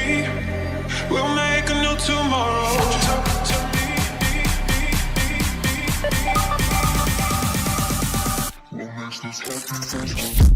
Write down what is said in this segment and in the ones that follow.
We'll make a new tomorrow. Talk to me. What makes this happy?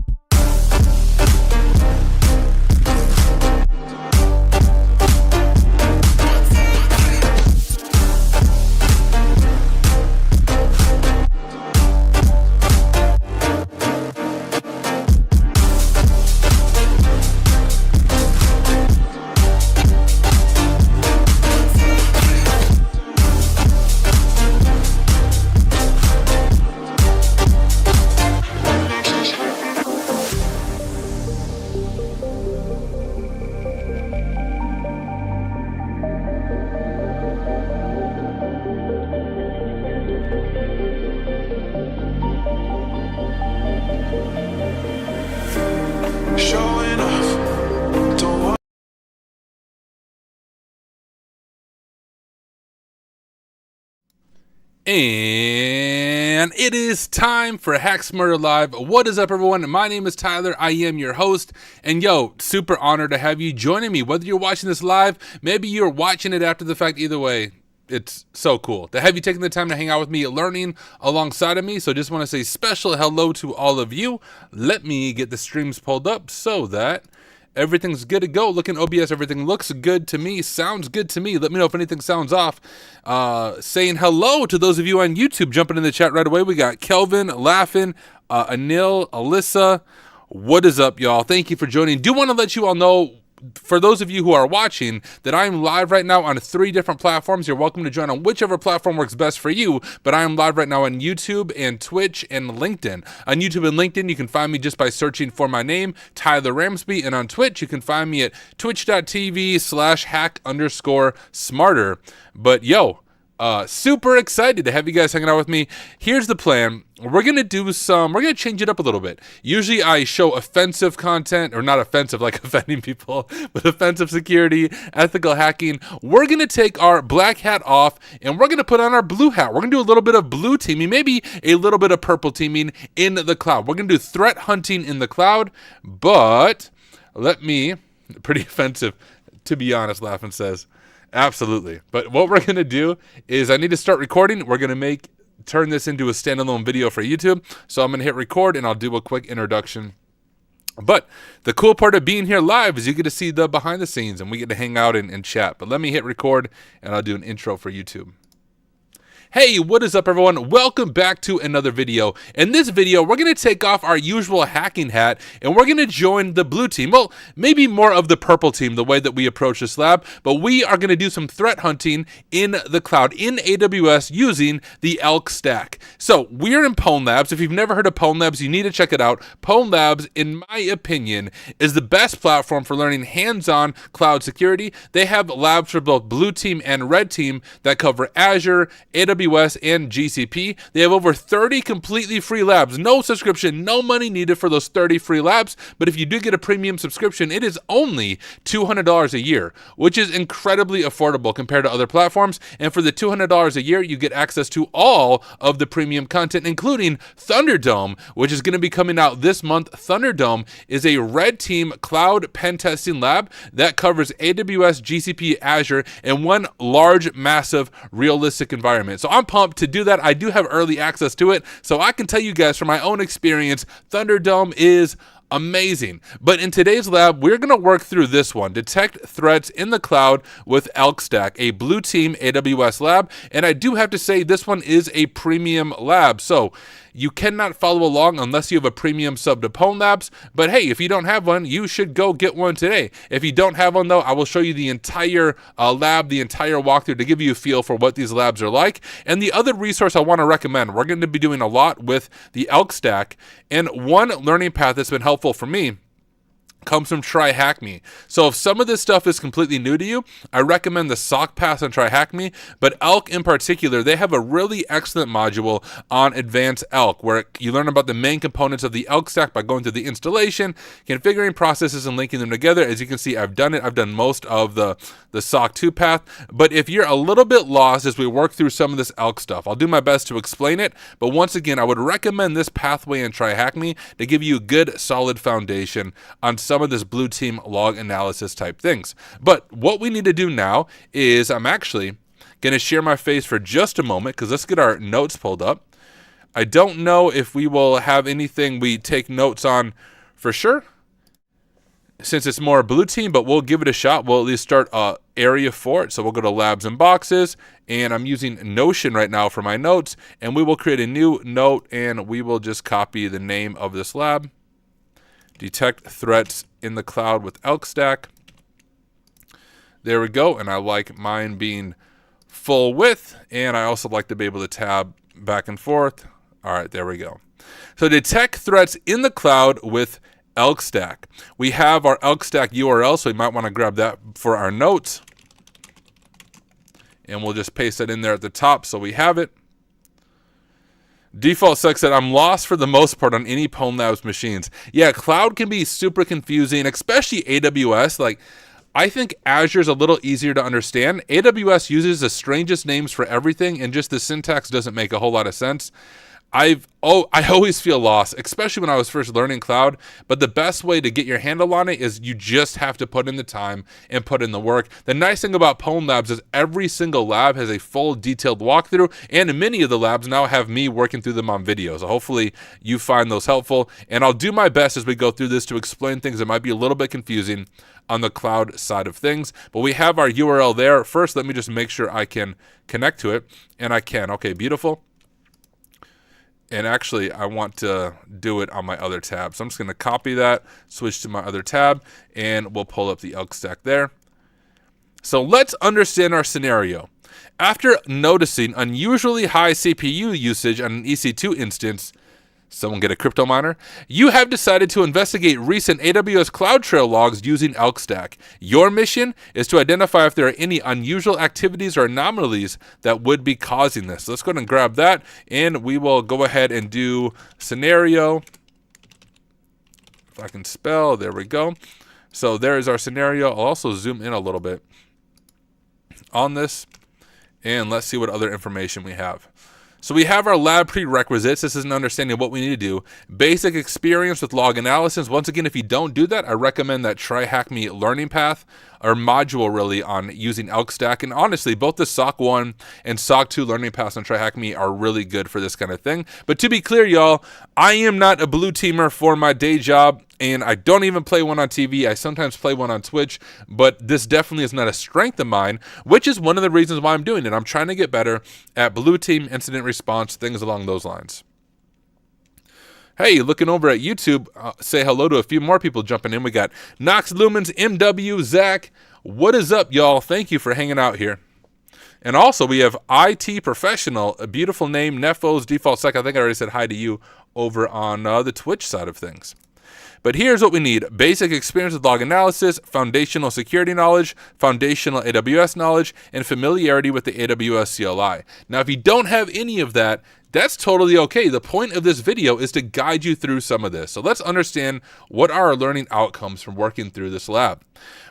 Showing off, don't want. And it is time for Hacks Murder Live. What is up, everyone? My name is Tyler. I am your host. And yo, super honored to have you joining me. Whether you're watching this live, maybe you're watching it after the fact, either way, it's so cool to have you taking the time to hang out with me, learning alongside of me. So just want to say special hello to all of you. Let me get the streams pulled up so that everything's good to go. Look in OBS, everything looks good to me, sounds good to me. Let me know if anything sounds off. Saying hello to those of you on YouTube, jumping in the chat right away. We got Kelvin, Laughing, Anil, Alyssa. What is up, y'all? Thank you for joining. Do want to let you all know, for those of you who are watching, that I'm live right now on 3 different platforms. You're welcome to join on whichever platform works best for you, but I am live right now on YouTube and Twitch and LinkedIn. On YouTube and LinkedIn, you can find me just by searching for my name, Tyler Ramsby, and on Twitch, you can find me at twitch.tv/hack_smarter. But yo, super excited to have you guys hanging out with me. Here's the plan. We're going to change it up a little bit. Usually I show offensive content, or not offensive like offending people, but offensive security, ethical hacking. We're going to take our black hat off and we're going to put on our blue hat. We're going to do a little bit of blue teaming, maybe a little bit of purple teaming in the cloud. We're going to do threat hunting in the cloud, but pretty offensive, to be honest, Laughing says. Absolutely. But what we're going to do is I need to start recording. We're going to turn this into a standalone video for YouTube. So I'm going to hit record and I'll do a quick introduction. But the cool part of being here live is you get to see the behind the scenes and we get to hang out and chat. But let me hit record and I'll do an intro for YouTube. Hey, what is up, everyone? Welcome back to another video. In this video, we're going to take off our usual hacking hat and we're going to join the blue team. Well, maybe more of the purple team, the way that we approach this lab, but we are going to do some threat hunting in the cloud, in AWS, using the Elk stack. So we're in Pwn Labs. If you've never heard of Pwn Labs, you need to check it out. Pwn Labs, in my opinion, is the best platform for learning hands-on cloud security. They have labs for both blue team and red team that cover Azure, AWS, and GCP. They have over 30 completely free labs. No subscription, no money needed for those 30 free labs. But if you do get a premium subscription, it is only $200 a year, which is incredibly affordable compared to other platforms. And for the $200 a year, you get access to all of the premium content, including Thunderdome, which is going to be coming out this month. Thunderdome is a red team cloud pen testing lab that covers AWS, GCP, Azure, in one large, massive, realistic environment. So I'm pumped to do that. I do have early access to it, so I can tell you guys from my own experience, Thunderdome is amazing. But in today's lab, we're going to work through this one, detect threats in the cloud with Elk Stack, a blue team AWS lab. And I do have to say this one is a premium lab. So you cannot follow along unless you have a premium sub to Pwn Labs. But hey, if you don't have one, you should go get one today. If you don't have one though, I will show you the entire lab, the entire walkthrough to give you a feel for what these labs are like. And the other resource I want to recommend, we're going to be doing a lot with the Elk Stack. And one learning path that's been helpful for me comes from Try Hack Me. So if some of this stuff is completely new to you, I recommend the SOC Pass on Try Hack Me, but Elk in particular, they have a really excellent module on Advanced Elk where you learn about the main components of the Elk stack by going through the installation, configuring processes, and linking them together. As you can see, I've done it. I've done most of the SOC 2 path, but if you're a little bit lost as we work through some of this Elk stuff, I'll do my best to explain it, but once again, I would recommend this pathway in Try Hack Me to give you a good, solid foundation on some of this blue team log analysis type things. But what we need to do now is I'm actually going to share my face for just a moment, because let's get our notes pulled up. I don't know if we will have anything we take notes on for sure, since it's more blue team, but we'll give it a shot. We'll at least start area for it. So we'll go to labs and boxes, and I'm using Notion right now for my notes, and we will create a new note, and we will just copy the name of this lab. Detect threats in the cloud with elk stack. There we go. And I like mine being full width, and I also like to be able to tab back and forth. All right, there we go. So detect threats in the cloud with elk stack. We have our elk stack URL, so we might want to grab that for our notes. And we'll just paste that in there at the top so we have it. Default Sec said, I'm lost for the most part on any Pwn Labs machines. Yeah, cloud can be super confusing, especially AWS. Like, I think Azure is a little easier to understand. AWS uses the strangest names for everything, and just the syntax doesn't make a whole lot of sense. I always feel lost, especially when I was first learning cloud, but the best way to get your handle on it is you just have to put in the time and put in the work. The nice thing about Pwn Labs is every single lab has a full detailed walkthrough, and many of the labs now have me working through them on video. So hopefully you find those helpful, and I'll do my best as we go through this to explain things that might be a little bit confusing on the cloud side of things. But we have our URL there. First, let me just make sure I can connect to it, and I can. Okay, beautiful. And actually, I want to do it on my other tab. So I'm just going to copy that, switch to my other tab, and we'll pull up the elk stack there. So let's understand our scenario. After noticing unusually high CPU usage on an EC2 instance, someone get a crypto miner? You have decided to investigate recent AWS CloudTrail logs using elk stack. Your mission is to identify if there are any unusual activities or anomalies that would be causing this. So let's go ahead and grab that, and we will go ahead and do scenario. If I can spell, there we go. So there is our scenario. I'll also zoom in a little bit on this, and let's see what other information we have. So we have our lab prerequisites. This is an understanding of what we need to do. Basic experience with log analysis. Once again, if you don't do that, I recommend that Try Hack Me learning path or module really on using elk stack. And honestly, both the SOC 1 and SOC 2 learning paths on Try Hack Me are really good for this kind of thing. But to be clear, y'all, I am not a blue teamer for my day job, and I don't even play one on TV. I sometimes play one on Twitch, but this definitely is not a strength of mine, which is one of the reasons why I'm doing it. I'm trying to get better at blue team incident response, things along those lines. Hey, looking over at YouTube, say hello to a few more people jumping in. We got Nox Lumens, MW, Zach. What is up, y'all? Thank you for hanging out here. And also, we have IT Professional, a beautiful name, Nefos, Default Sec. I think I already said hi to you over on the Twitch side of things. But here's what we need. Basic experience with log analysis, foundational security knowledge, foundational AWS knowledge, and familiarity with the AWS CLI. Now, if you don't have any of that, that's totally okay. The point of this video is to guide you through some of this. So let's understand what are our learning outcomes from working through this lab.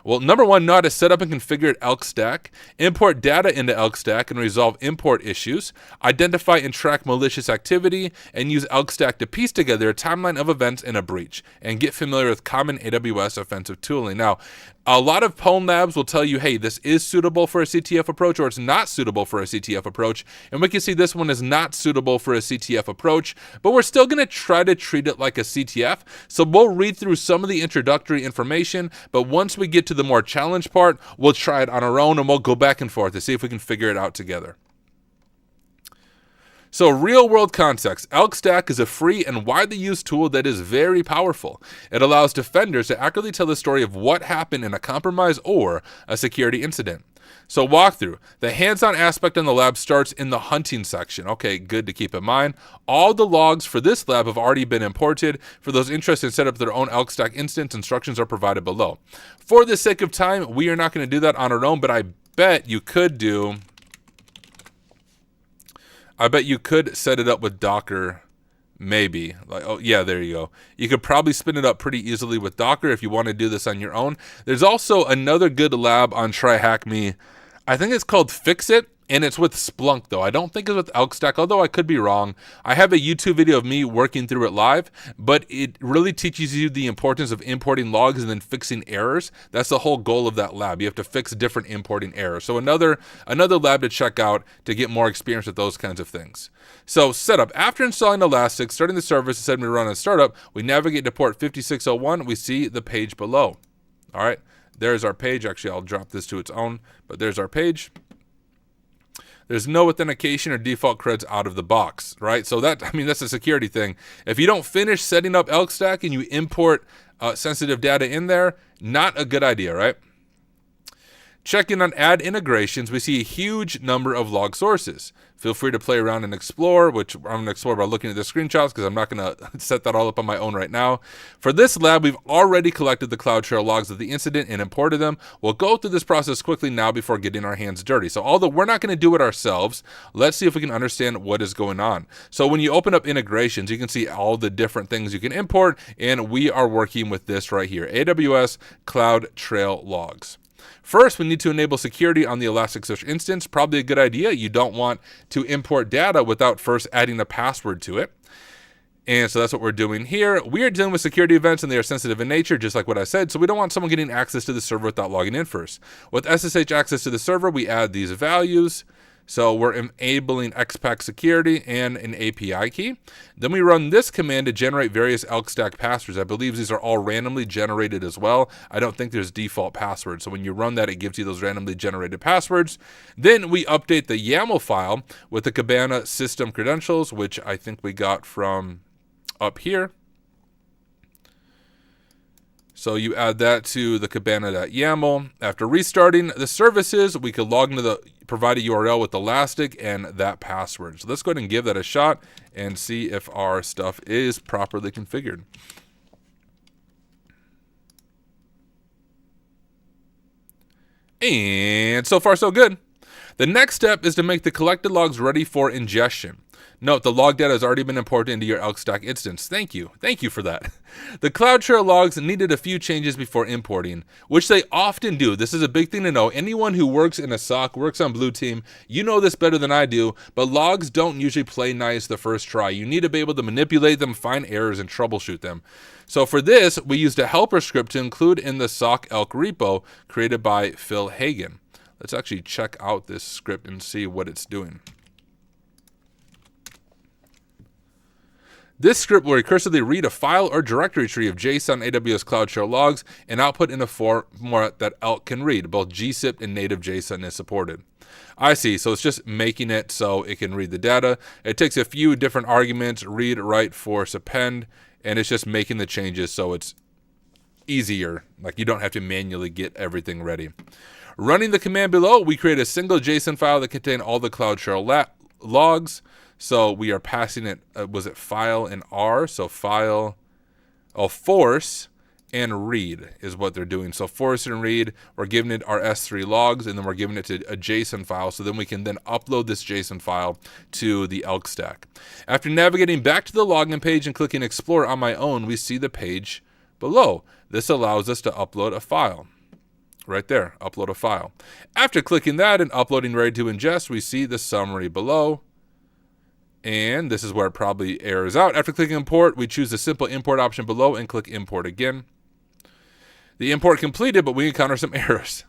Well, number one, know how to set up and configure elk stack, import data into elk stack and resolve import issues, identify and track malicious activity, and use elk stack to piece together a timeline of events in a breach, and get familiar with common AWS offensive tooling. Now, a lot of Pwn Labs will tell you, hey, this is suitable for a CTF approach, or it's not suitable for a CTF approach. And we can see this one is not suitable for a CTF approach, but we're still going to try to treat it like a CTF. So we'll read through some of the introductory information, but once we get to the more challenge part, we'll try it on our own, and we'll go back and forth to see if we can figure it out together. So real world context, elk stack is a free and widely used tool that is very powerful. It allows defenders to accurately tell the story of what happened in a compromise or a security incident. So walkthrough, the hands-on aspect in the lab starts in the hunting section. Okay, good to keep in mind. All the logs for this lab have already been imported. For those interested in setting up their own elk stack instance, instructions are provided below. For the sake of time, we are not going to do that on our own, but I bet you could set it up with Docker, maybe. Like, oh yeah, there you go. You could probably spin it up pretty easily with Docker if you want to do this on your own. There's also another good lab on Try Hack Me. I think it's called Fix It, And it's with Splunk, though. I don't think it's with ElkStack, although I could be wrong. I have a YouTube video of me working through it live, but it really teaches you the importance of importing logs and then fixing errors. That's the whole goal of that lab. You have to fix different importing errors. So another lab to check out to get more experience with those kinds of things. So setup. After installing Elastic, starting the service, instead of we run a startup, we navigate to port 5601. We see the page below. All right, there's our page. Actually, I'll drop this to its own, but there's our page. There's no authentication or default creds out of the box, right? So that's a security thing. If you don't finish setting up ElkStack and you import sensitive data in there, not a good idea, right? Checking on add integrations, we see a huge number of log sources. Feel free to play around and explore, which I'm going to explore by looking at the screenshots because I'm not going to set that all up on my own right now. For this lab, we've already collected the CloudTrail logs of the incident and imported them. We'll go through this process quickly now before getting our hands dirty. So although we're not going to do it ourselves, let's see if we can understand what is going on. So when you open up integrations, you can see all the different things you can import, and we are working with this right here, AWS CloudTrail logs. First, we need to enable security on the Elasticsearch instance. Probably a good idea. You don't want to import data without first adding a password to it. And so that's what we're doing here. We are dealing with security events, and they are sensitive in nature, just like what I said. So we don't want someone getting access to the server without logging in first. With SSH access to the server, we add these values. So we're enabling XPack security and an API key. Then we run this command to generate various ElkStack passwords. I believe these are all randomly generated as well. I don't think there's default passwords. So when you run that, it gives you those randomly generated passwords. Then we update the YAML file with the Kibana system credentials, which I think we got from up here. So you add that to the Kibana.yaml. After restarting the services, we could log into the provided URL with Elastic and that password. So let's go ahead and give that a shot and see if our stuff is properly configured. And so far, so good. The next step is to make the collected logs ready for ingestion. Note, the log data has already been imported into your ElkStack instance. Thank you for that. The CloudTrail logs needed a few changes before importing, which they often do. This is a big thing to know. Anyone who works in a SOC, works on Blue Team, you know this better than I do, but logs don't usually play nice the first try. You need to be able to manipulate them, find errors, and troubleshoot them. So for this, we used a helper script to include in the SOC Elk repo created by Phil Hagen. Let's actually check out this script and see what it's doing. This script will recursively read a file or directory tree of JSON AWS CloudTrail logs and output in a format that Elk can read. Both gzip and native JSON is supported. I see. So it's just making it so it can read the data. It takes a few different arguments, read, write, force, append, and it's just making the changes so it's easier. Like you don't have to manually get everything ready. Running the command below, we create a single JSON file that contains all the CloudTrail logs. So we are passing it, was it file and R? So file, force and read is what they're doing. So force and read, we're giving it our S3 logs, and then we're giving it to a JSON file. So then we can then upload this JSON file to the ElkStack. After navigating back to the login page and clicking explore on my own, we see the page below. This allows us to upload a file. Right there, upload a file. After clicking that and uploading ready to ingest, we see the summary below. And this is where it probably errors out. After clicking import, we choose the simple import option below and click import again. The import completed, but we encounter some errors.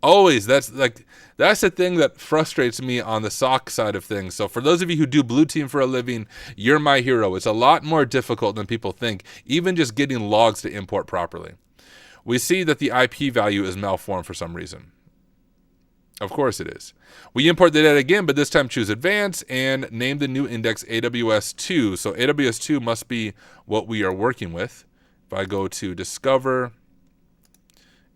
Always, that's the thing that frustrates me on the SOC side of things. So for those of you who do Blue Team for a living, you're my hero. It's a lot more difficult than people think, even just getting logs to import properly. We see that the IP value is malformed for some reason. Of course it is. We import the data again, but this time choose advanced and name the new index AWS2. So AWS2 must be what we are working with. If I go to discover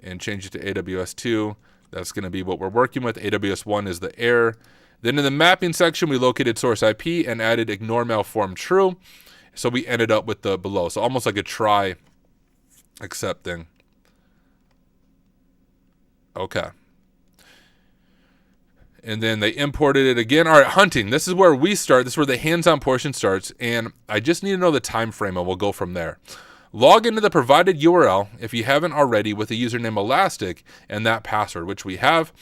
and change it to AWS2, that's going to be what we're working with. AWS1 is the error. Then in the mapping section, we located source IP and added ignore malform true. So we ended up with the below. So almost like a try except thing. Okay. And then they imported it again. All right, hunting. This is where we start. This is where the hands-on portion starts. And I just need to know the time frame, and we'll go from there. Log into the provided URL, if you haven't already, with the username Elastic and that password, which we have.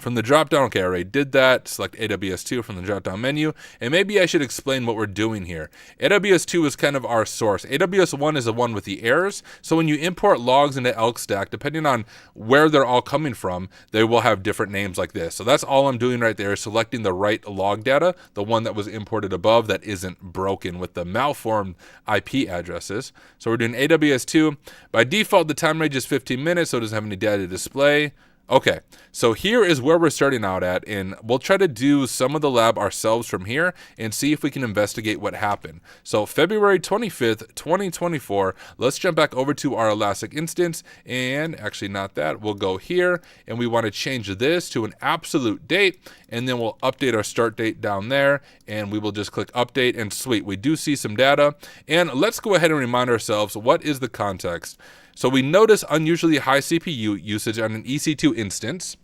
From the drop down, okay, I already did that. Select AWS2 from the drop down menu. And maybe I should explain what we're doing here. AWS2 is kind of our source. AWS1 is the one with the errors. So when you import logs into Elk Stack, depending on where they're all coming from, they will have different names like this. So that's all I'm doing right there, is selecting the right log data, the one that was imported above that isn't broken with the malformed IP addresses. So we're doing AWS2. By default, the time range is 15 minutes, so it doesn't have any data to display. Okay, so here is where we're starting out at, and we'll try to do some of the lab ourselves from here and see if we can investigate what happened. So February 25th, 2024, let's jump back over to our Elastic instance, and actually not that, we'll go here, and we want to change this to an absolute date, and then we'll update our start date down there, and we will just click update, and sweet, we do see some data. And let's go ahead and remind ourselves, what is the context? So we notice unusually high CPU usage on an EC2 instance.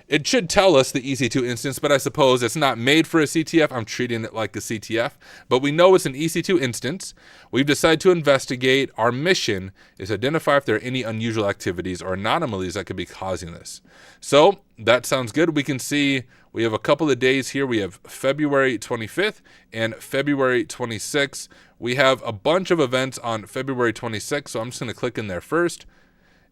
It should tell us the EC2 instance, but I suppose it's not made for a CTF. I'm treating it like a CTF, but we know it's an EC2 instance. We've decided to investigate. Our mission is to identify if there are any unusual activities or anomalies that could be causing this. So that sounds good. We can see we have a couple of days here. We have February 25th and February 26th. We have a bunch of events on February 26th, so I'm just going to click in there first,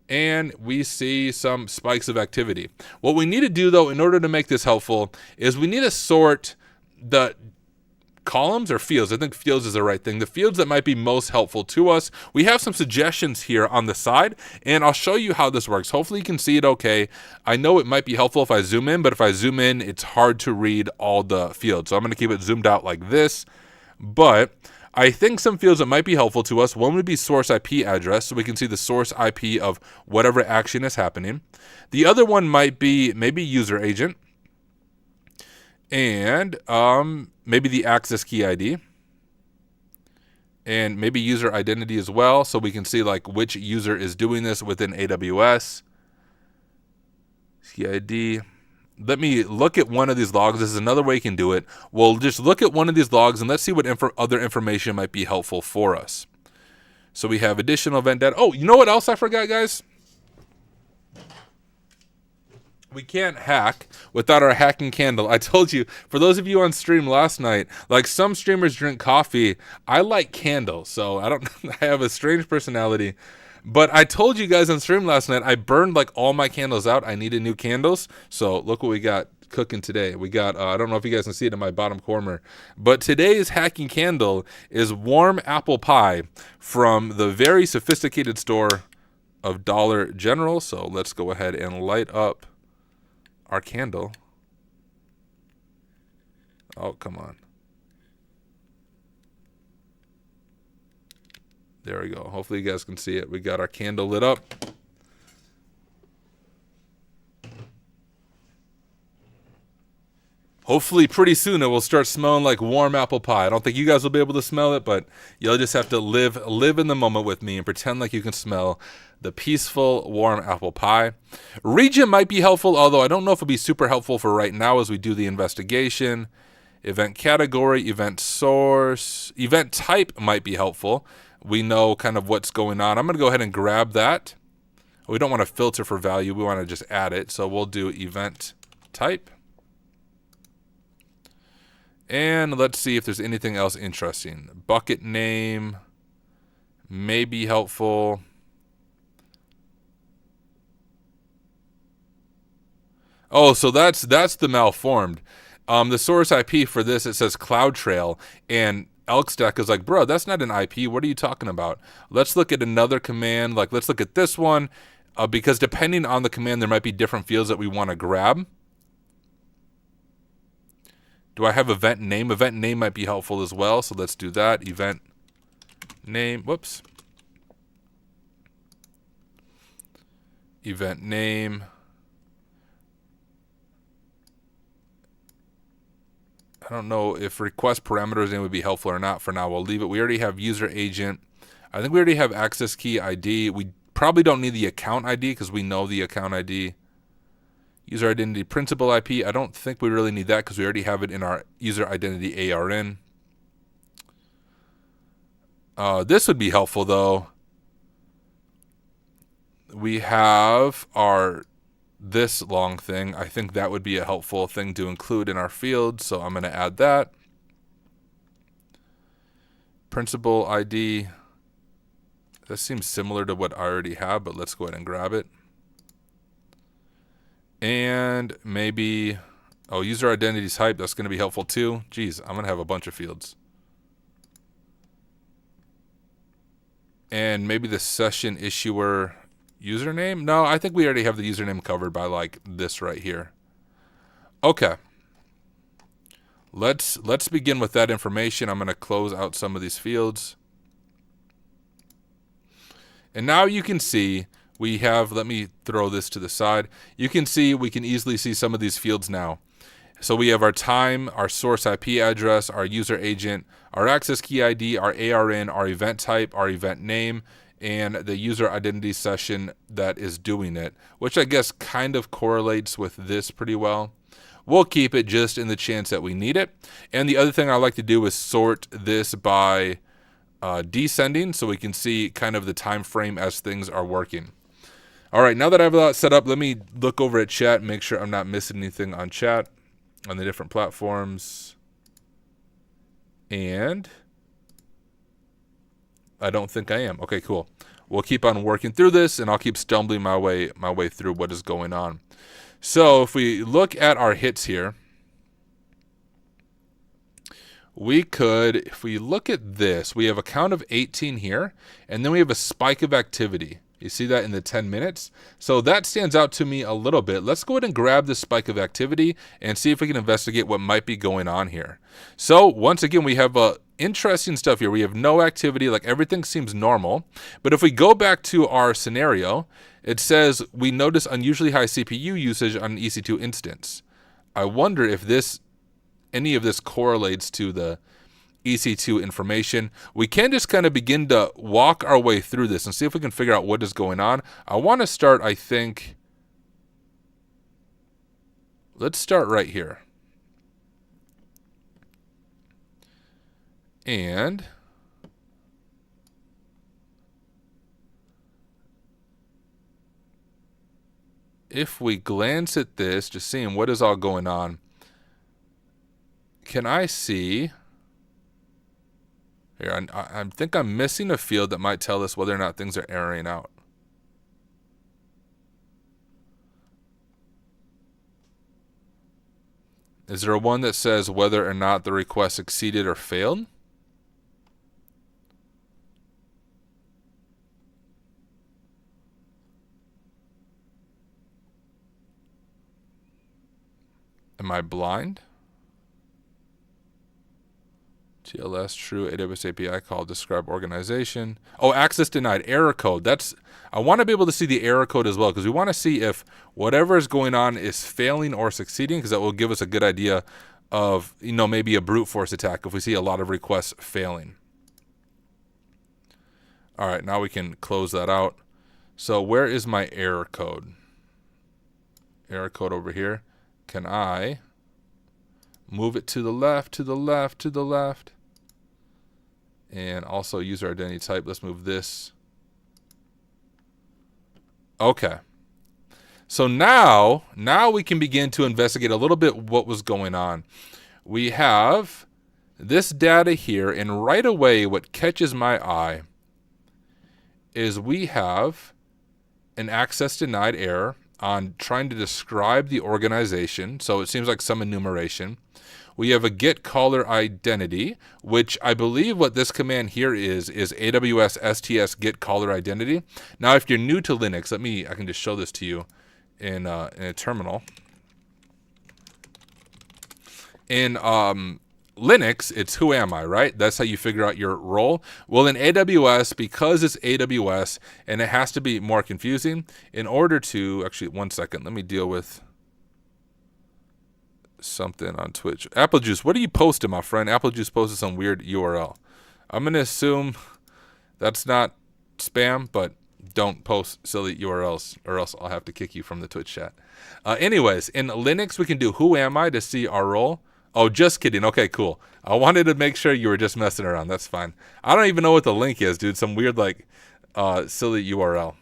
and we see some spikes of activity. What we need to do, though, in order to make this helpful, is we need to sort the columns or fields. I think fields is the right thing. The fields that might be most helpful to us. We have some suggestions here on the side, and I'll show you how this works. Hopefully you can see it okay. I know it might be helpful if I zoom in, but if I zoom in, it's hard to read all the fields. So I'm going to keep it zoomed out like this, but I think some fields that might be helpful to us, one would be source IP address, so we can see the source IP of whatever action is happening. The other one might be maybe user agent, and maybe the access key ID, and maybe user identity as well, so we can see like which user is doing this within AWS. Key ID. Let me look at one of these logs. This is another way you can do it. We'll just look at one of these logs and let's see what other information might be helpful for us. So we have additional event data. Oh, you know what else I forgot, guys? We can't hack without our hacking candle. I told you, for those of you on stream last night, like some streamers drink coffee, I like candles. So I have a strange personality. But I told you guys on stream last night, I burned like all my candles out. I needed new candles. So look what we got cooking today. We got, I don't know if you guys can see it in my bottom corner, but today's hacking candle is warm apple pie from the very sophisticated store of Dollar General. So let's go ahead and light up our candle. Oh, come on. There we go. Hopefully you guys can see it. We got our candle lit up. Hopefully pretty soon it will start smelling like warm apple pie. I don't think you guys will be able to smell it, but you'll just have to live in the moment with me and pretend like you can smell the peaceful warm apple pie. Region might be helpful, although I don't know if it'll be super helpful for right now as we do the investigation. Event category, event source, event type might be helpful. We know kind of what's going on. I'm going to go ahead and grab that. We don't want to filter for value. We want to just add it. So we'll do event type. And let's see if there's anything else interesting. Bucket name may be helpful. Oh, so that's the malformed. The source IP for this, it says CloudTrail, and Elk Stack is like, bro, that's not an IP. What are you talking about? Let's look at another command. Like, let's look at this one, because depending on the command, there might be different fields that we want to grab. Do I have event name? Event name might be helpful as well. So let's do that. Event name. Whoops. Event name. I don't know if request parameters name would be helpful or not. For now, we'll leave it. We already have user agent. I think we already have access key ID. We probably don't need the account ID because we know the account ID. User identity principal IP. I don't think we really need that because we already have it in our user identity ARN. This would be helpful though. We have this long thing. I think that would be a helpful thing to include in our field, so I'm going to add that. Principal ID. This seems similar to what I already have, but let's go ahead and grab it. And maybe, oh, user identity type, that's going to be helpful too. Geez, I'm going to have a bunch of fields. And maybe the session issuer username. No, I think we already have the username covered by like this right here. Okay. Let's begin with that information. I'm going to close out some of these fields. And now you can see we have, let me throw this to the side. You can see, we can easily see some of these fields now. So we have our time, our source IP address, our user agent, our access key ID, our ARN, our event type, our event name, and the user identity session that is doing it, which I guess kind of correlates with this pretty well. We'll keep it just in the chance that we need it. And the other thing I like to do is sort this by descending, so we can see kind of the time frame as things are working. All right, now that I have that set up, let me look over at chat and make sure I'm not missing anything on chat on the different platforms. And I don't think I am. Okay, cool. We'll keep on working through this, and I'll keep stumbling my way through what is going on. So if we look at our hits here, we could, if we look at this, we have a count of 18 here, and then we have a spike of activity. You see that in the 10 minutes? So that stands out to me a little bit. Let's go ahead and grab this spike of activity and see if we can investigate what might be going on here. So once again, we have interesting stuff here. We have no activity, like everything seems normal. But if we go back to our scenario, it says we notice unusually high CPU usage on an EC2 instance. I wonder if any of this correlates to the EC2 information. We can just kind of begin to walk our way through this and see if we can figure out what is going on. I want to start, I think, let's start right here. And if we glance at this, just seeing what is all going on, can I see here? I think I'm missing a field that might tell us whether or not things are erroring out. Is there one that says whether or not the request succeeded or failed? Am I blind? TLS true AWS API call describe organization. Oh, access denied, error code. I want to be able to see the error code as well, because we want to see if whatever is going on is failing or succeeding, because that will give us a good idea of, maybe a brute force attack if we see a lot of requests failing. All right, now we can close that out. So where is my error code? Error code over here. Can I move it to the left, to the left, to the left? And also user identity type. Let's move this. Okay. So now we can begin to investigate a little bit what was going on. We have this data here, and right away what catches my eye is we have an access denied error on trying to describe the organization. So it seems like some enumeration. We have a get caller identity, which I believe what this command here is AWS STS get caller identity. Now, if you're new to Linux, I can just show this to you in a terminal. In Linux, it's who am I, right? That's how you figure out your role. Well, in AWS, because it's AWS and it has to be more confusing, in order to, actually, one second, let me deal with something on Twitch. Apple Juice, what are you posting, my friend? Apple Juice posted some weird URL. I'm going to assume that's not spam, but don't post silly URLs or else I'll have to kick you from the Twitch chat. Anyways, in Linux, we can do who am I to see our role. Oh, just kidding. Okay, cool. I wanted to make sure you were just messing around. That's fine. I don't even know what the link is, dude. Some weird, silly URL.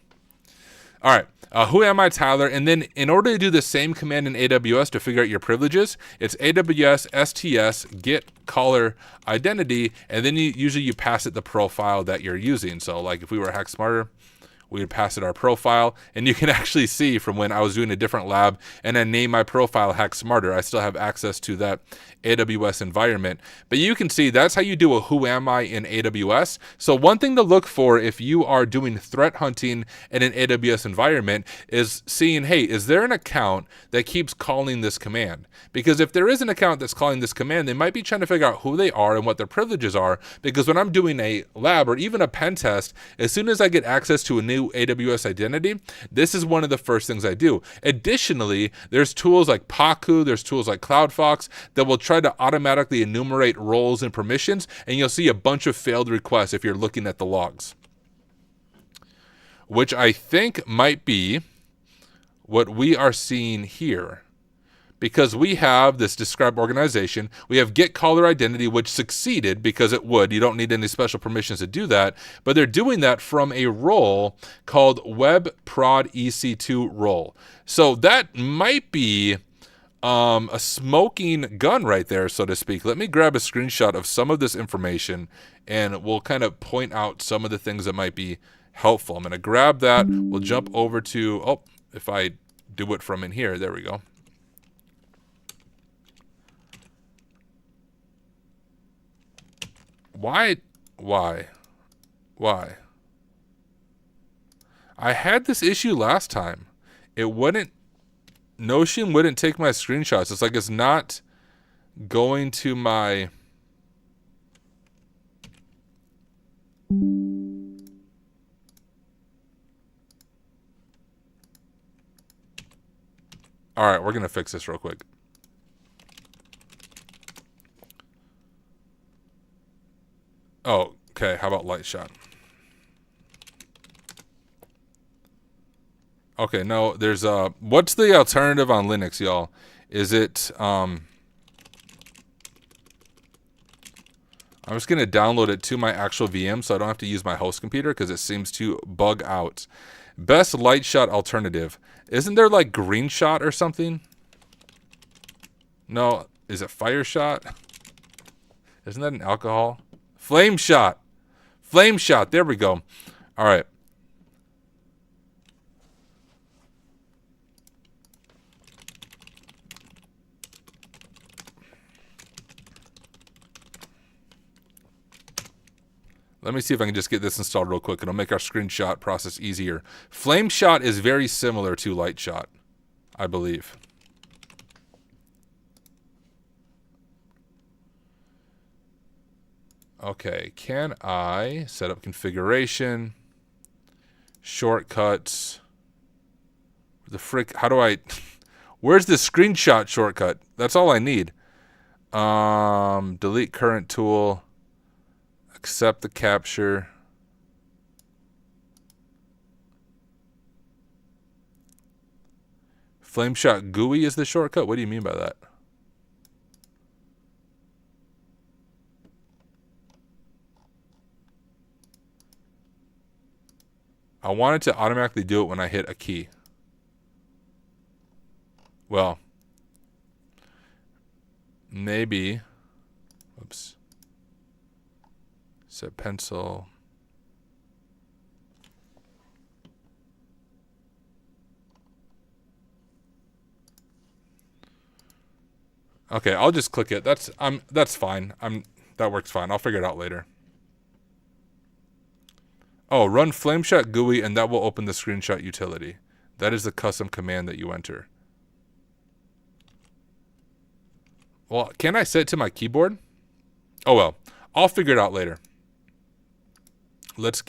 All right. Who am I, Tyler? And then in order to do the same command in AWS to figure out your privileges, it's AWS STS get caller identity, and then usually you pass it the profile that you're using. So like if we were Hack Smarter, we would pass it our profile, and you can actually see from when I was doing a different lab and I named my profile Hack Smarter, I still have access to that AWS environment. But you can see that's how you do a who am I in AWS. So one thing to look for if you are doing threat hunting in an AWS environment is seeing, hey, is there an account that keeps calling this command? Because if there is an account that's calling this command, they might be trying to figure out who they are and what their privileges are. Because when I'm doing a lab or even a pen test, as soon as I get access to a new AWS identity, this is one of the first things I do. Additionally, there's tools like Paku, there's tools like CloudFox that will try to automatically enumerate roles and permissions, and you'll see a bunch of failed requests if you're looking at the logs, which I think might be what we are seeing here. Because we have this describe organization, we have get caller identity, which succeeded because it would. You don't need any special permissions to do that, but they're doing that from a role called web prod EC2 role. So that might be a smoking gun right there, so to speak. Let me grab a screenshot of some of this information, and we'll kind of point out some of the things that might be helpful. I'm going to grab that. We'll jump over to, if I do it from in here, there we go. Why? I had this issue last time. Notion wouldn't take my screenshots. It's like it's not going to my... All right, we're going to fix this real quick. Oh, okay. How about light shot? Okay, no, there's what's the alternative on Linux, y'all? Is it I'm just going to download it to my actual VM so I don't have to use my host computer because it seems to bug out. Best light shot alternative. Isn't there like green shot or something? No, is it fire shot? Isn't that an alcohol? Flame shot. Flame shot. There we go. All right. Let me see if I can just get this installed real quick. It'll make our screenshot process easier. Flame shot is very similar to light shot, I believe. Okay, can I set up configuration, shortcuts, the frick, how do I, where's the screenshot shortcut? That's all I need. Delete current tool, accept the capture. Flameshot GUI is the shortcut? What do you mean by that? I wanted to automatically do it when I hit a key. Well, maybe. Oops. Set pencil. Okay, I'll just click it. That's fine. That works fine. I'll figure it out later. Oh, run Flameshot GUI and that will open the screenshot utility. That is the custom command that you enter. Well, can I set it to my keyboard? Oh well, I'll figure it out later. Let's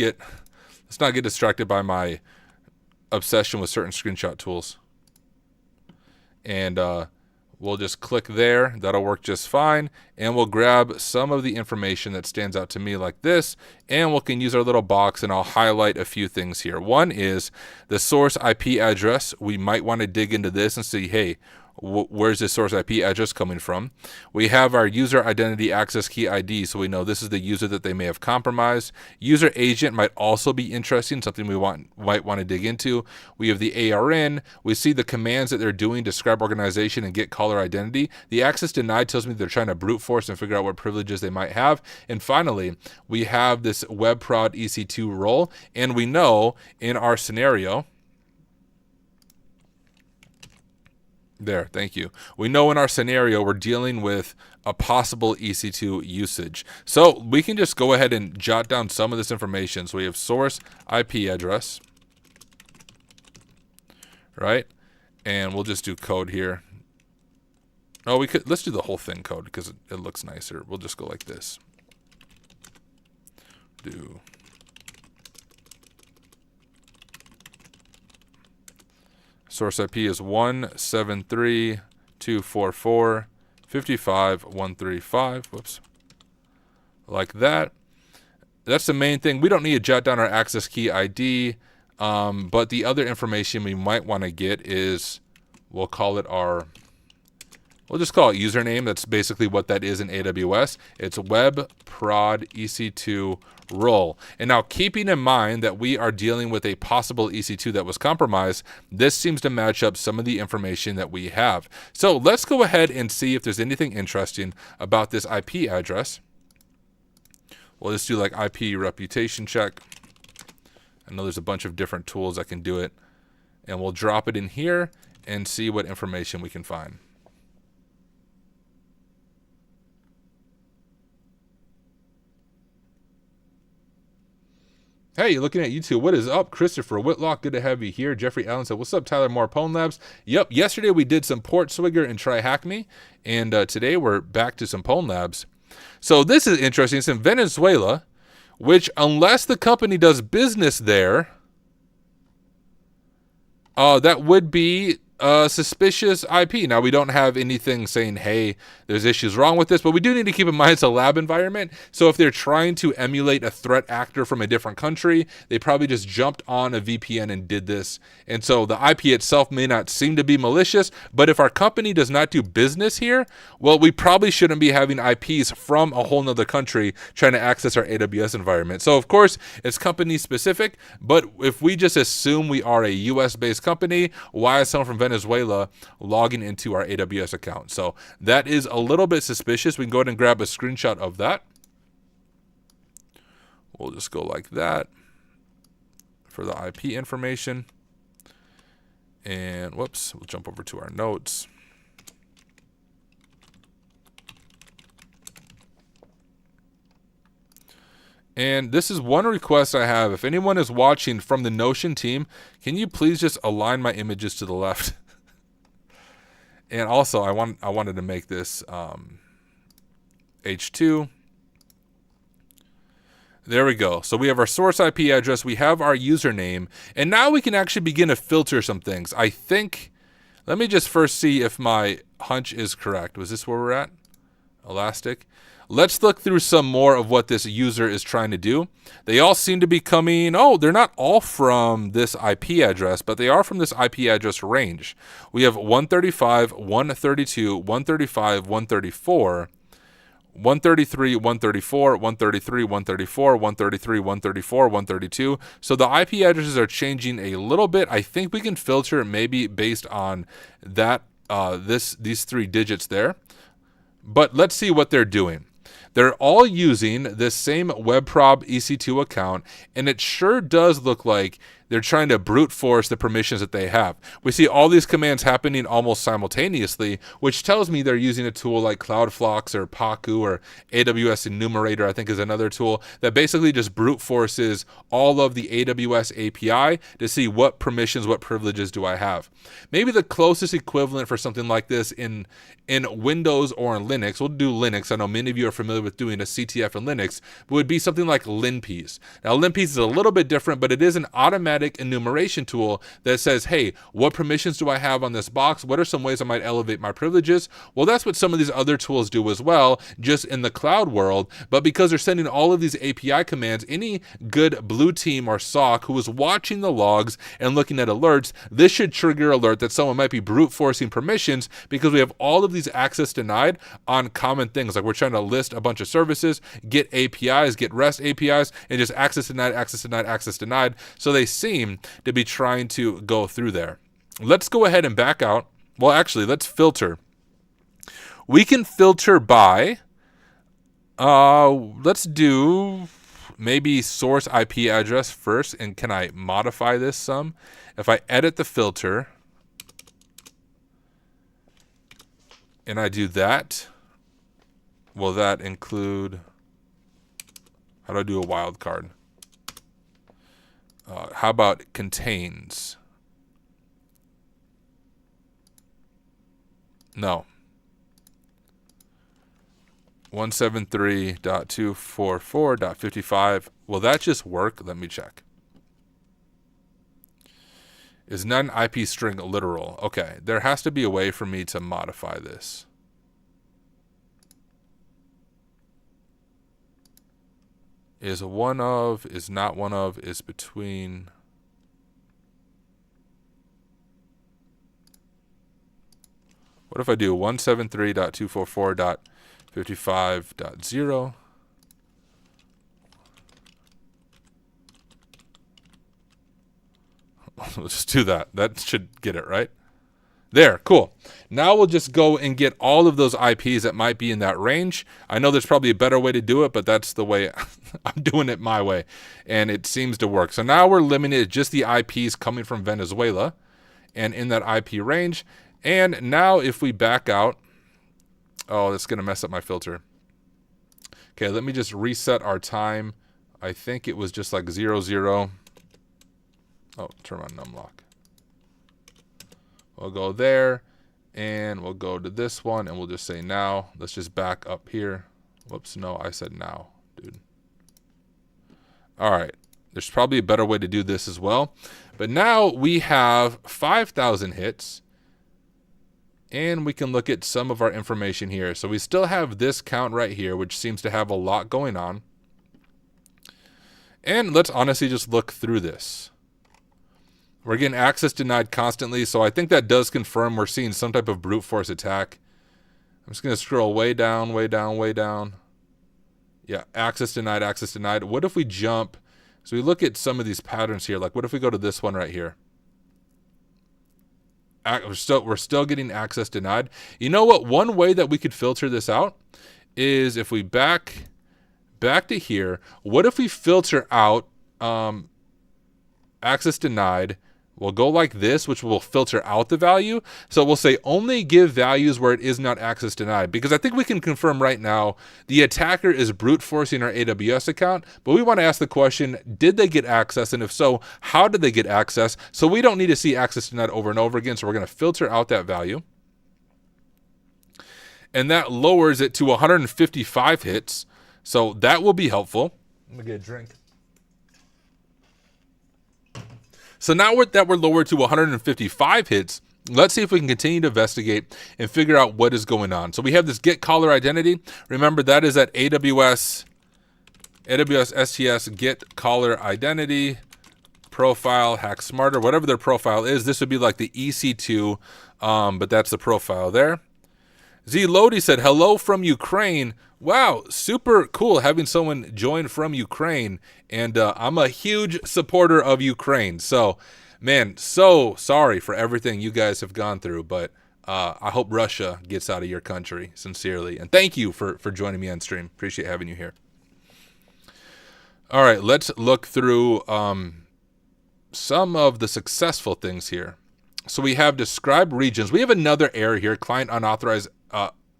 not get distracted by my obsession with certain screenshot tools. And we'll just click there. That'll work just fine. And we'll grab some of the information that stands out to me like this. And we can use our little box and I'll highlight a few things here. One is the source IP address. We might want to dig into this and see, hey, where's this source IP address coming from. We have our user identity access key ID, so we know this is the user that they may have compromised. User agent might also be interesting, something we might want to dig into. We have the ARN. We see the commands that they're doing, describe organization and get caller identity. The access denied tells me they're trying to brute force and figure out what privileges they might have. And finally, we have this web prod EC2 role, and we know in our scenario, there, thank you. We know in our scenario we're dealing with a possible EC2 usage. So we can just go ahead and jot down some of this information. So we have source IP address, right? And we'll just do code here. Oh, let's do the whole thing code because it looks nicer. We'll just go like this. Do source IP is 173.244.55.135. Whoops. Like that. That's the main thing. We don't need to jot down our access key ID, but the other information we might want to get is, we'll just call it username. That's basically what that is in AWS. It's web prod EC2 role. And now, keeping in mind that we are dealing with a possible EC2 that was compromised, this seems to match up some of the information that we have. So let's go ahead and see if there's anything interesting about this IP address. We'll just do like IP reputation check. I know there's a bunch of different tools that can do it. And we'll drop it in here and see what information we can find. Hey, you're looking at YouTube. What is up? Christopher Whitlock, good to have you here. Jeffrey Allen said, what's up, Tyler Moore, Pwn Labs? Yep, yesterday we did some Port Swigger and Try Hack Me, and today we're back to some Pwn Labs. So this is interesting. It's in Venezuela, which unless the company does business there, that would be suspicious IP. Now, we don't have anything saying, hey, there's issues wrong with this, but we do need to keep in mind it's a lab environment. So if they're trying to emulate a threat actor from a different country, they probably just jumped on a VPN and did this. And so the IP itself may not seem to be malicious, but if our company does not do business here, well, we probably shouldn't be having IPs from a whole nother country trying to access our AWS environment. So of course, it's company specific, but if we just assume we are a US-based company, why is someone from Venezuela logging into our AWS account? So that is a little bit suspicious. We can go ahead and grab a screenshot of that. We'll just go like that for the IP information. And whoops, we'll jump over to our notes. And this is one request I have. If anyone is watching from the Notion team, can you please just align my images to the left? And also, I wanted to make this H2. There we go. So we have our source IP address, we have our username, and now we can actually begin to filter some things. I think, let me just first see if my hunch is correct. Was this where we're at? Elastic. Let's look through some more of what this user is trying to do. They all seem to be coming, they're not all from this IP address, but they are from this IP address range. We have 135, 132, 135, 134, 133, 134, 133, 134, 133, 134, 132. So the IP addresses are changing a little bit. I think we can filter maybe based on that these 3 digits there. But let's see what they're doing. They're all using this same WebProb EC2 account, and it sure does look like they're trying to brute force the permissions that they have. We see all these commands happening almost simultaneously, which tells me they're using a tool like CloudFlox or Paku or AWS Enumerator, I think is another tool, that basically just brute forces all of the AWS API to see what permissions, what privileges do I have. Maybe the closest equivalent for something like this in Windows or in Linux, we'll do Linux. I know many of you are familiar with doing a CTF in Linux, would be something like linpiece. Now, linpiece is a little bit different, but it is an automatic enumeration tool that says, hey, what permissions do I have on this box? What are some ways I might elevate my privileges? Well, that's what some of these other tools do as well, just in the cloud world. But because they're sending all of these API commands, any good blue team or SOC who is watching the logs and looking at alerts, this should trigger alert that someone might be brute forcing permissions, because we have all of these access denied on common things. Like we're trying to list a bunch of services, get APIs, get REST APIs, and just access denied, access denied, access denied. So they seem to be trying to go through there. Let's go ahead and back out. Well, actually, let's filter. We can filter by, let's do maybe source IP address first. And can I modify this some? If I edit the filter and I do that, will that include, how do I do a wildcard? How about contains? No. 173.244.55. Will that just work? Let me check. Is not an IP string literal? Okay, there has to be a way for me to modify this. Is one of, is not one of, is between. What if I do 173.244.55.0? Let's just do that. That should get it, right? There, cool. Now we'll just go and get all of those IPs that might be in that range. I know there's probably a better way to do it, but that's the way I'm doing it my way. And it seems to work. So now we're limited to just the IPs coming from Venezuela and in that IP range. And now if we back out, oh, that's going to mess up my filter. Okay, let me just reset our time. I think it was just like 00. Oh, turn on numlock. We'll go there, and we'll go to this one, and we'll just say now. Let's just back up here. Whoops, no, I said now, dude. All right, there's probably a better way to do this as well. But now we have 5,000 hits, and we can look at some of our information here. So we still have this count right here, which seems to have a lot going on. And let's honestly just look through this. We're getting access denied constantly, so I think that does confirm we're seeing some type of brute force attack. I'm just going to scroll way down, way down, way down. Yeah, access denied, access denied. What if we jump? So we look at some of these patterns here. Like, what if we go to this one right here? We're still getting access denied. You know what? One way that we could filter this out is if we back to here. What if we filter out access denied? We'll go like this, which will filter out the value. So we'll say only give values where it is not access denied, because I think we can confirm right now the attacker is brute forcing our AWS account, but we want to ask the question, did they get access? And if so, how did they get access? So we don't need to see access denied over and over again. So we're going to filter out that value. And that lowers it to 155 hits. So that will be helpful. Let me get a drink. So now that we're lowered to 155 hits, let's see if we can continue to investigate and figure out what is going on. So we have this get caller identity. Remember, that is at AWS STS get caller identity profile hack smarter, whatever their profile is. This would be like the EC2, but that's the profile there. Z Lodi said, hello from Ukraine. Wow, super cool having someone join from Ukraine. And I'm a huge supporter of Ukraine. So, man, so sorry for everything you guys have gone through. But I hope Russia gets out of your country, sincerely. And thank you for joining me on stream. Appreciate having you here. All right, let's look through some of the successful things here. So we have describe regions. We have another error here, client unauthorized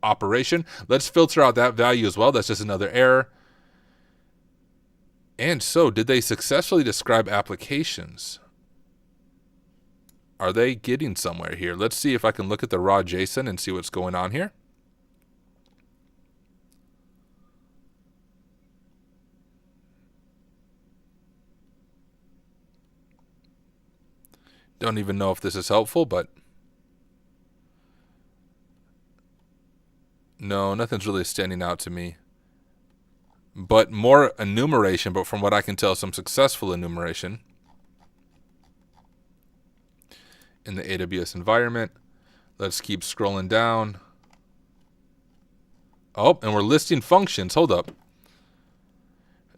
operation. Let's filter out that value as well. That's just another error. And so, did they successfully describe applications? Are they getting somewhere here? Let's see if I can look at the raw JSON and see what's going on here. Don't even know if this is helpful, but no, nothing's really standing out to me. But more enumeration, but from what I can tell, some successful enumeration in the AWS environment. Let's keep scrolling down. Oh, and we're listing functions. Hold up.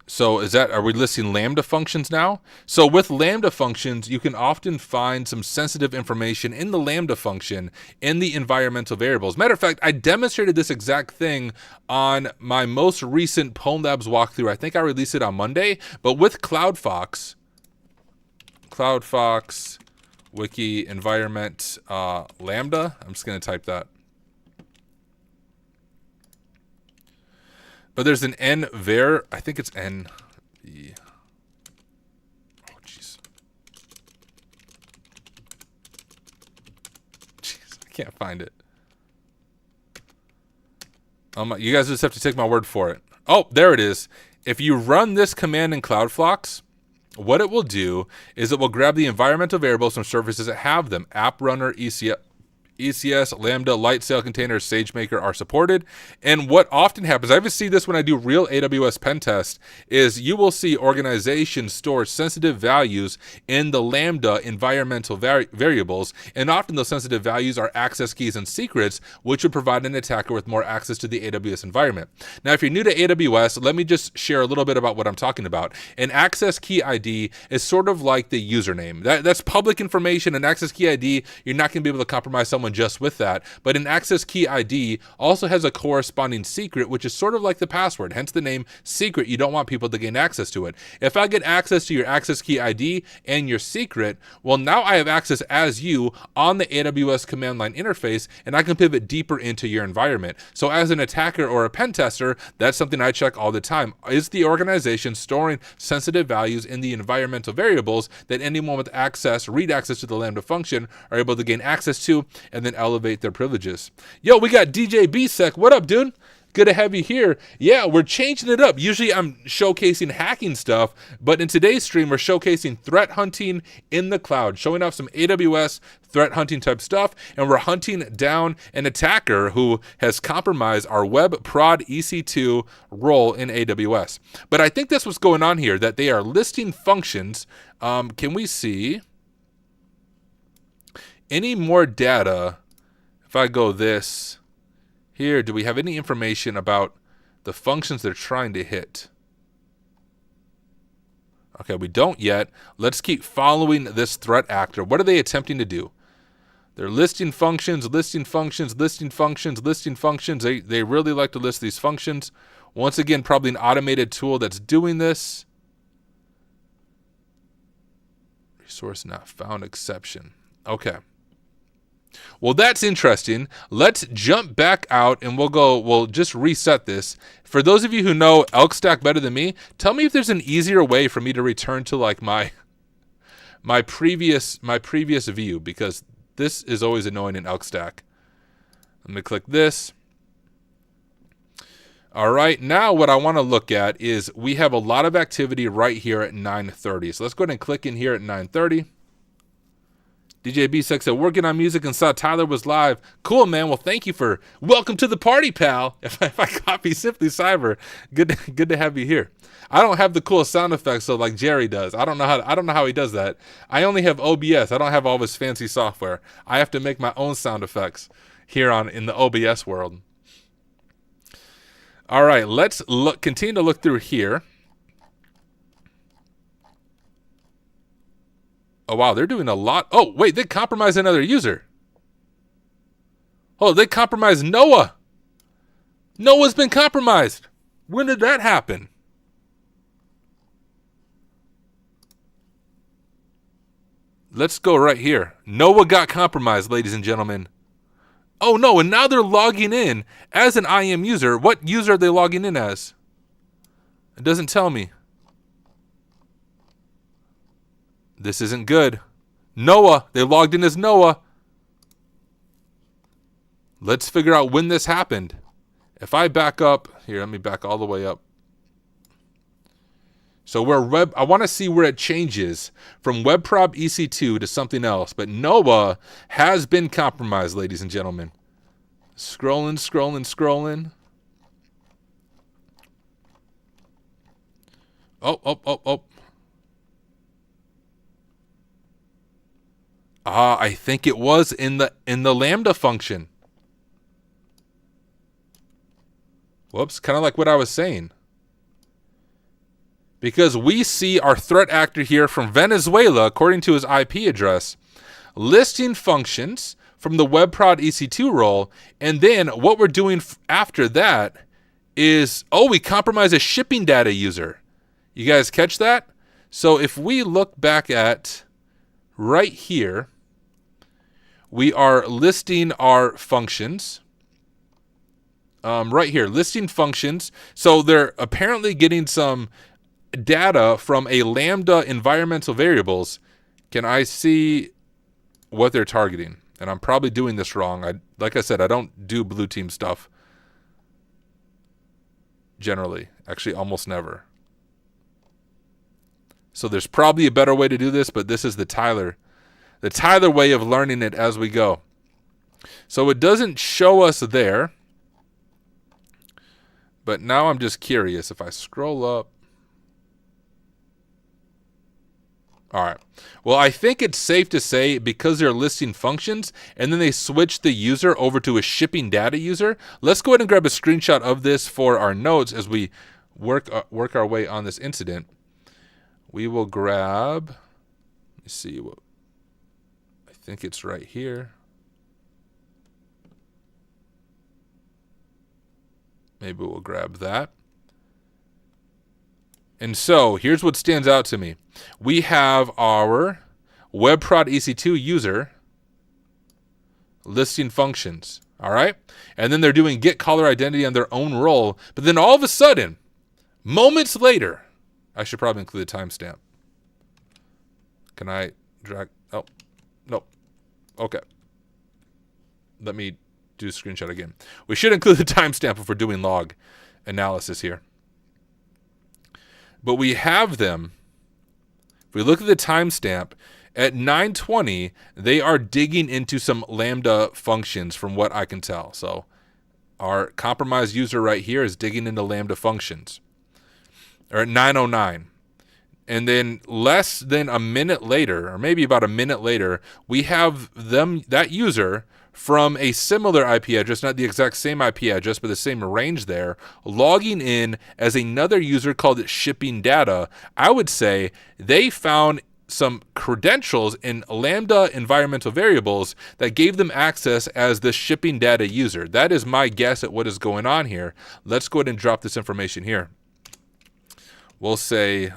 So are we listing Lambda functions now? So with Lambda functions, you can often find some sensitive information in the Lambda function in the environmental variables. Matter of fact, I demonstrated this exact thing on my most recent Pwn Labs walkthrough. I think I released it on Monday, but with CloudFox wiki environment Lambda, I'm just going to type that. But there's an nvar, I think it's n. Oh, jeez. Jeez, I can't find it. You guys just have to take my word for it. Oh, there it is. If you run this command in CloudFox, what it will do is it will grab the environmental variables from services that have them. App Runner, ECS, Lambda, Lightsail containers, SageMaker are supported. And what often happens, I even see this when I do real AWS pen test, is you will see organizations store sensitive values in the Lambda environmental variables. And often those sensitive values are access keys and secrets, which would provide an attacker with more access to the AWS environment. Now, if you're new to AWS, let me just share a little bit about what I'm talking about. An access key ID is sort of like the username. That's public information. An access key ID, you're not going to be able to compromise someone just with that, but an access key ID also has a corresponding secret, which is sort of like the password, hence the name secret. You don't want people to gain access to it. If I get access to your access key ID and your secret, well, now I have access as you on the AWS command line interface, and I can pivot deeper into your environment. So as an attacker or a pen tester, that's something I check all the time. Is the organization storing sensitive values in the environmental variables that anyone with access, read access to the Lambda function, are able to gain access to and then elevate their privileges? Yo, we got DJ BSec. What up, dude? Good to have you here. Yeah, we're changing it up. Usually I'm showcasing hacking stuff, but in today's stream, we're showcasing threat hunting in the cloud, showing off some AWS threat hunting type stuff, and we're hunting down an attacker who has compromised our web prod EC2 role in AWS. But I think that's what's going on here, that they are listing functions. Can we see any more data? If I go this here, do we have any information about the functions they're trying to hit? Okay, we don't yet. Let's keep following this threat actor. What are they attempting to do? They're listing functions, listing functions, listing functions, listing functions. They really like to list these functions. Once again, probably an automated tool that's doing this. Resource not found exception. Okay. Well, that's interesting. Let's jump back out and we'll just reset this. For those of you who know Elk Stack better than me, tell me if there's an easier way for me to return to like my previous view, because this is always annoying in Elk Stack. Let me click this. All right, now what I want to look at is we have a lot of activity right here at 9:30. So let's go ahead and click in here at 9:30. DJ B6 said, working on music and saw Tyler was live. Cool, man. Well, thank you for welcome to the party, pal. If I copy Simply Cyber, good to have you here. I don't have the cool sound effects so like Jerry does. I don't know how he does that. I only have OBS. I don't have all this fancy software. I have to make my own sound effects here in the OBS world. All right, let's continue to look through here. Oh, wow, they're doing a lot. Oh, wait, they compromised another user. Oh, they compromised Noah. Noah's been compromised. When did that happen? Let's go right here. Noah got compromised, ladies and gentlemen. Oh, no, and now they're logging in as an IM user. What user are they logging in as? It doesn't tell me. This isn't good. Noah. They logged in as Noah. Let's figure out when this happened. If I back up, here, let me back all the way up. So I want to see where it changes from WebProp EC2 to something else. But Noah has been compromised, ladies and gentlemen. Scrolling. Oh. I think it was in the Lambda function. Whoops, kind of like what I was saying. Because we see our threat actor here from Venezuela, according to his IP address, listing functions from the WebProd EC2 role, and then what we're doing after that is, we compromise a shipping data user. You guys catch that? So if we look back at right here, we are listing our functions. Right here, listing functions. So they're apparently getting some data from a Lambda environmental variables. Can I see what they're targeting? And I'm probably doing this wrong. Like I said, I don't do blue team stuff generally. Actually, almost never. So there's probably a better way to do this, but this is the Tyler way of learning it as we go. So it doesn't show us there. But now I'm just curious. If I scroll up. All right. Well, I think it's safe to say because they're listing functions and then they switch the user over to a shipping data user. Let's go ahead and grab a screenshot of this for our notes as we work our way on this incident. We will grab, let me see what, I think it's right here. Maybe we'll grab that. And so here's what stands out to me. We have our WebProd EC2 user listing functions. All right. And then they're doing get caller identity on their own role. But then all of a sudden, moments later, I should probably include a timestamp. Can I drag? Oh, no. Okay. Let me do a screenshot again. We should include the timestamp if we're doing log analysis here. But we have them. If we look at the timestamp, at 9:20, they are digging into some Lambda functions from what I can tell. So our compromised user right here is digging into Lambda functions. Or at 9:09. And then less than a minute later, or maybe about a minute later, we have that user from a similar IP address, not the exact same IP address, but the same range there, logging in as another user called shipping data. I would say they found some credentials in Lambda environmental variables that gave them access as the shipping data user. That is my guess at what is going on here. Let's go ahead and drop this information here. We'll say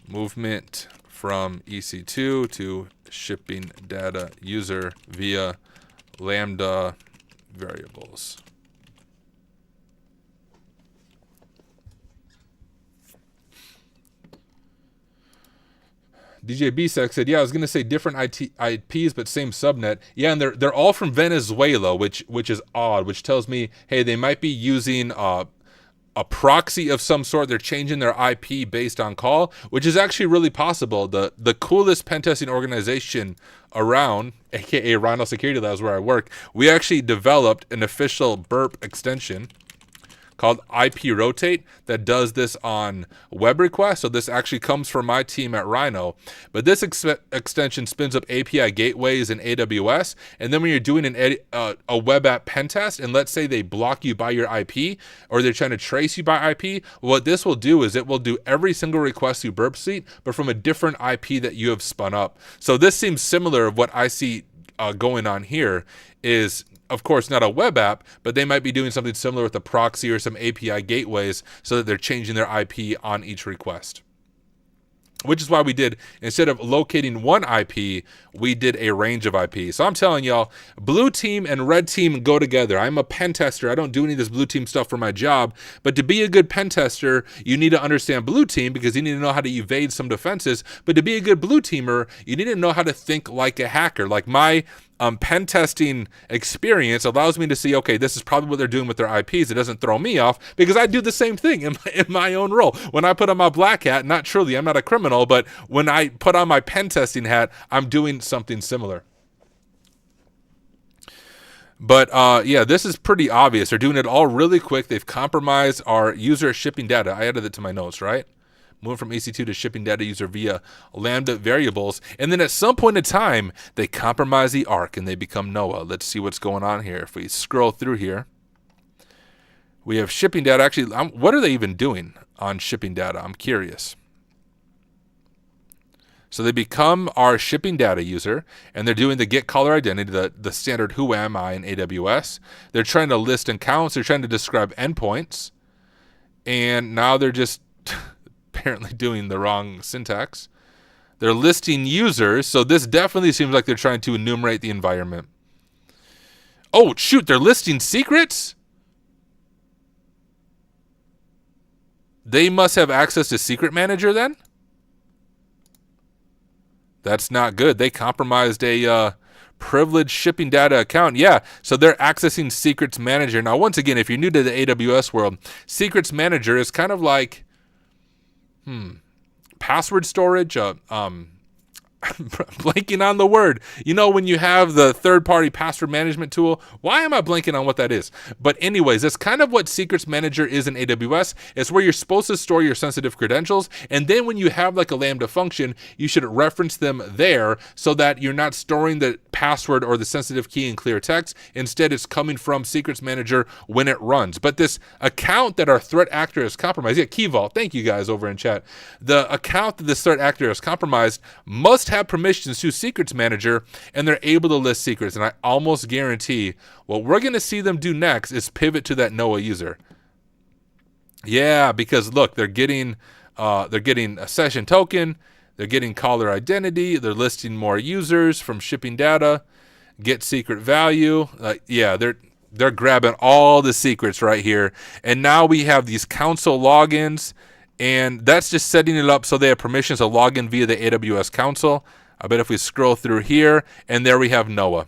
movement from EC2 to shipping data user via Lambda variables. DJ B-Sec said, yeah, I was going to say different IPs, but same subnet. Yeah, and they're all from Venezuela, which is odd, which tells me, hey, they might be using a proxy of some sort. They're changing their IP based on call, which is actually really possible. The coolest pen testing organization around, aka Rhino Security Labs, where I work, we actually developed an official burp extension called IP Rotate that does this on web requests. So this actually comes from my team at Rhino. But this extension spins up API gateways in AWS. And then when you're doing a web app pen test, and let's say they block you by your IP, or they're trying to trace you by IP, what this will do is it will do every single request through Burp Suite, but from a different IP that you have spun up. So this seems similar of what I see going on here is, of course, not a web app, but they might be doing something similar with a proxy or some API gateways so that they're changing their IP on each request. Which is why we did, instead of locating one IP, we did a range of IP. So I'm telling y'all, blue team and red team go together. I'm a pen tester. I don't do any of this blue team stuff for my job. But to be a good pen tester, you need to understand blue team because you need to know how to evade some defenses. But to be a good blue teamer, you need to know how to think like a hacker. Like my pen testing experience allows me to see, okay, this is probably what they're doing with their IPs. It doesn't throw me off because I do the same thing in my own role. When I put on my black hat, not truly, I'm not a criminal, but when I put on my pen testing hat, I'm doing something similar. But yeah, this is pretty obvious. They're doing it all really quick. They've compromised our user shipping data. I added it to my notes, right? Moving from EC2 to shipping data user via lambda variables. And then at some point in time, they compromise the arc and they become Noah. Let's see what's going on here. If we scroll through here, we have shipping data. Actually, what are they even doing on shipping data? I'm curious. So they become our shipping data user, and they're doing the get caller identity, the standard who am I in AWS. They're trying to list accounts. They're trying to describe endpoints. And now they're just apparently doing the wrong syntax. They're listing users, so this definitely seems like they're trying to enumerate the environment. Oh, shoot, they're listing secrets? They must have access to Secret Manager then? That's not good. They compromised a privileged shipping data account. Yeah, so they're accessing Secrets Manager. Now, once again, if you're new to the AWS world, Secrets Manager is kind of like password storage, blanking on the word. You know, when you have the third-party password management tool, why am I blanking on what that is? But anyways, that's kind of what Secrets Manager is in AWS. It's where you're supposed to store your sensitive credentials, and then when you have like a Lambda function, you should reference them there so that you're not storing the password or the sensitive key in clear text. Instead, it's coming from Secrets Manager when it runs. But this account that our threat actor has compromised, Key Vault, thank you guys over in chat. The account that this threat actor has compromised must have permissions to Secrets Manager, and they're able to list secrets. And I almost guarantee what we're going to see them do next is pivot to that Noah user. Yeah, because look, they're getting a session token, they're getting caller identity, they're listing more users from shipping data, get secret value. Yeah, they're grabbing all the secrets right here, and now we have these console logins. And that's just setting it up so they have permissions to log in via the AWS console. I bet if we scroll through here, and there we have Noah,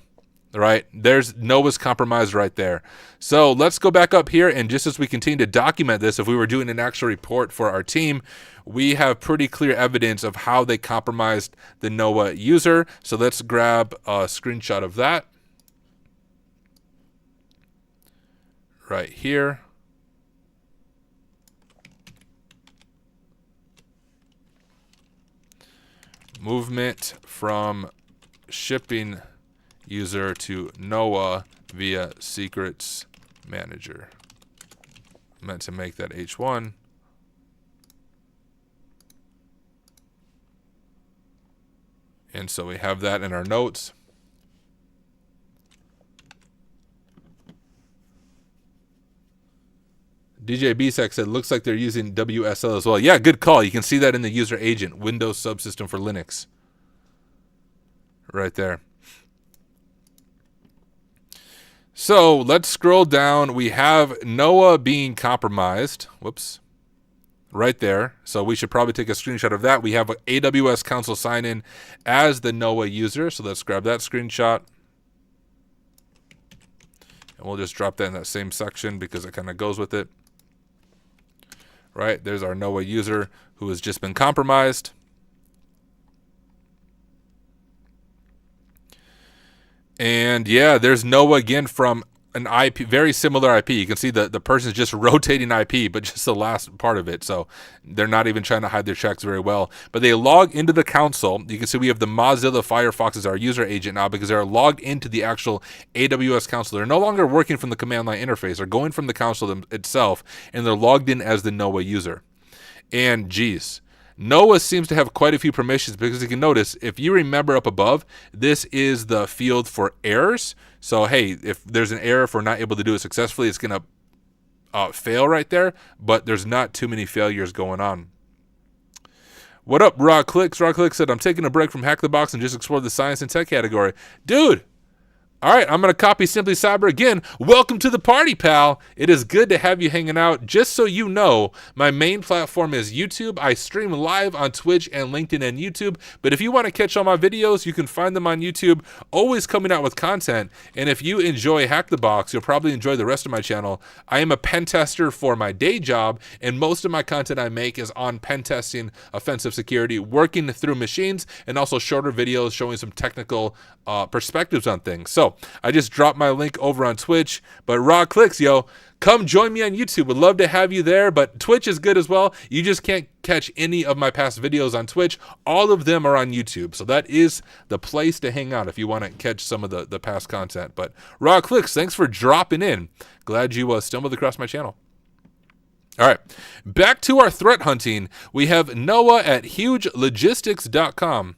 right? There's Noah's compromised right there. So let's go back up here, and just as we continue to document this, if we were doing an actual report for our team, we have pretty clear evidence of how they compromised the Noah user. So let's grab a screenshot of that right here. Movement from shipping user to Noah via Secrets Manager. Meant to make that H1. And so we have that in our notes. DJ BSEC said, looks like they're using WSL as well. Yeah, good call. You can see that in the user agent, Windows subsystem for Linux. Right there. So let's scroll down. We have Noah being compromised. Whoops. Right there. So we should probably take a screenshot of that. We have an AWS console sign in as the Noah user. So let's grab that screenshot. And we'll just drop that in that same section because it kind of goes with it. Right, there's our Noah user who has just been compromised. And yeah, there's Noah again from an IP, very similar IP. You can see the person's just rotating IP, but just the last part of it. So they're not even trying to hide their checks very well. But they log into the console. You can see we have the Mozilla Firefox as our user agent now because they're logged into the actual AWS console. They're no longer working from the command line interface. They're going from the console itself, and they're logged in as the Noah user. And geez, Noah seems to have quite a few permissions because you can notice, if you remember up above, this is the field for errors. So, hey, if there's an error, if we're not able to do it successfully, it's going to fail right there, but there's not too many failures going on. What up, Raw Clicks? Raw Clicks said, I'm taking a break from Hack the Box and just explore the science and tech category. Dude, All right, I'm going to copy Simply Cyber again. Welcome to the party, pal. It is good to have you hanging out. Just so you know, my main platform is YouTube. I stream live on Twitch and LinkedIn and YouTube. But if you want to catch all my videos, you can find them on YouTube, always coming out with content. And if you enjoy Hack the Box, you'll probably enjoy the rest of my channel. I am a pen tester for my day job, and most of my content I make is on pen testing, offensive security, working through machines, and also shorter videos showing some technical perspectives on things. So I just dropped my link over on Twitch, but raw clicks, yo. Come join me on YouTube. Would love to have you there, but Twitch is good as well. You just can't catch any of my past videos on Twitch. All of them are on YouTube. So that is the place to hang out if you want to catch some of the past content. But raw clicks, thanks for dropping in. Glad you stumbled across my channel. All right, back to our threat hunting. We have Noah at hugelogistics.com.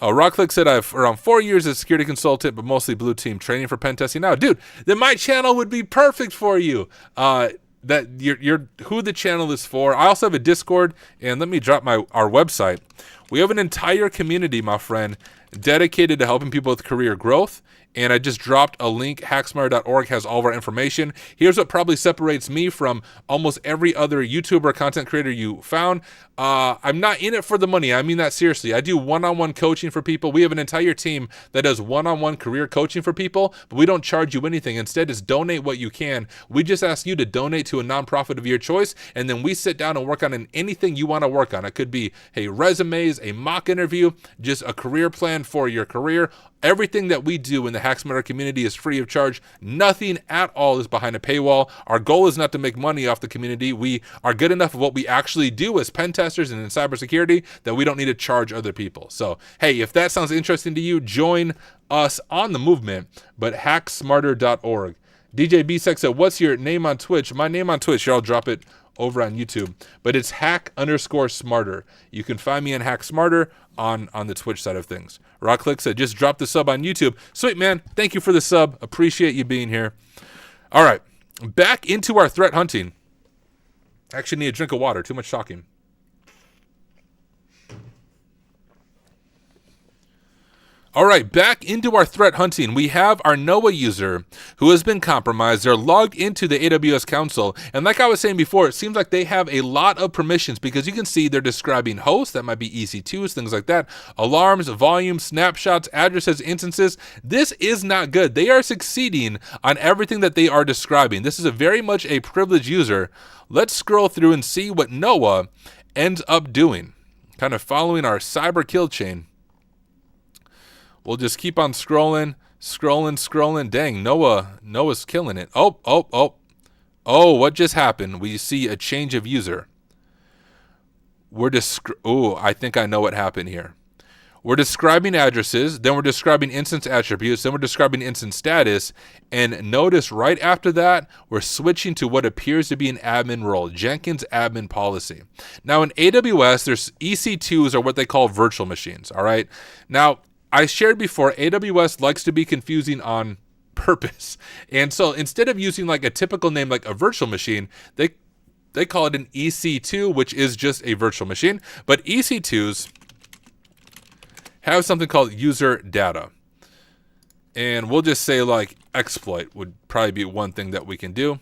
Rockclick said, I've around 4 years as a security consultant, but mostly blue team training for pen testing now. Dude, then my channel would be perfect for you. That you're who the channel is for. I also have a Discord, and let me drop our website. We have an entire community, my friend, dedicated to helping people with career growth. And I just dropped a link. Hacksmarter.org has all of our information. Here's what probably separates me from almost every other YouTuber or content creator you found. I'm not in it for the money. I mean that seriously. I do one-on-one coaching for people. We have an entire team that does one-on-one career coaching for people, but we don't charge you anything. Instead, it's donate what you can. We just ask you to donate to a nonprofit of your choice, and then we sit down and work on anything you want to work on. It could be, hey, resumes, a mock interview, just a career plan for your career. Everything that we do in the Hacksmarter community is free of charge. Nothing at all is behind a paywall. Our goal is not to make money off the community. We are good enough at what we actually do as pen testers and in cybersecurity that we don't need to charge other people. So, hey, if that sounds interesting to you, join us on the movement, but hacksmarter.org. DJ B-Sex said, what's your name on Twitch? My name on Twitch, here, I'll drop it over on YouTube, but it's hack_smarter. You can find me in Hack Smarter on the Twitch side of things. Rockclick said, just drop the sub on YouTube. Sweet, man. Thank you for the sub. Appreciate you being here. All right, back into our threat hunting. Actually need a drink of water. Too much talking. All right, back into our threat hunting. We have our Noah user who has been compromised. They're logged into the AWS console. And like I was saying before, it seems like they have a lot of permissions because you can see they're describing hosts. That might be EC2s, things like that. Alarms, volume, snapshots, addresses, instances. This is not good. They are succeeding on everything that they are describing. This is a very much a privileged user. Let's scroll through and see what Noah ends up doing. Kind of following our cyber kill chain. We'll just keep on scrolling. Dang, Noah's killing it. Oh, what just happened? We see a change of user. I think I know what happened here. We're describing addresses, then we're describing instance attributes, then we're describing instance status, and notice right after that, we're switching to what appears to be an admin role, Jenkins admin policy. Now in AWS, there's EC2s, or what they call virtual machines, all right? Now, I shared before, AWS likes to be confusing on purpose. And so instead of using like a typical name like a virtual machine, they call it an EC2, which is just a virtual machine. But EC2s have something called user data. And we'll just say like exploit would probably be one thing that we can do.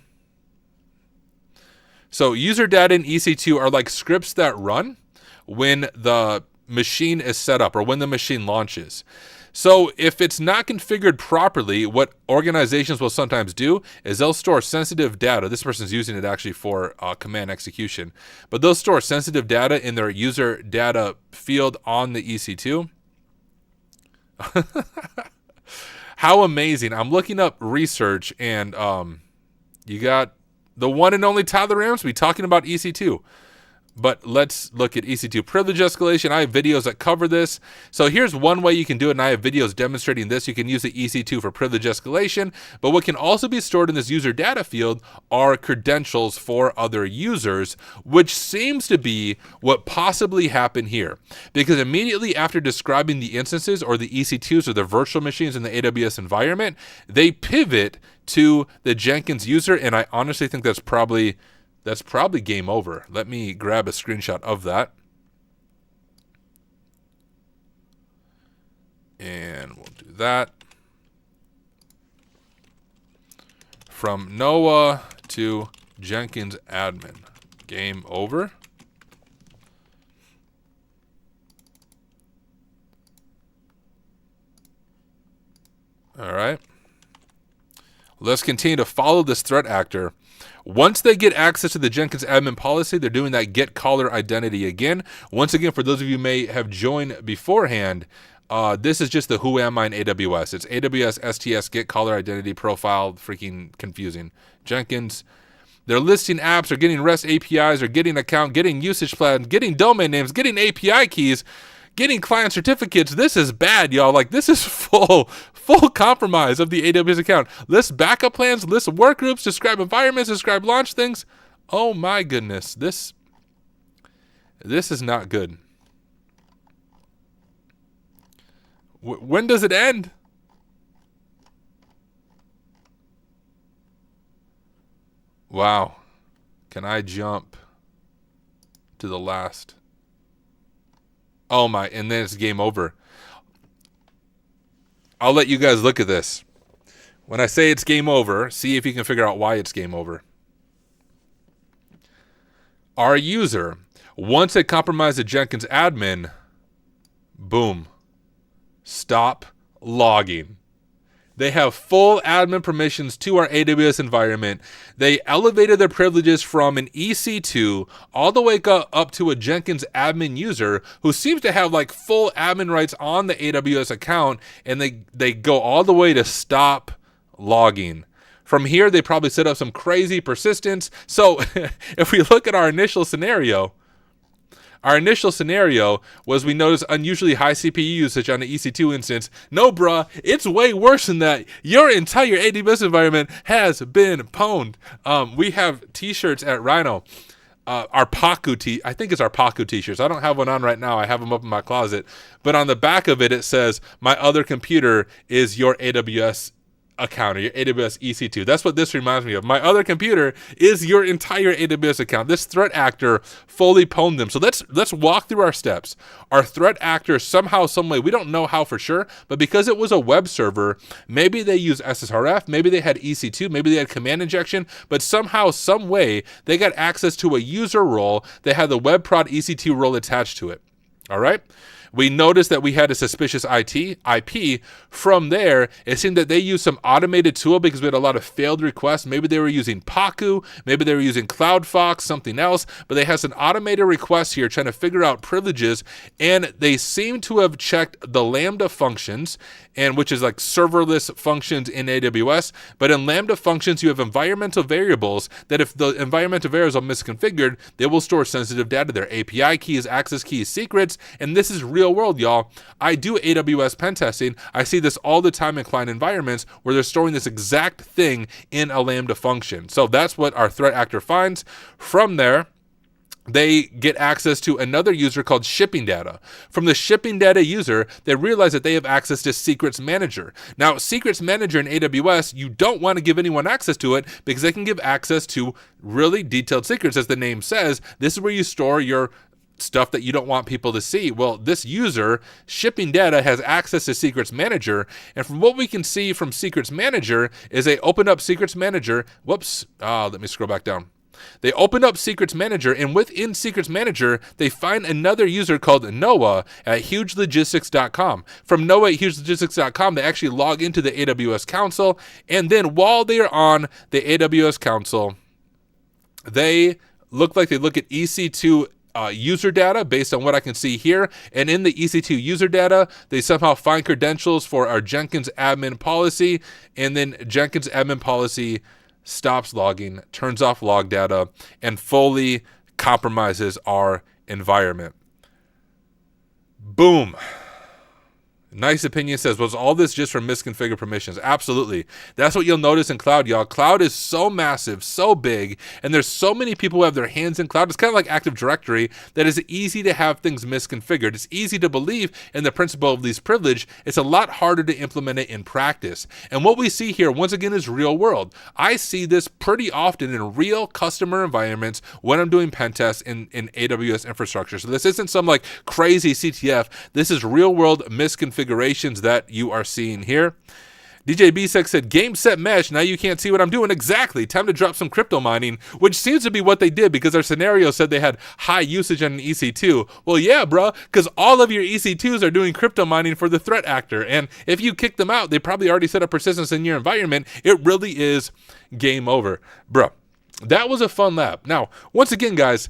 So user data in EC2 are like scripts that run when the machine is set up or when the machine launches. So if it's not configured properly, what organizations will sometimes do is they'll store sensitive data. This person's using it actually for command execution, but they'll store sensitive data in their user data field on the EC2. How amazing. I'm looking up research, and you got the one and only Tyler Ramsby talking about EC2. But let's look at EC2 privilege escalation. I have videos that cover this. So here's one way you can do it, and I have videos demonstrating this. You can use the EC2 for privilege escalation, but what can also be stored in this user data field are credentials for other users, which seems to be what possibly happened here. Because immediately after describing the instances or the EC2s or the virtual machines in the AWS environment, they pivot to the Jenkins user, and I honestly think that's probably game over. Let me grab a screenshot of that. And we'll do that. From Noah to Jenkins admin. Game over. All right. Let's continue to follow this threat actor. Once they get access to the Jenkins admin policy, they're doing that get caller identity again. Once again, for those of you who may have joined beforehand, this is just the who am I in AWS. It's AWS STS get caller identity profile. Freaking confusing. Jenkins. They're listing apps or getting REST APIs or getting account, getting usage plans, getting domain names, getting API keys, getting client certificates. This is bad, y'all. Like, this is full compromise of the AWS account. List backup plans, list work groups, describe environments, describe launch things. Oh my goodness. This is not good. When does it end? Wow. Can I jump to the last? Oh my, and then it's game over. I'll let you guys look at this. When I say it's game over, see if you can figure out why it's game over. Our user, once they compromise the Jenkins admin, boom, stop logging. They have full admin permissions to our AWS environment. They elevated their privileges from an EC2 all the way up to a Jenkins admin user who seems to have like full admin rights on the AWS account, and they go all the way to stop logging. From here, they probably set up some crazy persistence. So if we look at our initial scenario was we noticed unusually high CPU usage on the EC2 instance. No, bruh, it's way worse than that. Your entire AWS environment has been pwned. We have t-shirts at Rhino. Our Paku I think it's our Paku t-shirts. I don't have one on right now. I have them up in my closet. But on the back of it, it says, my other computer is your AWS account or your AWS EC2. That's what this reminds me of. My other computer is your entire AWS account. This threat actor fully pwned them. So let's walk through our steps. Our threat actor somehow, some way, we don't know how for sure, but because it was a web server, maybe they use SSRF, maybe they had EC2, maybe they had command injection, but somehow, some way, they got access to a user role that had the web prod EC2 role attached to it. All right? We noticed that we had a suspicious IP. From there, it seemed that they used some automated tool because we had a lot of failed requests. Maybe they were using Paku, maybe they were using CloudFox, something else, but they had some automated requests here trying to figure out privileges, and they seem to have checked the Lambda functions, and which is like serverless functions in AWS. But in Lambda functions, you have environmental variables that if the environmental variables are misconfigured, they will store sensitive data there. API keys, access keys, secrets, and this is real world, y'all. I do AWS pen testing. I see this all the time in client environments where they're storing this exact thing in a Lambda function. So that's what our threat actor finds. From there, they get access to another user called shipping data. From the shipping data user, they realize that they have access to secrets manager. Now, secrets manager in AWS, you don't want to give anyone access to it because they can give access to really detailed secrets. As the name says, this is where you store your stuff that you don't want people to see. Well, this user, shipping data, has access to Secrets Manager, and from what we can see from Secrets Manager is they opened up Secrets Manager. Let me scroll back down. They opened up Secrets Manager, and within Secrets Manager, they find another user called Noah at hugelogistics.com. From Noah at hugelogistics.com, they actually log into the AWS console, and then while they are on the AWS console, they look at EC2 user data based on what I can see here. And in the EC2 user data, they somehow find credentials for our Jenkins admin policy, and then Jenkins admin policy stops logging, turns off log data, and fully compromises our environment. Boom. Nice Opinion says, was all this just from misconfigured permissions? Absolutely. That's what you'll notice in cloud, y'all. Cloud is so massive, so big, and there's so many people who have their hands in cloud. It's kind of like Active Directory, that it's easy to have things misconfigured. It's easy to believe in the principle of least privilege. It's a lot harder to implement it in practice. And what we see here, once again, is real world. I see this pretty often in real customer environments when I'm doing pen tests in AWS infrastructure. So this isn't some like crazy CTF. This is real world misconfiguration that you are seeing here. DJ B6 said, game, set, mesh. Now you can't see what I'm doing. Exactly. Time to drop some crypto mining, which seems to be what they did because their scenario said they had high usage on an EC2. Well, yeah, bro, because all of your EC2s are doing crypto mining for the threat actor. And if you kick them out, they probably already set up persistence in your environment. It really is game over. Bro, that was a fun lab. Now, once again, guys,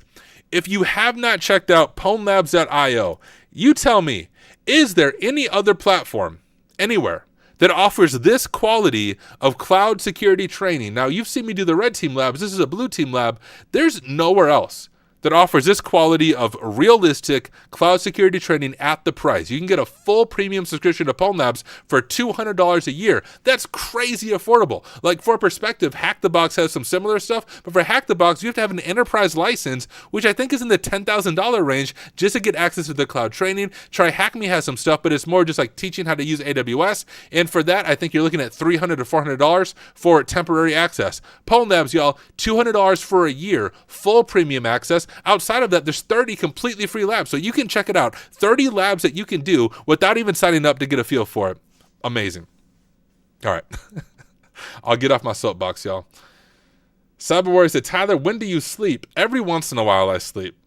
if you have not checked out pwnlabs.io, you tell me, is there any other platform anywhere that offers this quality of cloud security training? Now, you've seen me do the red team labs. This is a blue team lab. There's nowhere else that offers this quality of realistic cloud security training at the price. You can get a full premium subscription to Pwn Labs for $200 a year. That's crazy affordable. Like, for perspective, Hack the Box has some similar stuff, but for Hack the Box, you have to have an enterprise license, which I think is in the $10,000 range, just to get access to the cloud training. Try Hack Me has some stuff, but it's more just like teaching how to use AWS, and for that, I think you're looking at $300 to $400 for temporary access. Pwn Labs, y'all, $200 for a year, full premium access. Outside of that, there's 30 completely free labs, so you can check it out. 30 labs that you can do without even signing up to get a feel for it. Amazing. All right. I'll get off my soapbox, y'all. Cyber Warrior said, Tyler, when do you sleep? Every once in a while I sleep.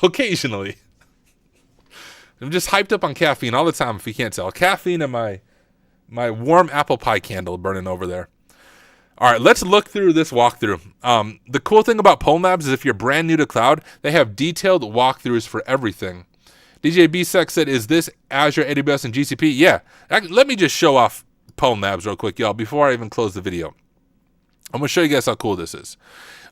Occasionally. I'm just hyped up on caffeine all the time, if you can't tell. Caffeine and my warm apple pie candle burning over there. All right, let's look through this walkthrough. The cool thing about Pwn Labs is if you're brand new to cloud, they have detailed walkthroughs for everything. DJ B-Sec said, is this Azure, AWS, and GCP? Yeah. Let me just show off Pwn Labs real quick, y'all, before I even close the video. I'm going to show you guys how cool this is.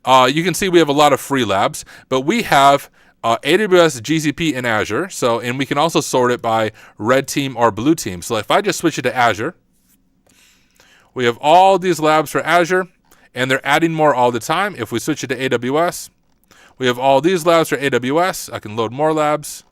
You can see we have a lot of free labs, but we have AWS, GCP, and Azure. And we can also sort it by red team or blue team. So if I just switch it to Azure, we have all these labs for Azure, and they're adding more all the time. If we switch it to AWS, we have all these labs for AWS. I can load more labs.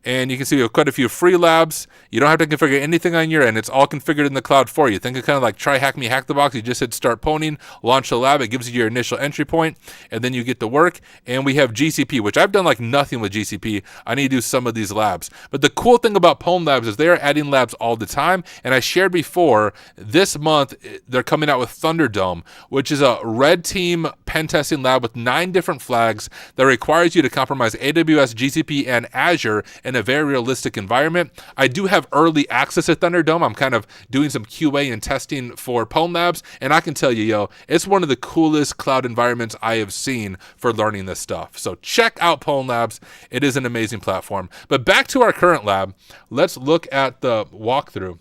And you can see we have quite a few free labs. You don't have to configure anything on your end. It's all configured in the cloud for you. Think of kind of like try Hack Me, Hack the Box. You just hit start pwning, launch the lab. It gives you your initial entry point, and then you get to work. And we have GCP, which I've done like nothing with GCP. I need to do some of these labs. But the cool thing about Pwn Labs is they are adding labs all the time. And I shared before, this month, they're coming out with Thunderdome, which is a red team pen testing lab with 9 different flags that requires you to compromise AWS, GCP, and Azure in a very realistic environment. I do have early access to Thunderdome. I'm kind of doing some QA and testing for Pwn Labs, and I can tell you, yo, it's one of the coolest cloud environments I have seen for learning this stuff. So check out Pwn Labs. It is an amazing platform. But back to our current lab, let's look at the walkthrough.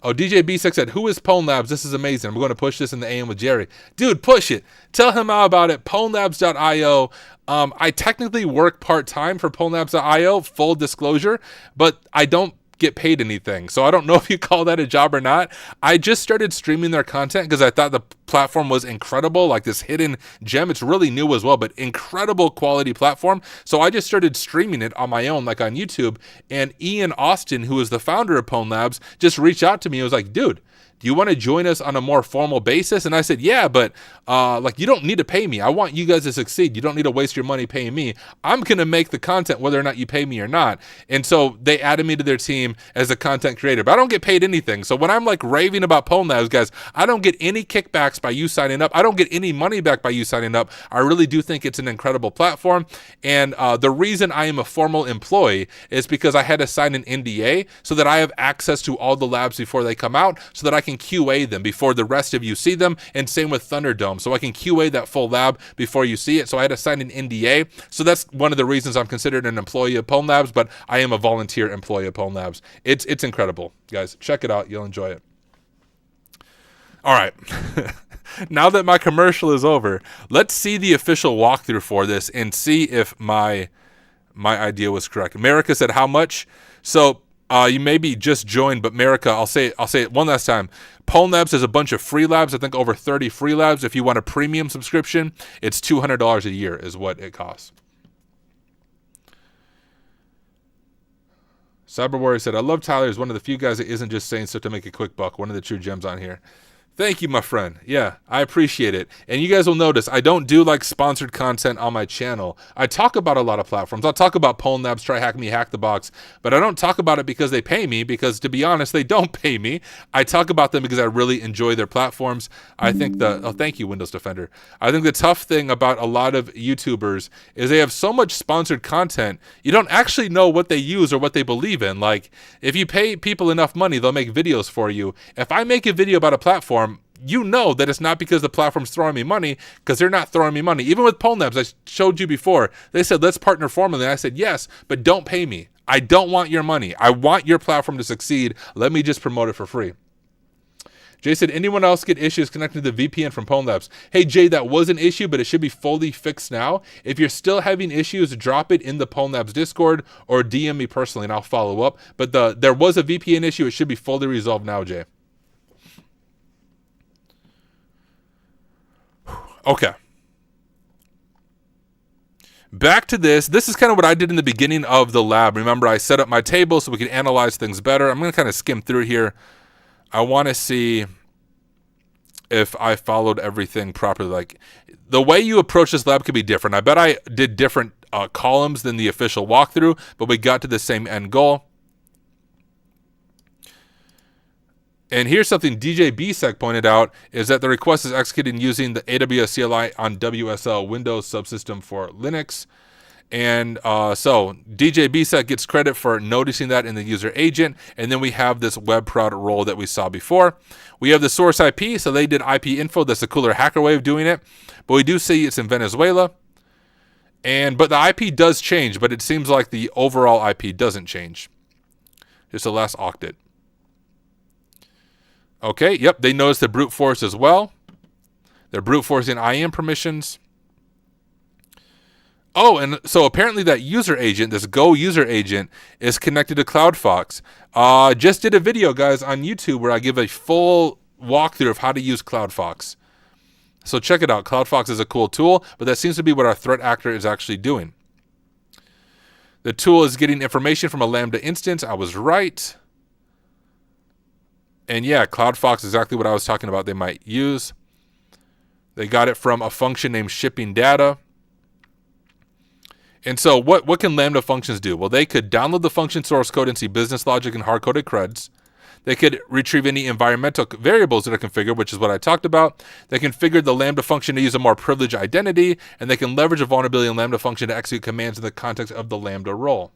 Oh, DJ B6 said, who is Pwn Labs? This is amazing. I'm going to push this in the AM with Jerry. Dude, push it. Tell him all about it. Pwnlabs.io. I technically work part-time for Pwnlabs.io, full disclosure, but I don't get paid anything. So I don't know if you call that a job or not. I just started streaming their content because I thought the platform was incredible, like this hidden gem. It's really new as well, but incredible quality platform. So I just started streaming it on my own, like on YouTube. And Ian Austin, who is the founder of Pwn Labs, just reached out to me. He was like, dude, do you want to join us on a more formal basis? And I said, yeah, but like, you don't need to pay me. I want you guys to succeed. You don't need to waste your money paying me. I'm going to make the content whether or not you pay me or not. And so they added me to their team as a content creator, but I don't get paid anything. So when I'm like raving about Pwn Labs, guys, I don't get any kickbacks by you signing up. I don't get any money back by you signing up. I really do think it's an incredible platform. And the reason I am a formal employee is because I had to sign an NDA so that I have access to all the labs before they come out, so that I can QA them before the rest of you see them, and same with Thunderdome. So I can QA that full lab before you see it. So I had to sign an NDA. So that's one of the reasons I'm considered an employee of Pwn Labs, but I am a volunteer employee of Pwn Labs. It's incredible, guys. Check it out. You'll enjoy it. All right. Now that my commercial is over, let's see the official walkthrough for this and see if my idea was correct. America said how much? So you maybe just joined, but America, I'll say it one last time. Pwn Labs has a bunch of free labs. I think over 30 free labs. If you want a premium subscription, it's $200 a year is what it costs. Cyber Warrior said, I love Tyler. He's one of the few guys that isn't just saying stuff to make a quick buck. One of the true gems on here. Thank you, my friend. Yeah, I appreciate it. And you guys will notice I don't do like sponsored content on my channel. I talk about a lot of platforms. I'll talk about Pwn Labs, Try Hack Me, Hack the Box, but I don't talk about it because they pay me, because to be honest, they don't pay me. I talk about them because I really enjoy their platforms. I think thank you, Windows Defender. I think the tough thing about a lot of YouTubers is they have so much sponsored content, you don't actually know what they use or what they believe in. Like, if you pay people enough money, they'll make videos for you. If I make a video about a platform, you know that it's not because the platform's throwing me money, because they're not throwing me money. Even with Pwn Labs, I showed you before, they said, let's partner formally. And I said, yes, but don't pay me. I don't want your money. I want your platform to succeed. Let me just promote it for free. Jay said, anyone else get issues connecting to the VPN from Pwn Labs? Hey, Jay, that was an issue, but it should be fully fixed now. If you're still having issues, drop it in the Pwn Labs Discord or DM me personally, and I'll follow up. But there was a VPN issue. It should be fully resolved now, Jay. Okay. Back to this. This is kind of what I did in the beginning of the lab. Remember, I set up my table so we could analyze things better. I'm going to kind of skim through here. I want to see if I followed everything properly. Like, the way you approach this lab could be different. I bet I did different columns than the official walkthrough, but we got to the same end goal. And here's something DJ BSEC pointed out, is that the request is executed using the AWS CLI on WSL Windows subsystem for Linux. And so DJ BSEC gets credit for noticing that in the user agent. And then we have this webprod role that we saw before. We have the source IP, so they did IP info. That's a cooler hacker way of doing it. But we do see it's in Venezuela. But the IP does change, but it seems like the overall IP doesn't change. Just the last octet. Okay, yep, they noticed the brute force as well. They're brute forcing IAM permissions. Oh, and so apparently that user agent, this Go user agent, is connected to CloudFox. Just did a video, guys, on YouTube where I give a full walkthrough of how to use CloudFox. So check it out. CloudFox is a cool tool, but that seems to be what our threat actor is actually doing. The tool is getting information from a Lambda instance. I was right. And yeah, CloudFox is exactly what I was talking about they might use. They got it from a function named shipping data. And so what can Lambda functions do? Well, they could download the function source code and see business logic and hard-coded creds. They could retrieve any environmental variables that are configured, which is what I talked about. They configured the Lambda function to use a more privileged identity, and they can leverage a vulnerability in Lambda function to execute commands in the context of the Lambda role.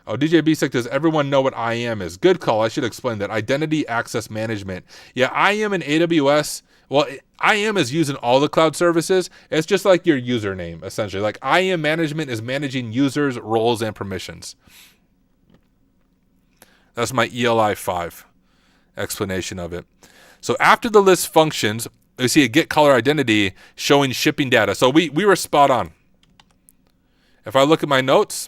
Oh, DJ BSEC, does everyone know what IAM is? Good call. I should explain that. Identity Access Management. Yeah, IAM in AWS, well, IAM is used in all the cloud services. It's just like your username, essentially. Like, IAM management is managing users, roles, and permissions. That's my ELI 5 explanation of it. So after the list functions, we see a get caller identity showing shipping data. So we were spot on. If I look at my notes,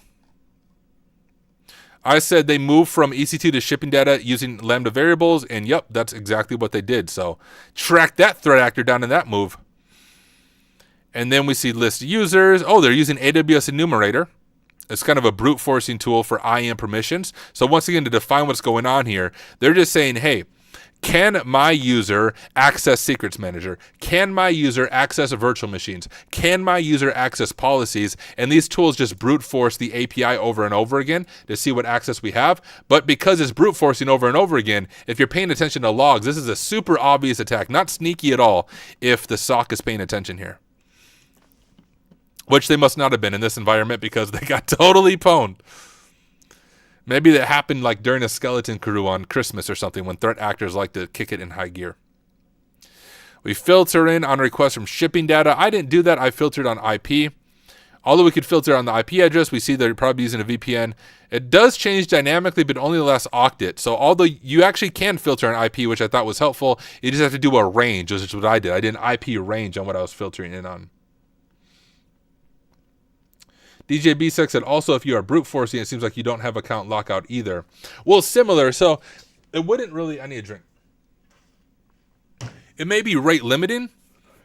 I said they moved from EC2 to shipping data using Lambda variables, and yep, that's exactly what they did. So track that threat actor down in that move. And then we see list users. Oh, they're using AWS enumerator. It's kind of a brute forcing tool for IAM permissions. So once again, to define what's going on here, they're just saying, hey, can my user access secrets manager? Can my user access virtual machines? Can my user access policies? And these tools just brute force the API over and over again to see what access we have. But because it's brute forcing over and over again, if you're paying attention to logs, this is a super obvious attack, not sneaky at all if the SOC is paying attention here. Which they must not have been in this environment because they got totally pwned. Maybe that happened like during a skeleton crew on Christmas or something when threat actors like to kick it in high gear. We filter in on requests from shipping data. I didn't do that. I filtered on IP. Although we could filter on the IP address, we see they're probably using a VPN. It does change dynamically, but only the last octet. So although you actually can filter on IP, which I thought was helpful, you just have to do a range, which is what I did. I did an IP range on what I was filtering in on. DJ BSEC said, also, if you are brute forcing, it seems like you don't have account lockout either. Well, similar. So it wouldn't really, I need a drink. It may be rate limiting,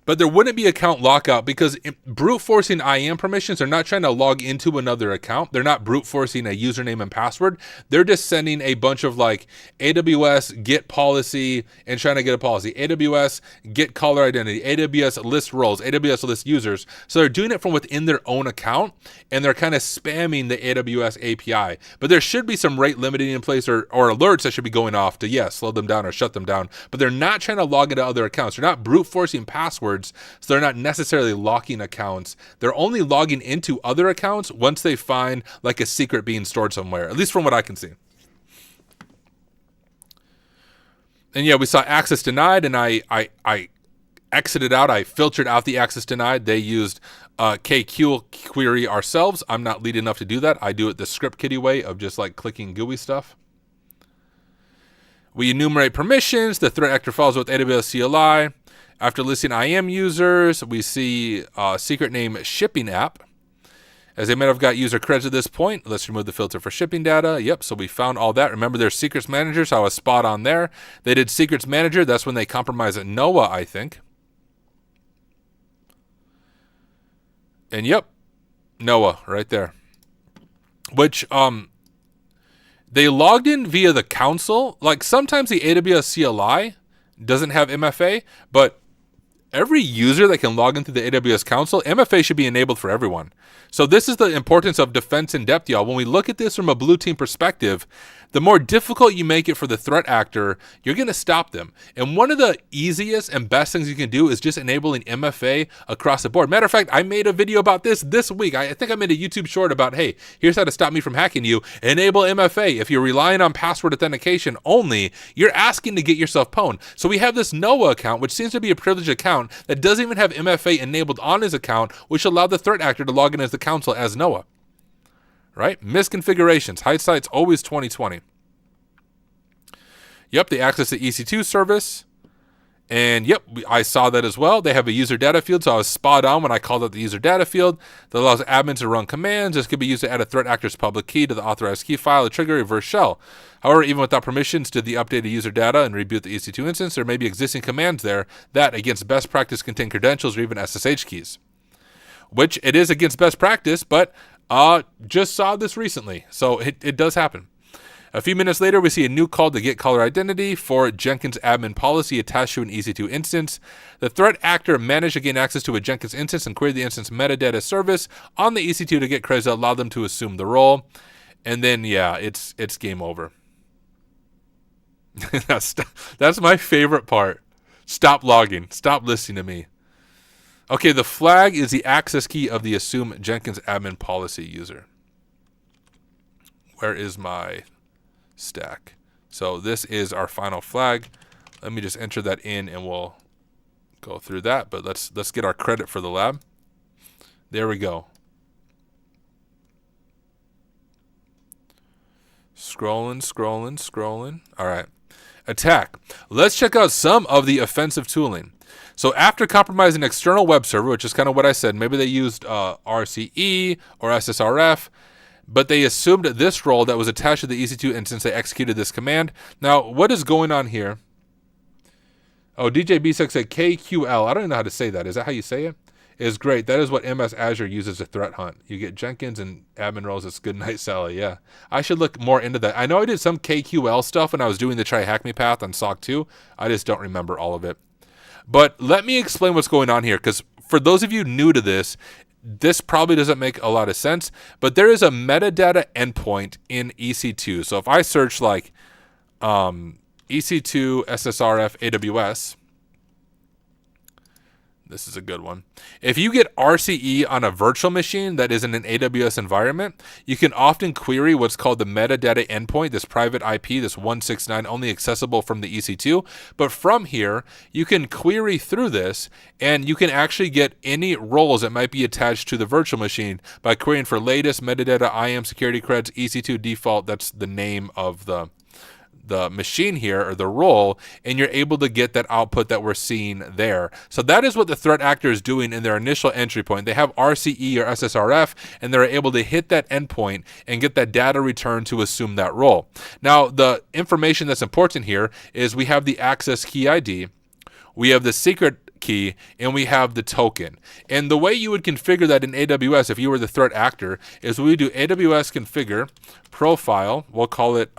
But there wouldn't be account lockout because brute forcing IAM permissions are not trying to log into another account. They're not brute forcing a username and password. They're just sending a bunch of like AWS get policy and trying to get a policy. AWS get caller identity. AWS list roles. AWS list users. So they're doing it from within their own account and they're kind of spamming the AWS API. But there should be some rate limiting in place or alerts that should be going off to, slow them down or shut them down. But they're not trying to log into other accounts. They're not brute forcing passwords. So they're not necessarily locking accounts. They're only logging into other accounts once they find like a secret being stored somewhere, at least from what I can see. And we saw access denied, and I exited out. I filtered out the access denied. They used KQ query ourselves. I'm not lead enough to do that. I do it the script kiddie way of just like clicking GUI stuff. We enumerate permissions. The threat actor follows with AWS CLI. After listing IAM users, we see secret name shipping app. As they might have got user credits at this point, let's remove the filter for shipping data. Yep, so we found all that. Remember, there's secrets manager, so I was spot on there. They did secrets manager. That's when they compromised Noah, I think. And Noah right there. Which they logged in via the console. Like sometimes the AWS CLI doesn't have MFA, but every user that can log into the AWS console, MFA should be enabled for everyone. So this is the importance of defense in depth, y'all. When we look at this from a blue team perspective, the more difficult you make it for the threat actor, you're going to stop them. And one of the easiest and best things you can do is just enabling MFA across the board. Matter of fact, I made a video about this week. I think I made a YouTube short about, hey, here's how to stop me from hacking you. Enable MFA. If you're relying on password authentication only, you're asking to get yourself pwned. So we have this Noah account, which seems to be a privileged account that doesn't even have MFA enabled on his account, which allowed the threat actor to log in as the console as Noah. Right? Misconfigurations. Hindsight's always 2020. Yep, they access the EC2 service. And I saw that as well. They have a user data field, so I was spot on when I called out the user data field that allows admins to run commands. This could be used to add a threat actor's public key to the authorized key file, a trigger, reverse shell. However, even without permissions to the updated user data and reboot the EC2 instance, there may be existing commands there that, against best practice, contain credentials or even SSH keys. Which it is against best practice, but just saw this recently, so it does happen. A few minutes later, we see a new call to get caller identity for Jenkins admin policy attached to an EC2 instance. The threat actor managed to gain access to a Jenkins instance and query the instance metadata service on the EC2 to get credits that allow them to assume the role. And then, it's game over. That's my favorite part. Stop logging. Stop listening to me. Okay, the flag is the access key of the assume Jenkins admin policy user. Where is my stack? So this is our final flag. Let me just enter that in and we'll go through that. But let's get our credit for the lab. There we go. Scrolling. All right. Attack. Let's check out some of the offensive tooling. So after compromising external web server, which is kind of what I said, maybe they used RCE or SSRF, but they assumed this role that was attached to the EC2 instance, they executed this command. Now, what is going on here? Oh, DJ B6 said KQL. I don't even know how to say that. Is that how you say it? Is great. That is what MS Azure uses to threat hunt. You get Jenkins and admin roles. It's good night, Sally. Yeah. I should look more into that. I know I did some KQL stuff when I was doing the Try Hack Me path on SOC 2. I just don't remember all of it. But let me explain what's going on here, because for those of you new to this, this probably doesn't make a lot of sense, but there is a metadata endpoint in EC2. So if I search like EC2 SSRF AWS, this is a good one. If you get RCE on a virtual machine that is in an AWS environment, you can often query what's called the metadata endpoint, this private IP, this 169, only accessible from the EC2. But from here, you can query through this, and you can actually get any roles that might be attached to the virtual machine by querying for latest metadata IAM security creds, EC2 default, that's the name of the machine here, or the role, and you're able to get that output that we're seeing there. So that is what the threat actor is doing in their initial entry point. They have RCE or SSRF, and they're able to hit that endpoint and get that data return to assume that role. Now, the information that's important here is we have the access key ID, we have the secret key, and we have the token. And the way you would configure that in AWS if you were the threat actor is we do AWS configure profile. We'll call it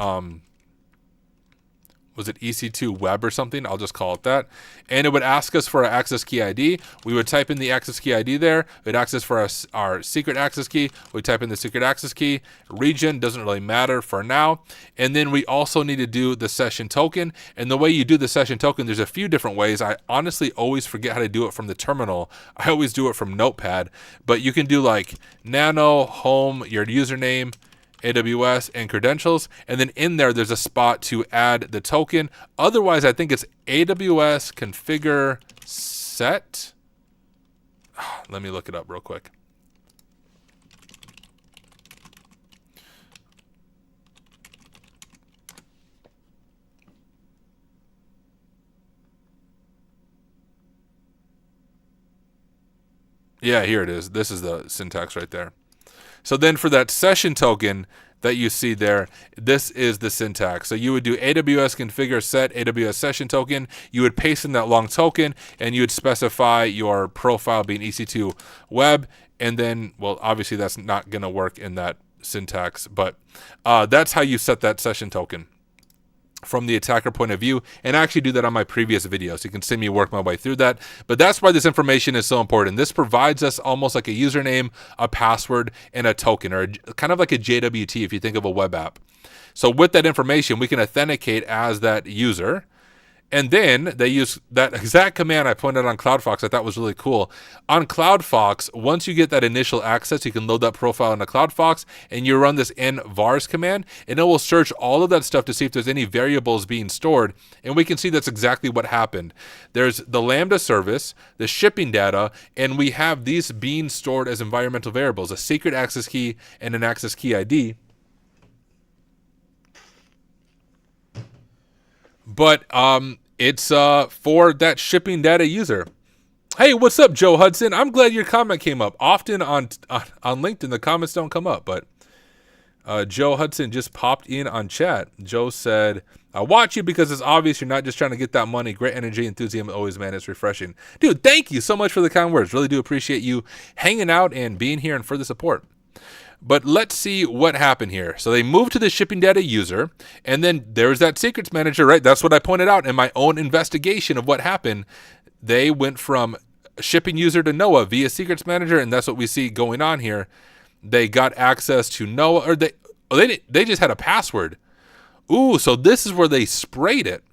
was it EC2 web or something? I'll just call it that. And it would ask us for our access key ID. We would type in the access key ID there. It would ask us for our secret access key. We type in the secret access key. Region doesn't really matter for now. And then we also need to do the session token. And the way you do the session token, there's a few different ways. I honestly always forget how to do it from the terminal. I always do it from Notepad. But you can do like nano, home, your username, AWS, and credentials, and then in there there's a spot to add the token. Otherwise, I think it's AWS configure set. Let me look it up real quick. Yeah, here it is. This is the syntax right there. So then for that session token that you see there, this is the syntax. So you would do AWS configure set AWS session token. You would paste in that long token, and you would specify your profile being EC2 web. And then, well, obviously that's not going to work in that syntax, but that's how you set that session token from the attacker point of view. And I actually do that on my previous videos. You can see me work my way through that. But that's why this information is so important. This provides us almost like a username, a password, and a token, or kind of like a JWT if you think of a web app. So with that information, we can authenticate as that user. And then they use that exact command I pointed on CloudFox I thought was really cool. On CloudFox, once you get that initial access, you can load that profile into CloudFox, and you run this nvars command, and it will search all of that stuff to see if there's any variables being stored. And we can see that's exactly what happened. There's the Lambda service, the shipping data, and we have these being stored as environmental variables, a secret access key and an access key ID. But it's for that shipping data user. Hey, what's up, Joe Hudson? I'm glad your comment came up. Often on LinkedIn, the comments don't come up, but Joe Hudson just popped in on chat. Joe said, I watch you because it's obvious you're not just trying to get that money. Great energy, enthusiasm always, man. It's refreshing. Dude, thank you so much for the kind words. Really do appreciate you hanging out and being here and for the support. But let's see what happened here. So they moved to the shipping data user, and then there's that secrets manager, right? That's what I pointed out in my own investigation of what happened. They went from shipping user to Noah via secrets manager, and that's what we see going on here. They got access to Noah, or they just had a password. Ooh, so this is where they sprayed it.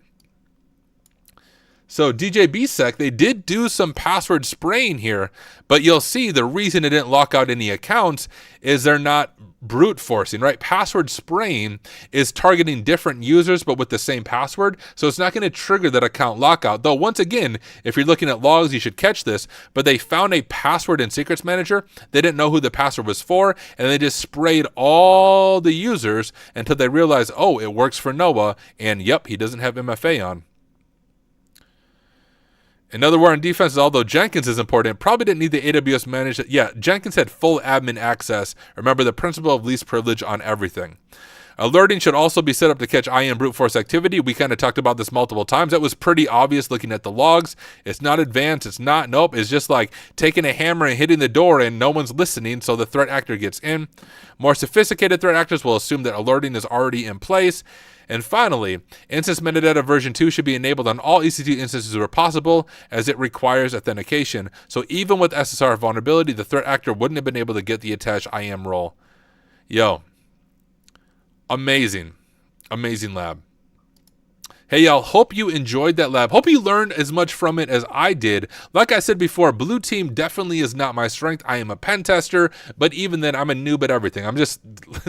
So DJ BSEC, they did do some password spraying here, but you'll see the reason it didn't lock out any accounts is they're not brute forcing, right? Password spraying is targeting different users, but with the same password. So it's not going to trigger that account lockout. Though once again, if you're looking at logs, you should catch this, but they found a password in Secrets Manager. They didn't know who the password was for, and they just sprayed all the users until they realized, oh, it works for Noah, and yep, he doesn't have MFA on. Another word on defense is, although Jenkins is important, probably didn't need the AWS manager. Yeah, Jenkins had full admin access. Remember the principle of least privilege on everything. Alerting should also be set up to catch IAM brute force activity. We kind of talked about this multiple times. That was pretty obvious looking at the logs. It's not advanced. It's not, nope. It's just like taking a hammer and hitting the door and no one's listening, so the threat actor gets in. More sophisticated threat actors will assume that alerting is already in place. And finally, instance metadata version 2 should be enabled on all EC2 instances where possible, as it requires authentication. So even with SSR vulnerability, the threat actor wouldn't have been able to get the attached IAM role. Yo, amazing, amazing lab. Hey, y'all, hope you enjoyed that lab. Hope you learned as much from it as I did. Like I said before, blue team definitely is not my strength. I am a pen tester, but even then, I'm a noob at everything. I'm just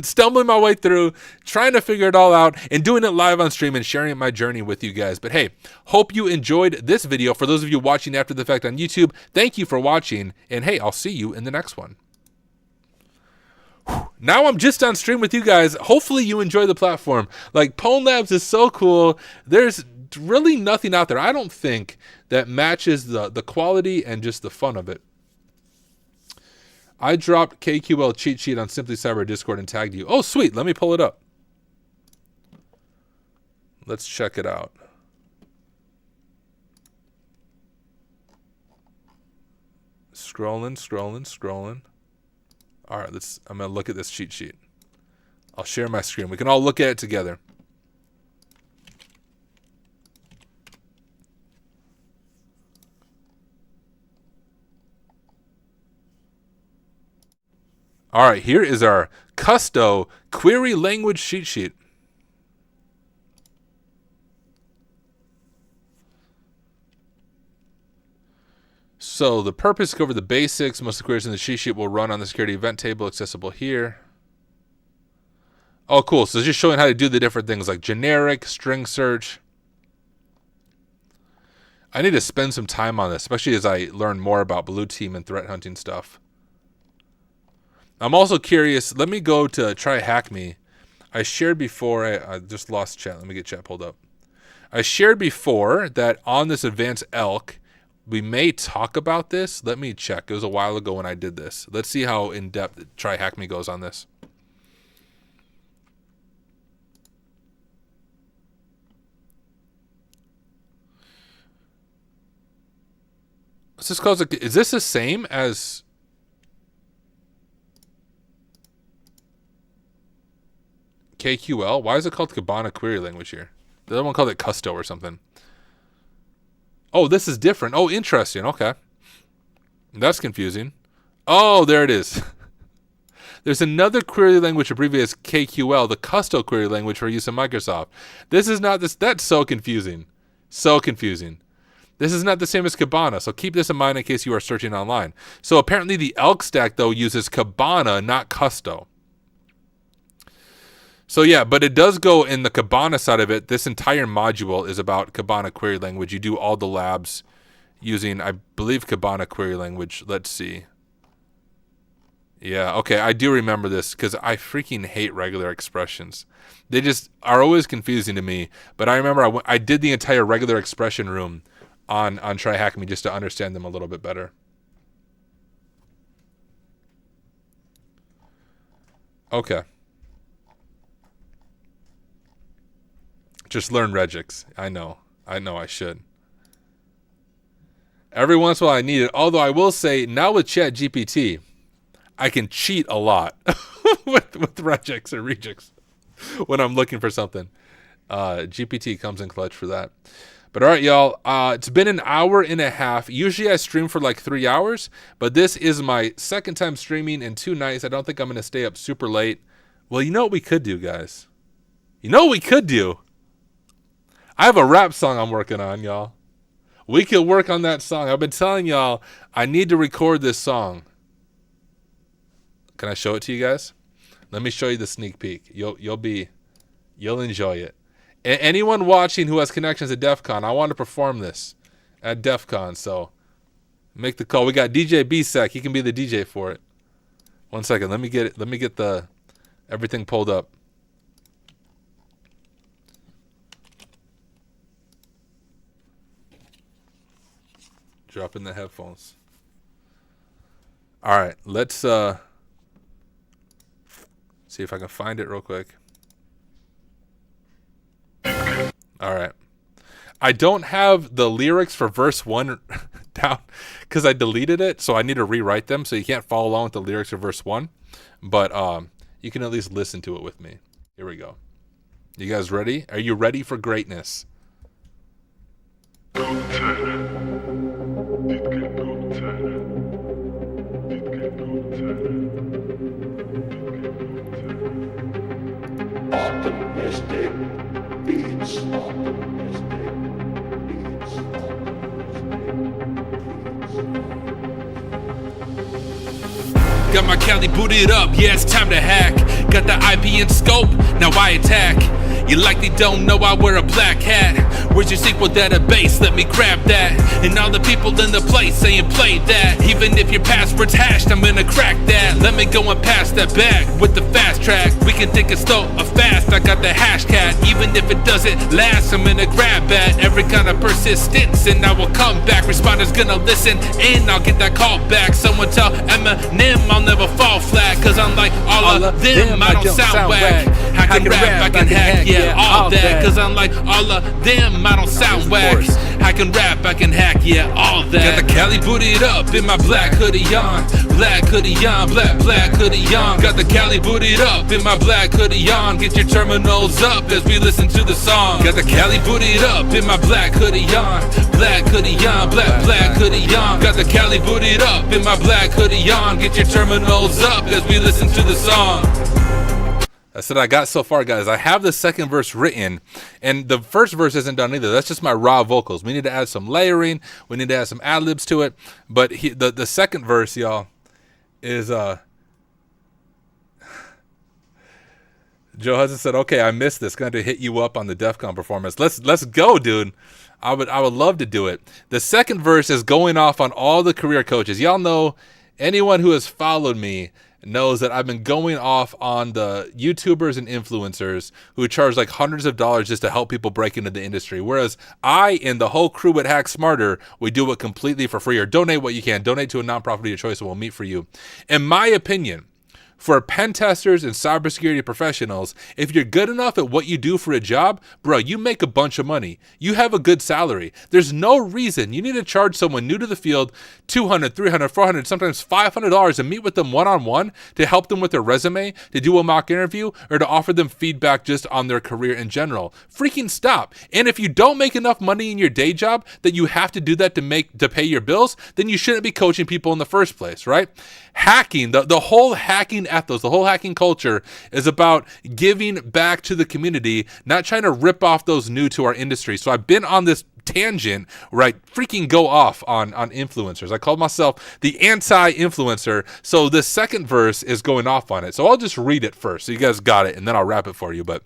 stumbling my way through, trying to figure it all out, and doing it live on stream and sharing my journey with you guys. But hey, hope you enjoyed this video. For those of you watching after the fact on YouTube, thank you for watching, and hey, I'll see you in the next one. Now I'm just on stream with you guys. Hopefully you enjoy the platform. Like, Pwn Labs is so cool. There's really nothing out there, I don't think, that matches the quality and just the fun of it. I dropped KQL cheat sheet on Simply Cyber Discord and tagged you. Oh, sweet. Let me pull it up. Let's check it out. Scrolling. All right, I'm gonna look at this cheat sheet. I'll share my screen. We can all look at it together. All right, here is our Custo query language cheat sheet. So the purpose, cover the basics. Most of the queries in the cheat sheet will run on the security event table accessible here. Oh, cool. So it's just showing how to do the different things like generic, string search. I need to spend some time on this, especially as I learn more about blue team and threat hunting stuff. I'm also curious. Let me go to Try Hack Me. I shared before. I just lost chat. Let me get chat pulled up. I shared before that on this advanced elk, we may talk about this. Let me check. It was a while ago when I did this. Let's see how in-depth Try Hack Me goes on this. What's this called? Is this the same as... KQL? Why is it called Kibana Query Language here? The other one called it Custo or something. Oh, this is different. Oh, interesting. Okay. That's confusing. Oh, there it is. There's another query language abbreviated as KQL, the Custo query language for use in Microsoft. This is not this. That's so confusing. So confusing. This is not the same as Kibana, so keep this in mind in case you are searching online. So apparently the elk stack, though, uses Kibana, not Custo. So yeah, but it does go in the Kibana side of it. This entire module is about Kibana query language. You do all the labs using, I believe, Kibana query language. Let's see. Yeah, okay, I do remember this because I freaking hate regular expressions. They just are always confusing to me. But I remember I did the entire regular expression room on Try Hack Me just to understand them a little bit better. Okay. Just learn regex. I know I should. Every once in a while I need it. Although I will say, now with ChatGPT, I can cheat a lot with regex or regex when I'm looking for something. GPT comes in clutch for that. But all right, y'all. It's been an hour and a half. Usually I stream for like 3 hours, but this is my second time streaming in 2 nights. I don't think I'm going to stay up super late. Well, you know what we could do, guys? You know what we could do? I have a rap song I'm working on, y'all. We could work on that song. I've been telling y'all I need to record this song. Can I show it to you guys? Let me show you the sneak peek. You'll enjoy it. Anyone watching who has connections at DEF CON, I want to perform this at DEF CON, so make the call. We got DJ BSEC. He can be the DJ for it. 1 second. Let me get the everything pulled up. Drop in the headphones. All right, let's see if I can find it real quick. All right. I don't have the lyrics for verse 1 down because I deleted it, so I need to rewrite them, so you can't follow along with the lyrics for verse 1. But you can at least listen to it with me. Here we go. You guys ready? Are you ready for greatness? Optimistic beats. Got my Cali booted up, yeah, it's time to hack. Got the IP in scope, now I attack. You likely don't know I wear a black hat. Where's your SQL database? Let me grab that. And all the people in the place saying play that. Even if your password's hashed, I'm gonna crack that. Let me go and pass that back with the fast track. We can think it's slow or fast, I got the hash cat. Even if it doesn't last, I'm gonna grab at every kind of persistence, and I will come back. Responders gonna listen and I'll get that call back. Someone tell Eminem I'll never fall flat, cause unlike all of them, I don't sound whack. I can rap, I can hack, yeah, all that. Cause unlike all of them, I don't sound whack. I can rap, I can hack, yeah, all that. Got the Cali booted up in my black hoodie on. Black hoodie on, black hoodie on. Got the Cali booted up in my black hoodie on. Get your terminals up as we listen to the song. Got the Cali booted up in my black hoodie on. Black hoodie on, black hoodie on. Got the Cali booted up in my black hoodie on. Get your terminals up as we listen to the song. That's what I got so far, guys. I have the second verse written, and the first verse isn't done either. That's just my raw vocals. We need to add some layering. We need to add some ad-libs to it. But the second verse, y'all, is Joe Hudson said, "Okay, I missed this. Going to hit you up on the DEF CON performance. Let's go, dude. I would love to do it." The second verse is going off on all the career coaches. Y'all know, anyone who has followed me knows that I've been going off on the YouTubers and influencers who charge like hundreds of dollars just to help people break into the industry. Whereas I and the whole crew at Hack Smarter, we do it completely for free, or donate what you can. Donate to a nonprofit of your choice and we'll meet for you. In my opinion, for pen testers and cybersecurity professionals, if you're good enough at what you do for a job, bro, you make a bunch of money. You have a good salary. There's no reason you need to charge someone new to the field $200, $300, $400, sometimes $500 and meet with them one-on-one to help them with their resume, to do a mock interview, or to offer them feedback just on their career in general. Freaking stop. And if you don't make enough money in your day job that you have to do that to pay your bills, then you shouldn't be coaching people in the first place, right? Hacking, the whole hacking ethos, the whole hacking culture is about giving back to the community, not trying to rip off those new to our industry. So I've been on this tangent where I freaking go off on influencers. I call myself the anti-influencer. So this second verse is going off on it. So I'll just read it first so you guys got it, and then I'll wrap it for you. But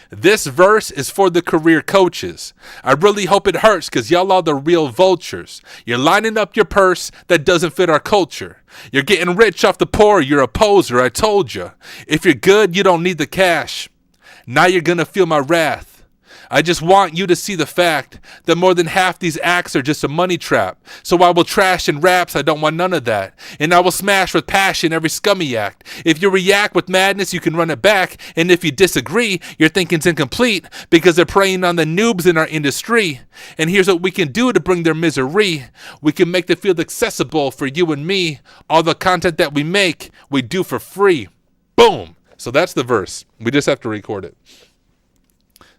this verse is for the career coaches. I really hope it hurts because y'all are the real vultures. You're lining up your purse that doesn't fit our culture. You're getting rich off the poor. You're a poser, I told you. If you're good, you don't need the cash. Now you're going to feel my wrath. I just want you to see the fact that more than half these acts are just a money trap. So I will trash in raps, I don't want none of that. And I will smash with passion every scummy act. If you react with madness, you can run it back. And if you disagree, your thinking's incomplete because they're preying on the noobs in our industry. And here's what we can do to bring their misery. We can make the field accessible for you and me. All the content that we make, we do for free. Boom. So that's the verse. We just have to record it.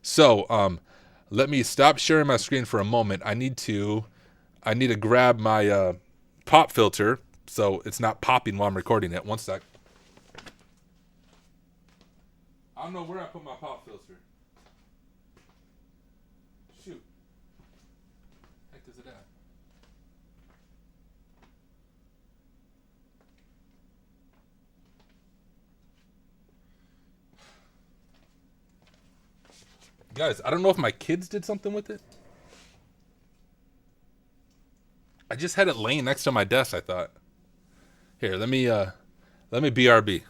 So, let me stop sharing my screen for a moment. I need to grab my pop filter so it's not popping while I'm recording it. One sec. I don't know where I put my pop filter. Shoot. Heck is it at? Guys, I don't know if my kids did something with it. I just had it laying next to my desk, I thought. Here, let me BRB.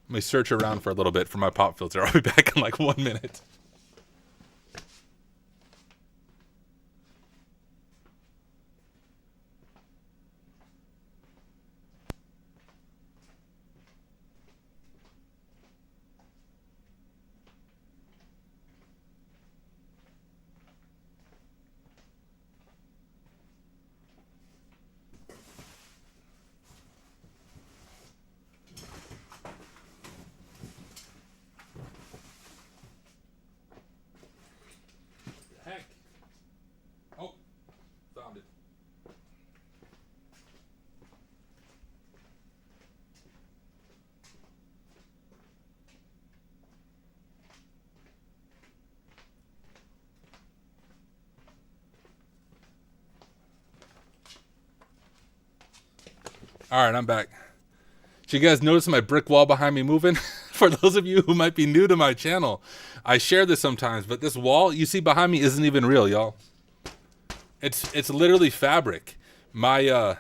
Let me search around for a little bit for my pop filter. I'll be back in like 1 minute. Heck. Oh, found it. All right, I'm back. Did you guys notice my brick wall behind me moving? For those of you who might be new to my channel, I share this sometimes, but this wall you see behind me isn't even real, y'all. It's literally fabric. My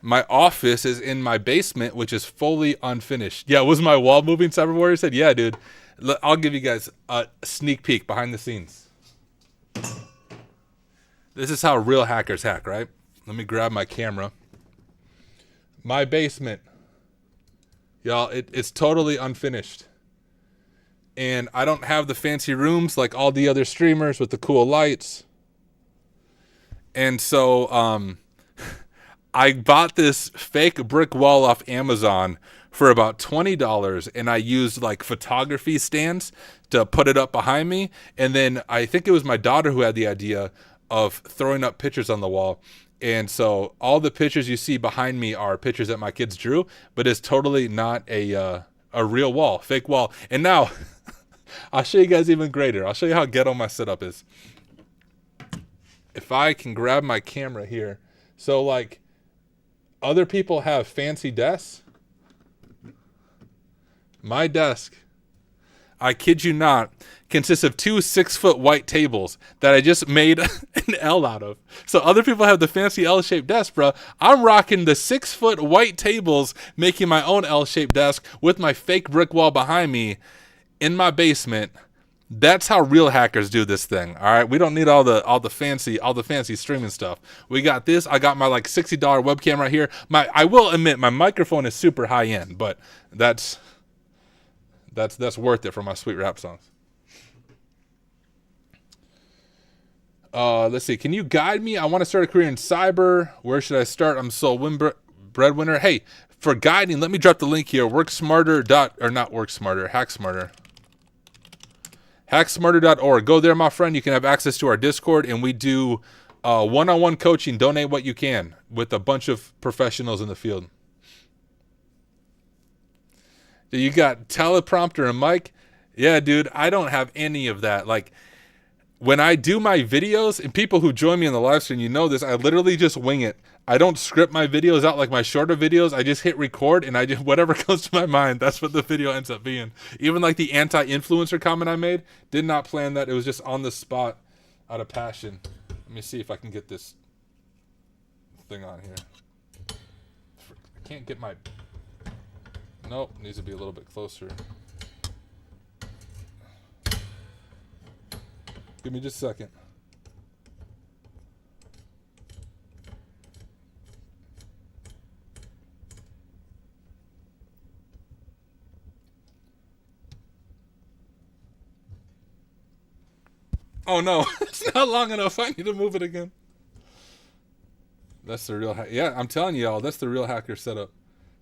office is in my basement, which is fully unfinished. Yeah, was my wall moving? Cyber Warrior said, yeah, dude. I'll give you guys a sneak peek behind the scenes. This is how real hackers hack, right? Let me grab my camera. My basement. Y'all, it's totally unfinished. And I don't have the fancy rooms like all the other streamers with the cool lights. And so I bought this fake brick wall off Amazon for about $20, and I used like photography stands to put it up behind me. And then I think it was my daughter who had the idea of throwing up pictures on the wall. And so all the pictures you see behind me are pictures that my kids drew, but it's totally not a real wall, fake wall. And now I'll show you guys even greater. I'll show you how ghetto my setup is. If I can grab my camera here. So like other people have fancy desks. My desk, I kid you not, consists of 2 6-foot white tables that I just made an L out of. So other people have the fancy L-shaped desk, bro. I'm rocking the 6-foot white tables, making my own L-shaped desk with my fake brick wall behind me in my basement. That's how real hackers do this thing. All right, we don't need all the fancy streaming stuff. We got this. I got my like $60 webcam right here. I will admit my microphone is super high end, but that's worth it for my sweet rap songs. Let's see. Can you guide me? I want to start a career in cyber. Where should I start? I'm sole breadwinner. Hey, for guiding, let me drop the link here. Hacksmarter. Hacksmarter.org. Go there, my friend. You can have access to our Discord, and we do one-on-one coaching. Donate what you can with a bunch of professionals in the field. You got teleprompter and mic? Yeah, dude, I don't have any of that. Like, when I do my videos, and people who join me in the live stream, you know this, I literally just wing it. I don't script my videos out like my shorter videos. I just hit record, and I just, whatever comes to my mind, that's what the video ends up being. Even like the anti-influencer comment I made, did not plan that. It was just on the spot out of passion. Let me see if I can get this thing on here. I can't get my... Nope, needs to be a little bit closer. Give me just a second. Oh no, it's not long enough. I need to move it again. That's the real yeah, I'm telling y'all, that's the real hacker setup.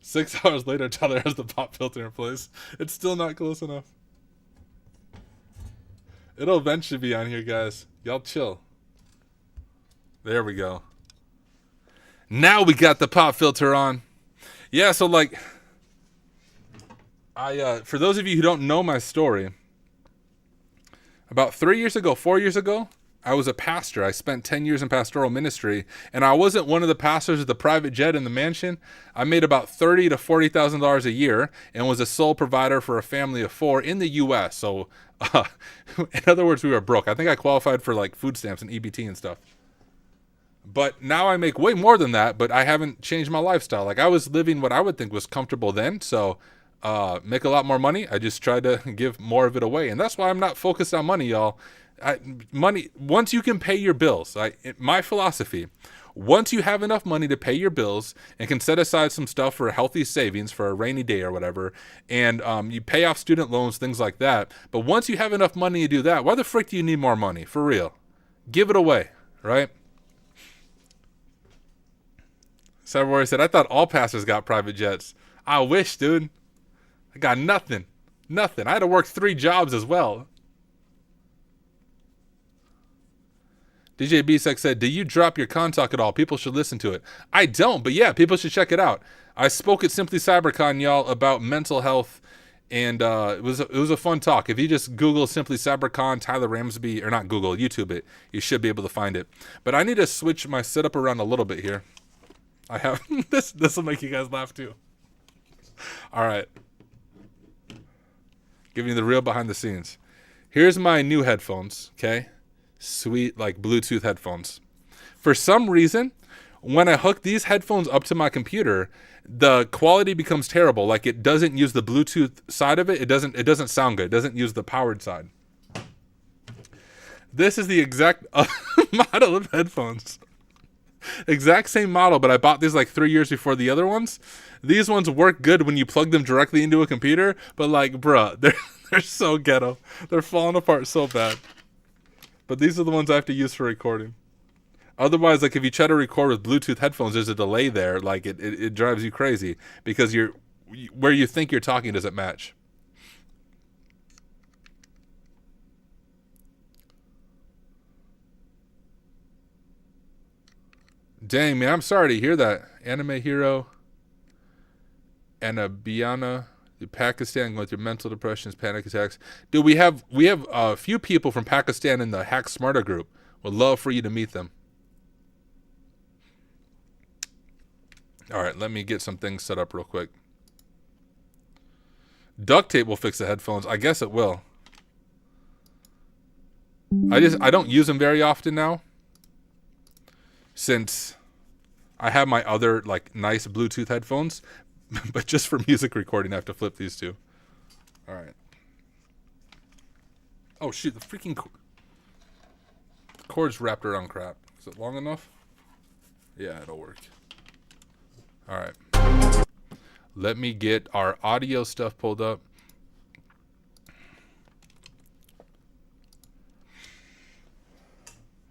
6 hours later, Tyler has the pop filter in place. It's still not close enough. It'll eventually be on here, guys. Y'all chill. There we go. Now we got the pop filter on. Yeah, so like, for those of you who don't know my story, about 4 years ago, I was a pastor. I spent 10 years in pastoral ministry, and I wasn't one of the pastors of the private jet in the mansion. I made about $30,000 to $40,000 a year and was a sole provider for a family of 4 in the U.S. So, in other words, we were broke. I think I qualified for like food stamps and EBT and stuff. But now I make way more than that, but I haven't changed my lifestyle. Like, I was living what I would think was comfortable then, so make a lot more money. I just tried to give more of it away, and that's why I'm not focused on money, y'all. Money, once you can pay your bills, my philosophy, once you have enough money to pay your bills and can set aside some stuff for a healthy savings for a rainy day or whatever, and you pay off student loans, things like that. But once you have enough money to do that, why the frick do you need more money? For real. Give it away, right? Cyberwarrior said, I thought all pastors got private jets. I wish, dude. I got nothing. Nothing. I had to work 3 jobs as well. DJ BSEC said, do you drop your con talk at all? People should listen to it. I don't, but yeah, people should check it out. I spoke at Simply CyberCon, y'all, about mental health, and it was a fun talk. If you just Google Simply CyberCon, Tyler Ramsby, or not Google, YouTube it, you should be able to find it. But I need to switch my setup around a little bit here. I have, this will make you guys laugh too. All right. Giving you the real behind the scenes. Here's my new headphones, okay? Sweet, like Bluetooth headphones. For some reason, when I hook these headphones up to my computer, the quality becomes terrible. Like, it doesn't use the Bluetooth side of it. It doesn't sound good. It doesn't use the powered side. This is the exact model of headphones. Exact same model, but I bought these like 3 years before the other ones. These ones work good when you plug them directly into a computer, but like, bruh, they're so ghetto. They're falling apart so bad. But these are the ones I have to use for recording. Otherwise, like if you try to record with Bluetooth headphones, there's a delay there. Like it drives you crazy because where you think you're talking doesn't match. Dang, man, I'm sorry to hear that. Anime hero Anabiana, Pakistan, going through mental depressions, panic attacks. Dude, we have a few people from Pakistan in the Hack Smarter group. Would love for you to meet them. All right, let me get some things set up real quick. Duct tape will fix the headphones. I guess it will. I don't use them very often now, since I have my other like nice Bluetooth headphones, but just for music recording I have to flip these two. All right. Oh shoot, the freaking cord's wrapped around crap. Is it long enough? Yeah, it'll work. All right. Let me get our audio stuff pulled up.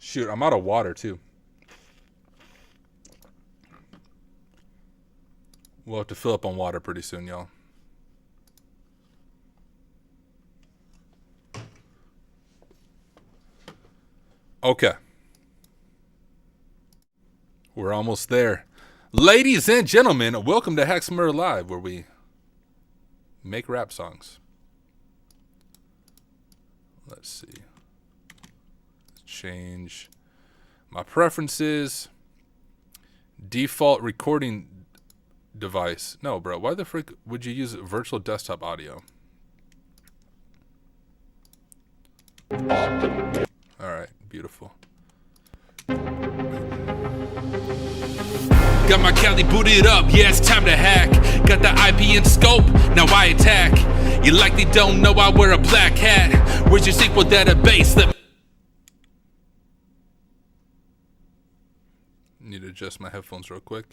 Shoot, I'm out of water too. We'll have to fill up on water pretty soon, y'all. Okay. We're almost there. Ladies and gentlemen, welcome to Hack Smarter Live, where we make rap songs. Let's see. Change my preferences. Default recording device. No, bro. Why the frick would you use virtual desktop audio? All right, beautiful. Got my Cali booted up, yeah, it's time to hack. Got the IP in scope, now I attack. You likely don't know I wear a black hat. Where's your SQL database? Need to adjust my headphones real quick.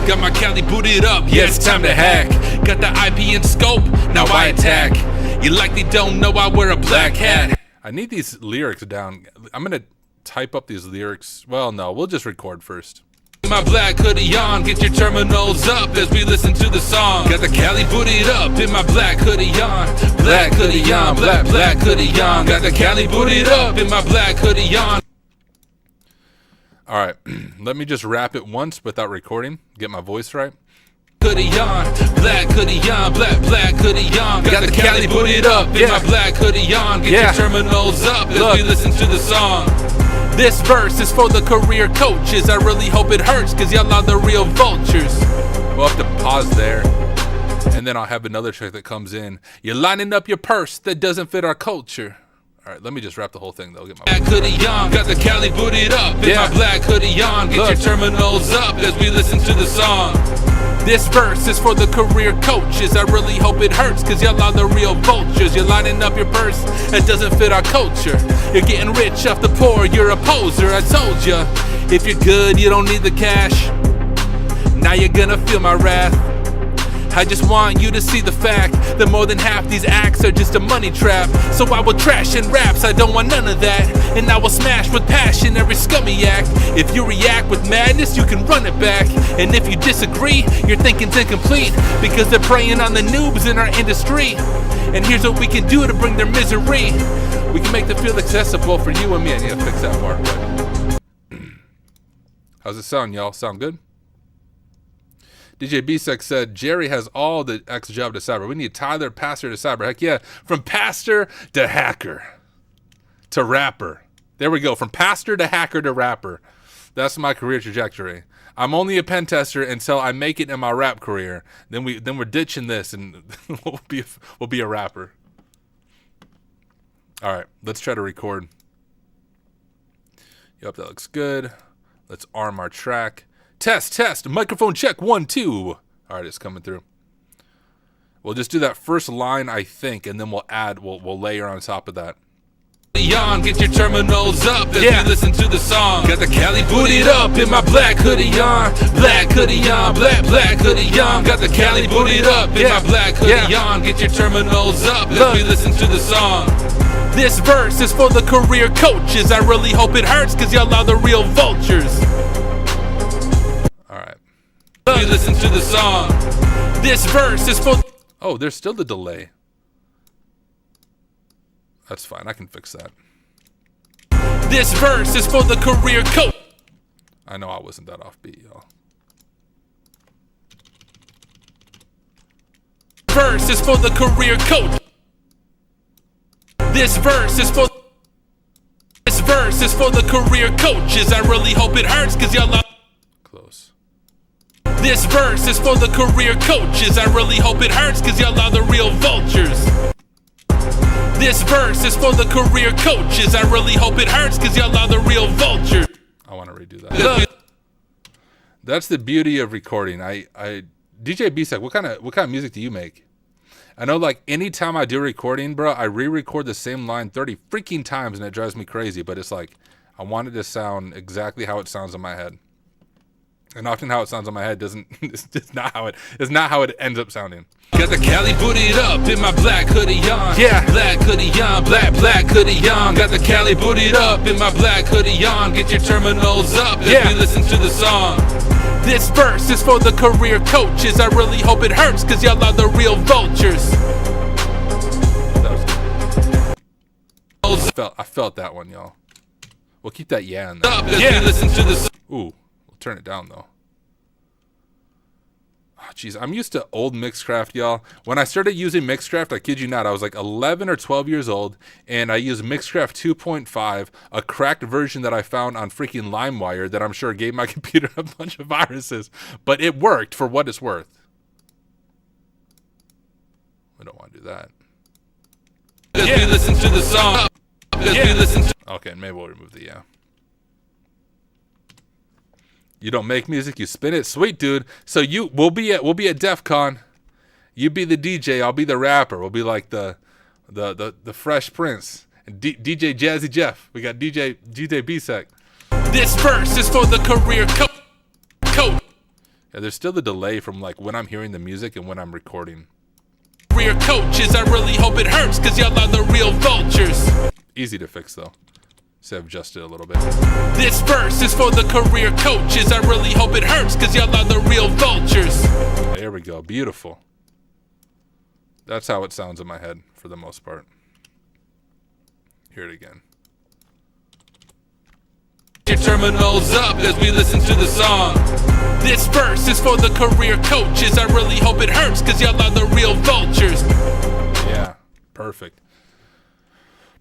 Got my Cali booted up, yeah, it's time to hack. Got the IP in scope, now I attack. You likely don't know I wear a black hat. I need these lyrics down. I'm gonna type up these lyrics. Well, no, we'll just record first. My black hoodie on, get your terminals up as we listen to the song. Got the Cali booted up in my black hoodie on. Black hoodie on, black hoodie on. Got the Cali booted up in my black hoodie on. All right, let me just rap it once without recording. Get my voice right. Hoodie on, black hoodie on, black hoodie on. Got the Cali booted up in my black hoodie on. Get your terminals up as we listen to the song. This verse is for the career coaches. I really hope it hurts, cause y'all are the real vultures. We'll have to pause there, and then I'll have another track that comes in. You're lining up your purse that doesn't fit our culture. All right, let me just rap the whole thing though. Get my black hoodie on, got the Cali booted up in my black hoodie on. Get your terminals up as we listen to the song. This verse is for the career coaches. I really hope it hurts, cause y'all are the real vultures. You're lining up your purse that doesn't fit our culture. You're getting rich off the poor, you're a poser. I told ya, if you're good, you don't need the cash. Now you're gonna feel my wrath. I just want you to see the fact that more than half these acts are just a money trap. So I will trash in raps, I don't want none of that. And I will smash with passion every scummy act. If you react with madness, you can run it back. And if you disagree, your thinking's incomplete, because they're preying on the noobs in our industry. And here's what we can do to bring their misery. We can make them feel accessible for you and me. I need to fix that part, but how's it sound, y'all? Sound good? DJ B-Sec said, Jerry has all the X job to cyber. We need Tyler, pastor to cyber. Heck yeah. From pastor to hacker to rapper. There we go. From pastor to hacker to rapper. That's my career trajectory. I'm only a pen tester until I make it in my rap career. Then we're ditching this and we'll be a rapper. All right, let's try to record. Yep, that looks good. Let's arm our track. Test, microphone check, 1, 2. All right, it's coming through. We'll just do that first line, I think, and then we'll layer on top of that. Get your terminals up as we listen to the song. Got the Cali booted up in my black hoodie on. Black hoodie on, black hoodie on. Got the Cali booted up in my black hoodie on. Get your terminals up as we listen to the song. This verse is for the career coaches. I really hope it hurts, cause y'all are the real vultures. Alright. You listen to the song. This verse is for... Oh, there's still the delay. That's fine, I can fix that. This verse is for the career coach. I know I wasn't that offbeat, y'all. Verse is for the career coach. This verse is for... This verse is for the career coaches. I really hope it hurts, cause y'all are... Close. This verse is for the career coaches. I really hope it hurts, cause y'all are the real vultures. This verse is for the career coaches. I really hope it hurts, cause y'all are the real vultures. I want to redo that. That's the beauty of recording. DJ B-Sec, what kind of music do you make? I know, like, anytime I do recording, bro, I re-record the same line 30 freaking times, and it drives me crazy. But it's like, I want it to sound exactly how it sounds in my head. And often how it sounds in my head doesn't, it's not how it ends up sounding. Got the Cali booted up in my black hoodie on. Yeah. Black hoodie on, black hoodie on. Got the Cali booted up in my black hoodie on. Get your terminals up as we listen to the song. This verse is for the career coaches. I really hope it hurts, cause y'all are the real vultures. I felt that one, y'all. We'll keep that yeah in there. Up as we listen to the song. Ooh, we'll turn it down though. Oh, jeez, I'm used to old Mixcraft, y'all. When I started using Mixcraft, I kid you not, I was like 11 or 12 years old, and I used Mixcraft 2.5, a cracked version that I found on freaking LimeWire that I'm sure gave my computer a bunch of viruses, but it worked for what it's worth. We don't want to do that. As we listen to the song. As we listen to... Okay, maybe we'll remove the yeah. You don't make music, you spin it. Sweet, dude. So we'll be at DEF CON. You be the DJ, I'll be the rapper. We'll be like the Fresh Prince and DJ Jazzy Jeff. We got DJ B-Sec. This verse is for the career coach. Yeah, there's still the delay from like when I'm hearing the music and when I'm recording. Career coaches, I really hope it hurts, cause y'all are the real vultures. Easy to fix though. So I've adjusted a little bit. This verse is for the career coaches. I really hope it hurts, cause y'all are the real vultures. There we go. Beautiful. That's how it sounds in my head for the most part. Hear it again. Your terminals up as we listen to the song. This verse is for the career coaches. I really hope it hurts, cause y'all are the real vultures. Yeah, perfect.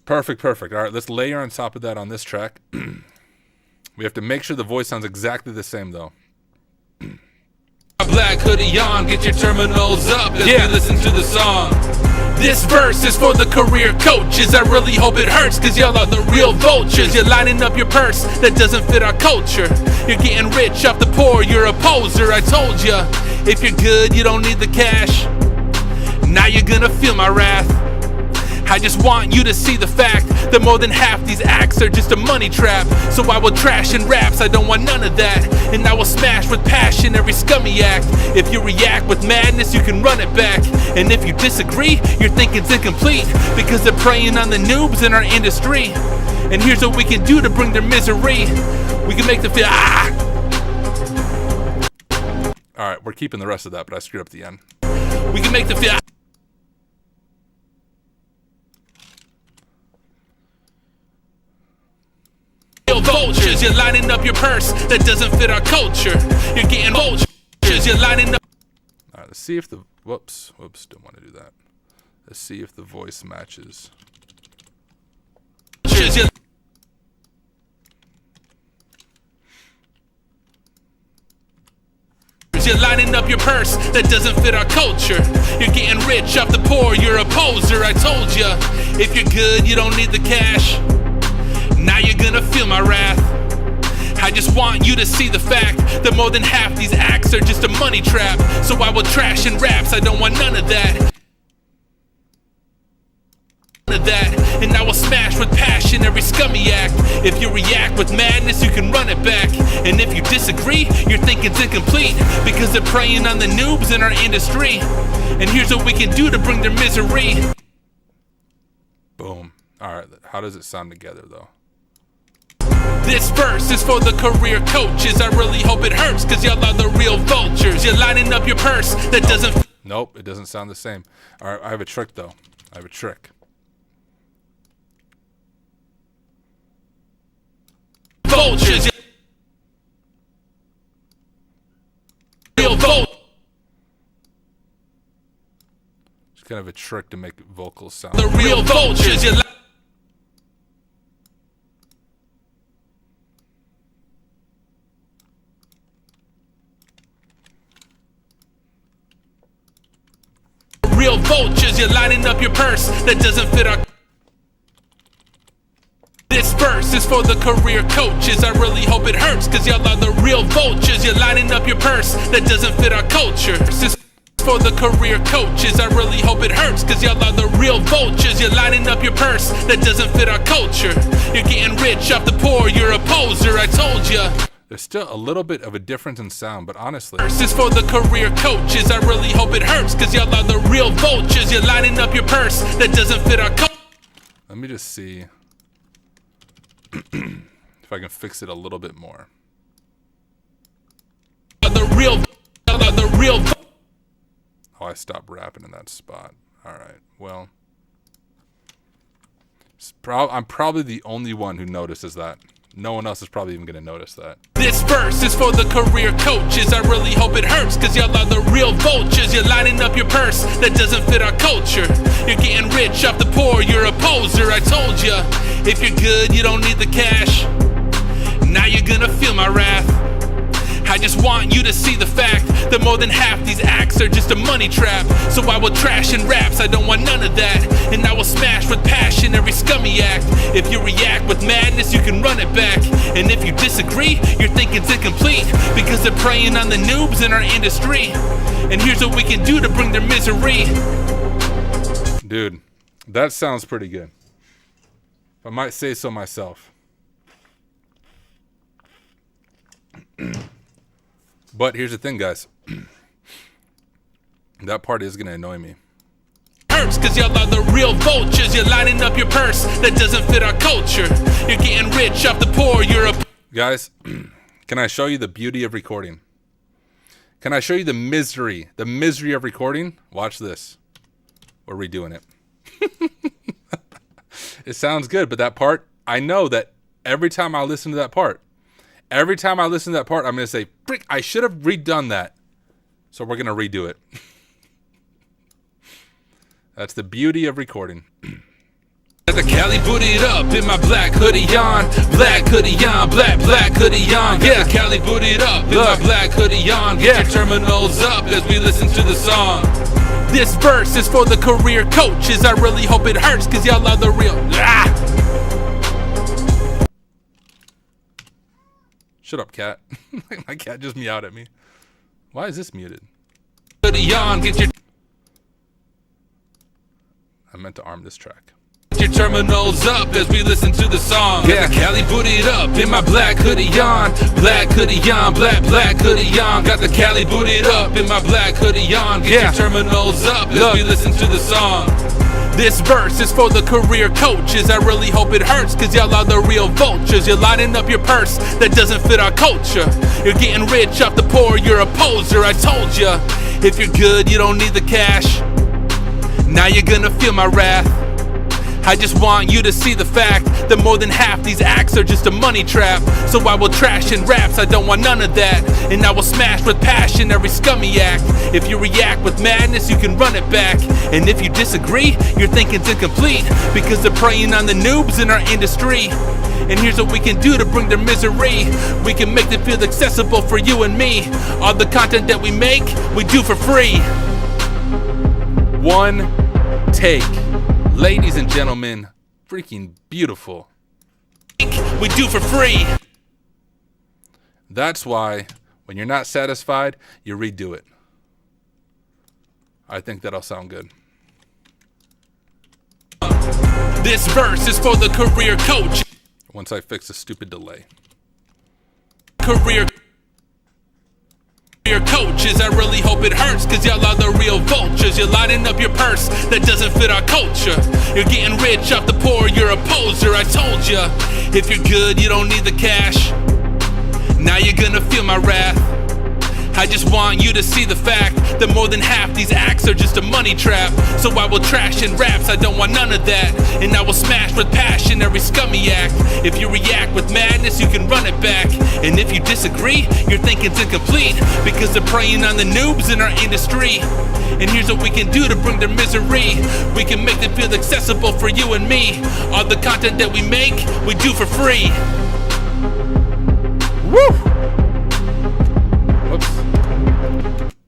Perfect. All right, let's layer on top of that on this track. We have to make sure the voice sounds exactly the same, though. Black hoodie on, get your terminals up as we listen to the song. This verse is for the career coaches. I really hope it hurts, cause y'all are the real vultures. You're lining up your purse that doesn't fit our culture. You're getting rich off the poor, you're a poser. I told ya, if you're good, you don't need the cash. Now you're gonna feel my wrath. I just want you to see the fact that more than half these acts are just a money trap. So I will trash in raps, I don't want none of that. And I will smash with passion every scummy act. If you react with madness, you can run it back. And if you disagree, your thinking's incomplete, because they're preying on the noobs in our industry. And here's what we can do to bring their misery. We can make them feel Alright, we're keeping the rest of that, but I screwed up the end. We can make them feel vultures. You're lining up your purse that doesn't fit our culture. You're getting vultures. You're lining up. All right, let's see if the whoops, don't want to do that. Let's see if the voice matches. You're lining up your purse that doesn't fit our culture. You're getting rich off the poor, you're a poser. I told ya, if you're good, you don't need the cash. Now you're gonna feel my wrath. I just want you to see the fact that more than half these acts are just a money trap. So I will trash in raps, I don't want none of that. And I will smash with passion every scummy act. If you react with madness, you can run it back. And if you disagree, your thinking's incomplete, because they're preying on the noobs in our industry. And here's what we can do to bring their misery. Boom. All right, how does it sound together though? This verse is for the career coaches. I really hope it hurts, cause y'all are the real vultures. You're lining up your purse that doesn't. Nope, it doesn't sound the same. All right, I have a trick though. I have a trick. Vultures. Real vultures. It's kind of a trick to make vocals sound. The real vultures. You're real vultures, you're lining up your purse that doesn't fit our. This verse is for the career coaches. I really hope it hurts, cause y'all are the real vultures. You're lining up your purse that doesn't fit our culture. This is for the career coaches. I really hope it hurts, cause y'all are the real vultures. You're lining up your purse that doesn't fit our culture. You're getting rich off the poor, you're a poser, I told ya. There's still a little bit of a difference in sound, but honestly. This is for the career coaches. I really hope it hurts, cause y'all are the real vultures. You're lining up your purse that doesn't fit our culture. Let me just see if I can fix it a little bit more. The real. Oh, I stopped rapping in that spot. All right, well. I'm probably the only one who notices that. No one else is probably even gonna notice that. This verse is for the career coaches. I really hope it hurts, cause y'all are the real vultures. You're lining up your purse that doesn't fit our culture. You're getting rich off the poor, you're a poser, I told ya. If you're good, you don't need the cash. Now you're gonna feel my wrath. I just want you to see the fact that more than half these acts are just a money trap. So I will trash in raps, I don't want none of that. And I will smash with passion every scummy act. If you react with madness, you can run it back. And if you disagree, your thinking's incomplete, because they're preying on the noobs in our industry. And here's what we can do to bring their misery. Dude, that sounds pretty good. If I might say so myself. But here's the thing, guys. That part is gonna annoy me. Hurts, cause y'all are the real vultures. You're lining up your purse that doesn't fit our culture. You're getting rich off the poor, you're a. Guys, can I show you the beauty of recording? Can I show you the misery of recording? Watch this. We're redoing it. It sounds good, but that part, I know that every time I listen to that part, I'm going to say, frick, I should have redone that. So we're going to redo it. That's the beauty of recording. Got the Cali booted up in my black hoodie on. Black hoodie on, black hoodie on. Yeah, Cali booted up in my black hoodie on. Get your terminals up as we listen to the song. This verse is for the career coaches. I really hope it hurts, cause y'all are the real. Shut up, cat. My cat just meowed at me. Why is this muted? Hoodie on, get your. I meant to arm this track. Your terminals up as we listen to the song. Yeah, Cali booted up in my black hoodie on. Black hoodie on, black hoodie on. Got the Cali booted up in my black hoodie on. Get your terminals up as we listen to the song. This verse is for the career coaches. I really hope it hurts, cause y'all are the real vultures. You're lining up your purse that doesn't fit our culture. You're getting rich off the poor, you're a poser, I told ya. If you're good, you don't need the cash. Now you're gonna feel my wrath. I just want you to see the fact that more than half these acts are just a money trap. So I will trash in raps, I don't want none of that. And I will smash with passion every scummy act. If you react with madness, you can run it back. And if you disagree, your thinking's incomplete, because they're preying on the noobs in our industry. And here's what we can do to bring their misery. We can make them feel accessible for you and me. All the content that we make, we do for free. One take. Ladies and gentlemen, freaking beautiful. We do for free. That's why when you're not satisfied, you redo it. I think that'll sound good. This verse is for the career coach. Once I fix a stupid delay. Career Your coaches, I really hope it hurts, cause y'all are the real vultures. You're lining up your purse that doesn't fit our culture. You're getting rich off the poor, you're a poser. I told ya, if you're good, you don't need the cash. Now you're gonna feel my wrath. I just want you to see the fact that more than half these acts are just a money trap. So I will trash in raps, I don't want none of that. And I will smash with passion every scummy act. If you react with madness, you can run it back. And if you disagree, your thinking's incomplete, because they're preying on the noobs in our industry. And here's what we can do to bring their misery. We can make them feel accessible for you and me. All the content that we make, we do for free. Woo! Whoops.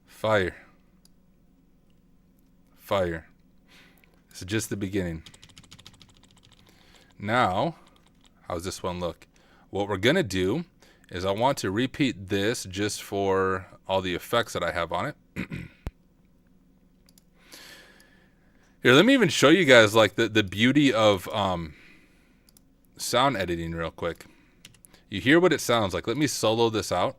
Fire. Fire. This is just the beginning. Now, how's this one look? What we're going to do is I want to repeat this just for all the effects that I have on it. Here, let me even show you guys like the beauty of sound editing real quick. You hear what it sounds like. Let me solo this out.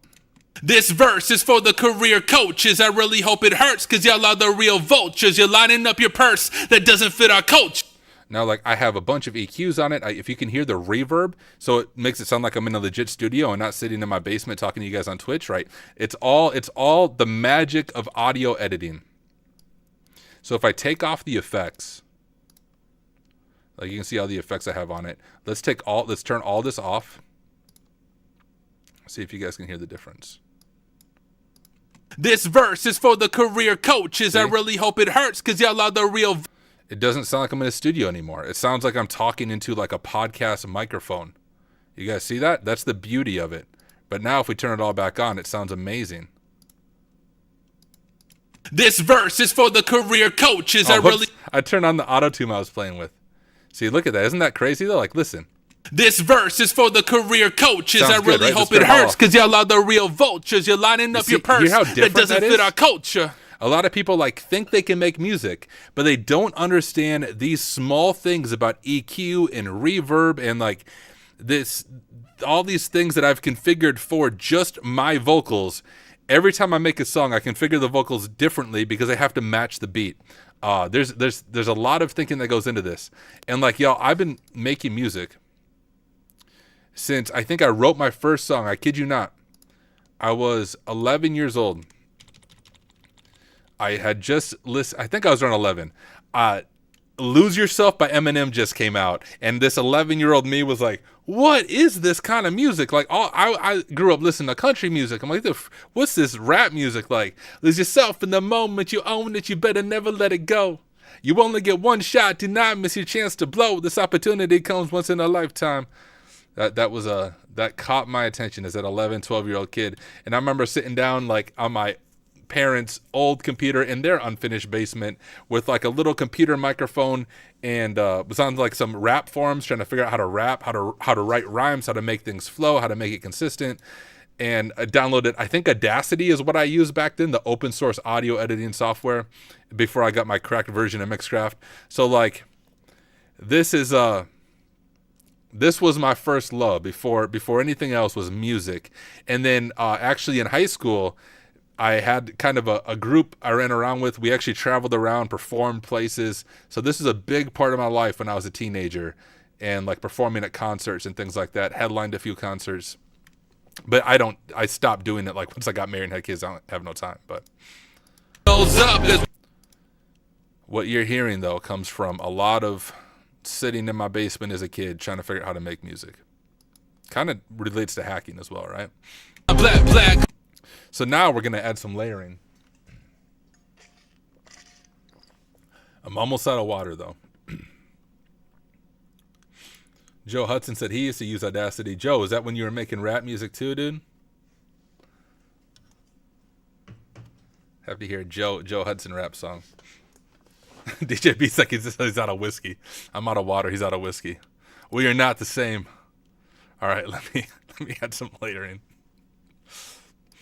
This verse is for the career coaches. I really hope it hurts, cause y'all are the real vultures. You're lining up your purse that doesn't fit our culture. Now, like, I have a bunch of EQs on it. If you can hear the reverb, so it makes it sound like I'm in a legit studio and not sitting in my basement talking to you guys on Twitch, right? It's all the magic of audio editing. So if I take off the effects, like you can see all the effects I have on it. Let's turn all this off. See if you guys can hear the difference. This verse is for the career coaches. See? I really hope it hurts, cause y'all are the real. It doesn't sound like I'm in a studio anymore. It sounds like I'm talking into like a podcast microphone. You guys see that? That's the beauty of it. But now if we turn it all back on, it sounds amazing. This verse is for the career coaches. I turned on the auto-tune I was playing with. See, look at that. Isn't that crazy though? Like, listen. This verse is for the career coaches. Sounds I really good, right? hope Let's it turn it hurts, off. cause y'all are the real vultures. You're lining up see- your purse hear how that different doesn't that fit is? our culture. A lot of people like think they can make music, but they don't understand these small things about EQ and reverb and like this, all these things that I've configured for just my vocals. Every time I make a song, I configure the vocals differently because I have to match the beat. There's a lot of thinking that goes into this. And like, y'all, I've been making music since I think I wrote my first song. I kid you not. I was 11 years old. I had just listened, I think I was around 11. Lose Yourself by Eminem just came out. And this 11-year-old me was like, what is this kind of music? Like, I grew up listening to country music. I'm like, what's this rap music like? Lose yourself in the moment you own it. You better never let it go. You only get one shot. Do not miss your chance to blow. This opportunity comes once in a lifetime. That caught my attention as that 11, 12-year-old kid. And I remember sitting down like on my parents' old computer in their unfinished basement with like a little computer microphone and was on like some rap forums trying to figure out how to rap, how to write rhymes, how to make things flow, how to make it consistent. And I downloaded, I think Audacity is what I used back then, the open source audio editing software, before I got my cracked version of Mixcraft. So like this was my first love before anything else was music. And then actually in high school, I had kind of a group I ran around with. We actually traveled around, performed places. So this is a big part of my life when I was a teenager and like performing at concerts and things like that. Headlined a few concerts. But I stopped doing it like once I got married and had kids. I don't have no time. But what you're hearing though comes from a lot of sitting in my basement as a kid trying to figure out how to make music. Kind of relates to hacking as well, right? Black. So now we're going to add some layering. I'm almost out of water, though. Joe Hudson said he used to use Audacity. Joe, is that when you were making rap music too, dude? Have to hear Joe Hudson rap song. DJ B's like he's out of whiskey. I'm out of water. He's out of whiskey. We are not the same. All right, let me add some layering.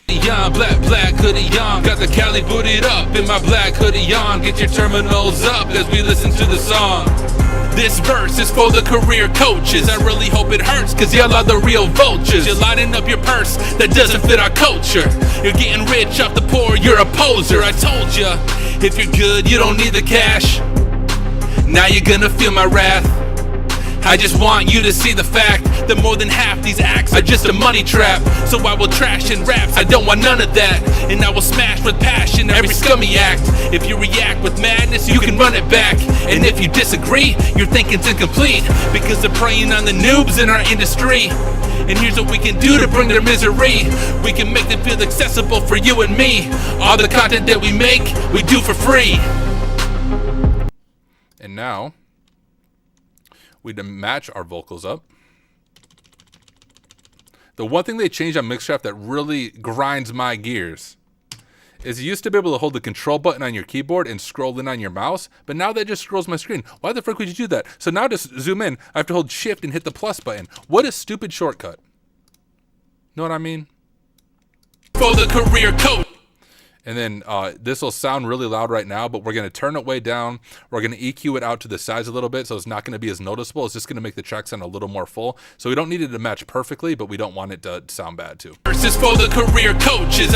Young, black hoodie on. Got the Cali booted up in my black hoodie on. Get your terminals up as we listen to the song. This verse is for the career coaches. I really hope it hurts, cause y'all are the real vultures. You're lining up your purse that doesn't fit our culture. You're getting rich off the poor, you're a poser. I told ya, if you're good, you don't need the cash. Now you're gonna feel my wrath. I just want you to see the fact that more than half these acts are just a money trap. So I will trash in raps, I don't want none of that. And I will smash with passion every scummy act. If you react with madness, you can run it back. And if you disagree, your thinking's incomplete, because they're preying on the noobs in our industry. And here's what we can do to bring their misery. We can make them feel accessible for you and me. All the content that we make, we do for free. And now we match our vocals up. The one thing they changed on Mixcraft that really grinds my gears is you used to be able to hold the control button on your keyboard and scroll in on your mouse, but now that just scrolls my screen. Why the frick would you do that? So now to zoom in, I have to hold shift and hit the plus button. What a stupid shortcut. Know what I mean? For the career coach. And then this will sound really loud right now, but we're going to turn it way down. We're going to EQ it out to the sides a little bit, so it's not going to be as noticeable. It's just going to make the track sound a little more full. So we don't need it to match perfectly, but we don't want it to sound bad too. This is for the career coaches.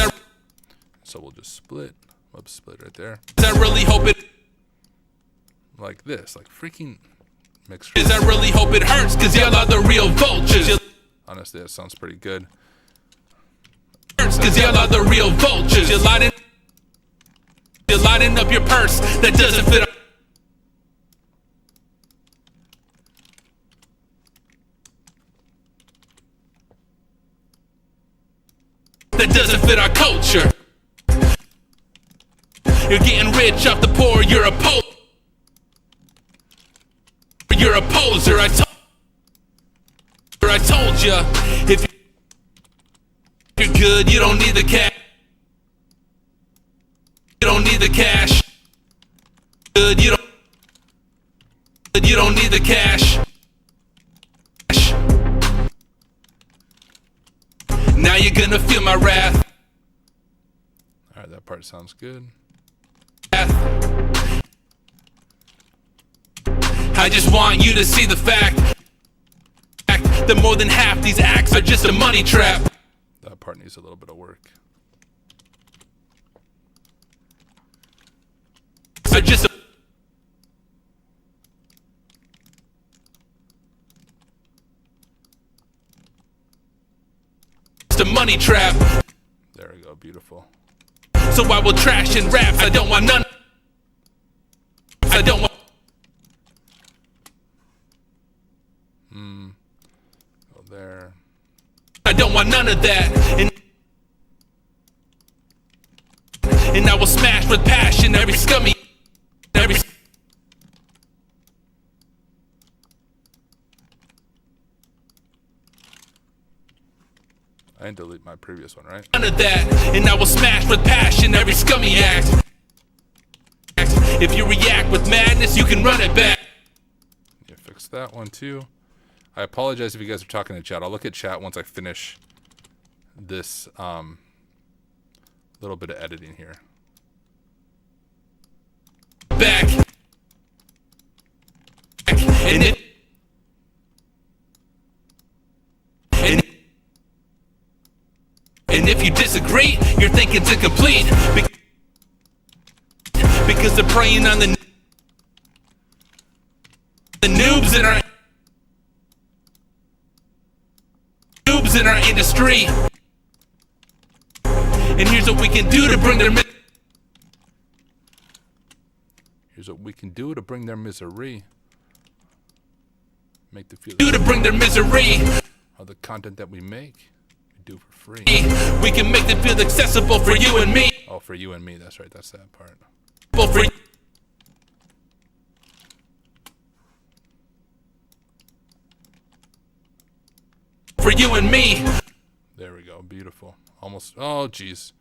So we'll just split. Whoops, split right there. I really hope it, like this, like freaking mixed. I really hope it hurts, cause y'all are the real vultures. Honestly, that sounds pretty good. Cause y'all are the real vultures. You're lining up your purse that doesn't fit. That doesn't fit our culture. You're getting rich off the poor, you're a You're a poser. I told ya, if you're good, you don't need the cash. You don't need the cash. Good, you don't need the cash. Now you're gonna feel my wrath. All right, that part sounds good. I just want you to see the fact that more than half these acts are just a money trap. That part needs a little bit of work. So just a money trap. There we go, beautiful. So I will trash in raps. I don't want none. I don't want. Go there. I don't want none of that. And I will smash with passion every scummy. Every. I didn't delete my previous one, right? None of that. And I will smash with passion every scummy act. If you react with madness, you can run it back. Yeah, fix that one too. I apologize if you guys are talking in chat. I'll look at chat once I finish this little bit of editing here. Back. And it. And if you disagree, your thinking's incomplete. Because they're preying on the noobs in our industry. And here's what we can do to bring their misery. Make them feel misery. of the content that we make. We do for free. We can make them feel accessible for you and me. Oh, for you and me. That's right. That's that part. For you and me. There we go. Beautiful. Almost. Oh, geez.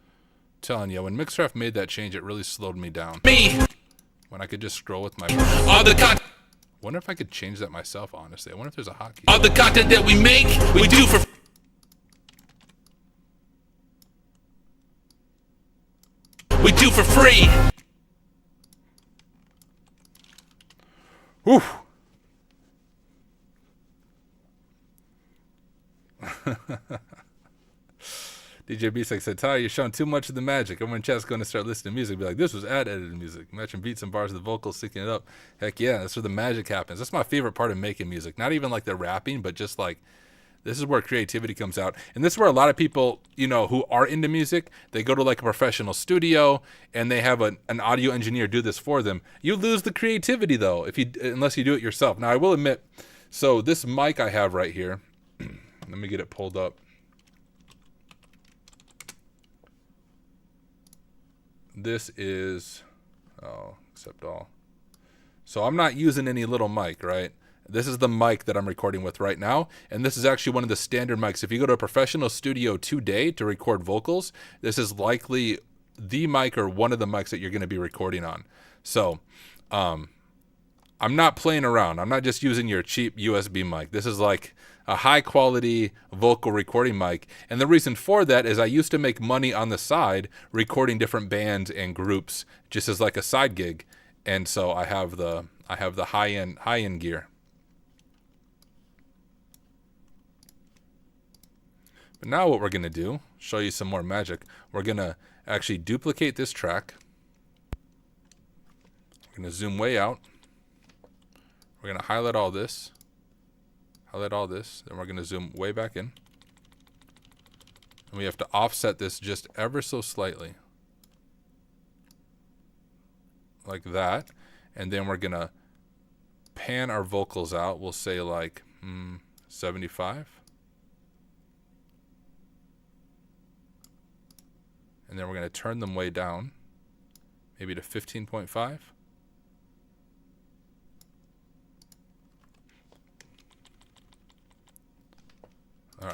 Telling you, when Mixcraft made that change, it really slowed me down. When I could just scroll with my. All the content. Wonder if I could change that myself. Honestly, I wonder if there's a hotkey. All the content that we make, we do for. We do for free. Whew. DJ B6 said, Ty, you're showing too much of the magic. Everyone in chat's going to start listening to music. Be like, this was ad-edited music. Matching beats and bars of the vocals, syncing it up. Heck yeah, that's where the magic happens. That's my favorite part of making music. Not even like the rapping, but just like, this is where creativity comes out. And this is where a lot of people, you know, who are into music, they go to like a professional studio and they have an audio engineer do this for them. You lose the creativity though, unless you do it yourself. Now I will admit, so this mic I have right here, let me get it pulled up. This is, accept all. So I'm not using any little mic, right? This is the mic that I'm recording with right now. And this is actually one of the standard mics. If you go to a professional studio today to record vocals, this is likely the mic or one of the mics that you're going to be recording on. So I'm not playing around. I'm not just using your cheap USB mic. This is like a high quality vocal recording mic. And the reason for that is I used to make money on the side recording different bands and groups just as like a side gig. And so I have the high end gear. But now what we're going to do, show you some more magic. We're going to actually duplicate this track. We're going to zoom way out. We're going to highlight all this. Then we're going to zoom way back in. And we have to offset this just ever so slightly. Like that. And then we're going to pan our vocals out. We'll say like 75. And then we're going to turn them way down. Maybe to 15.5.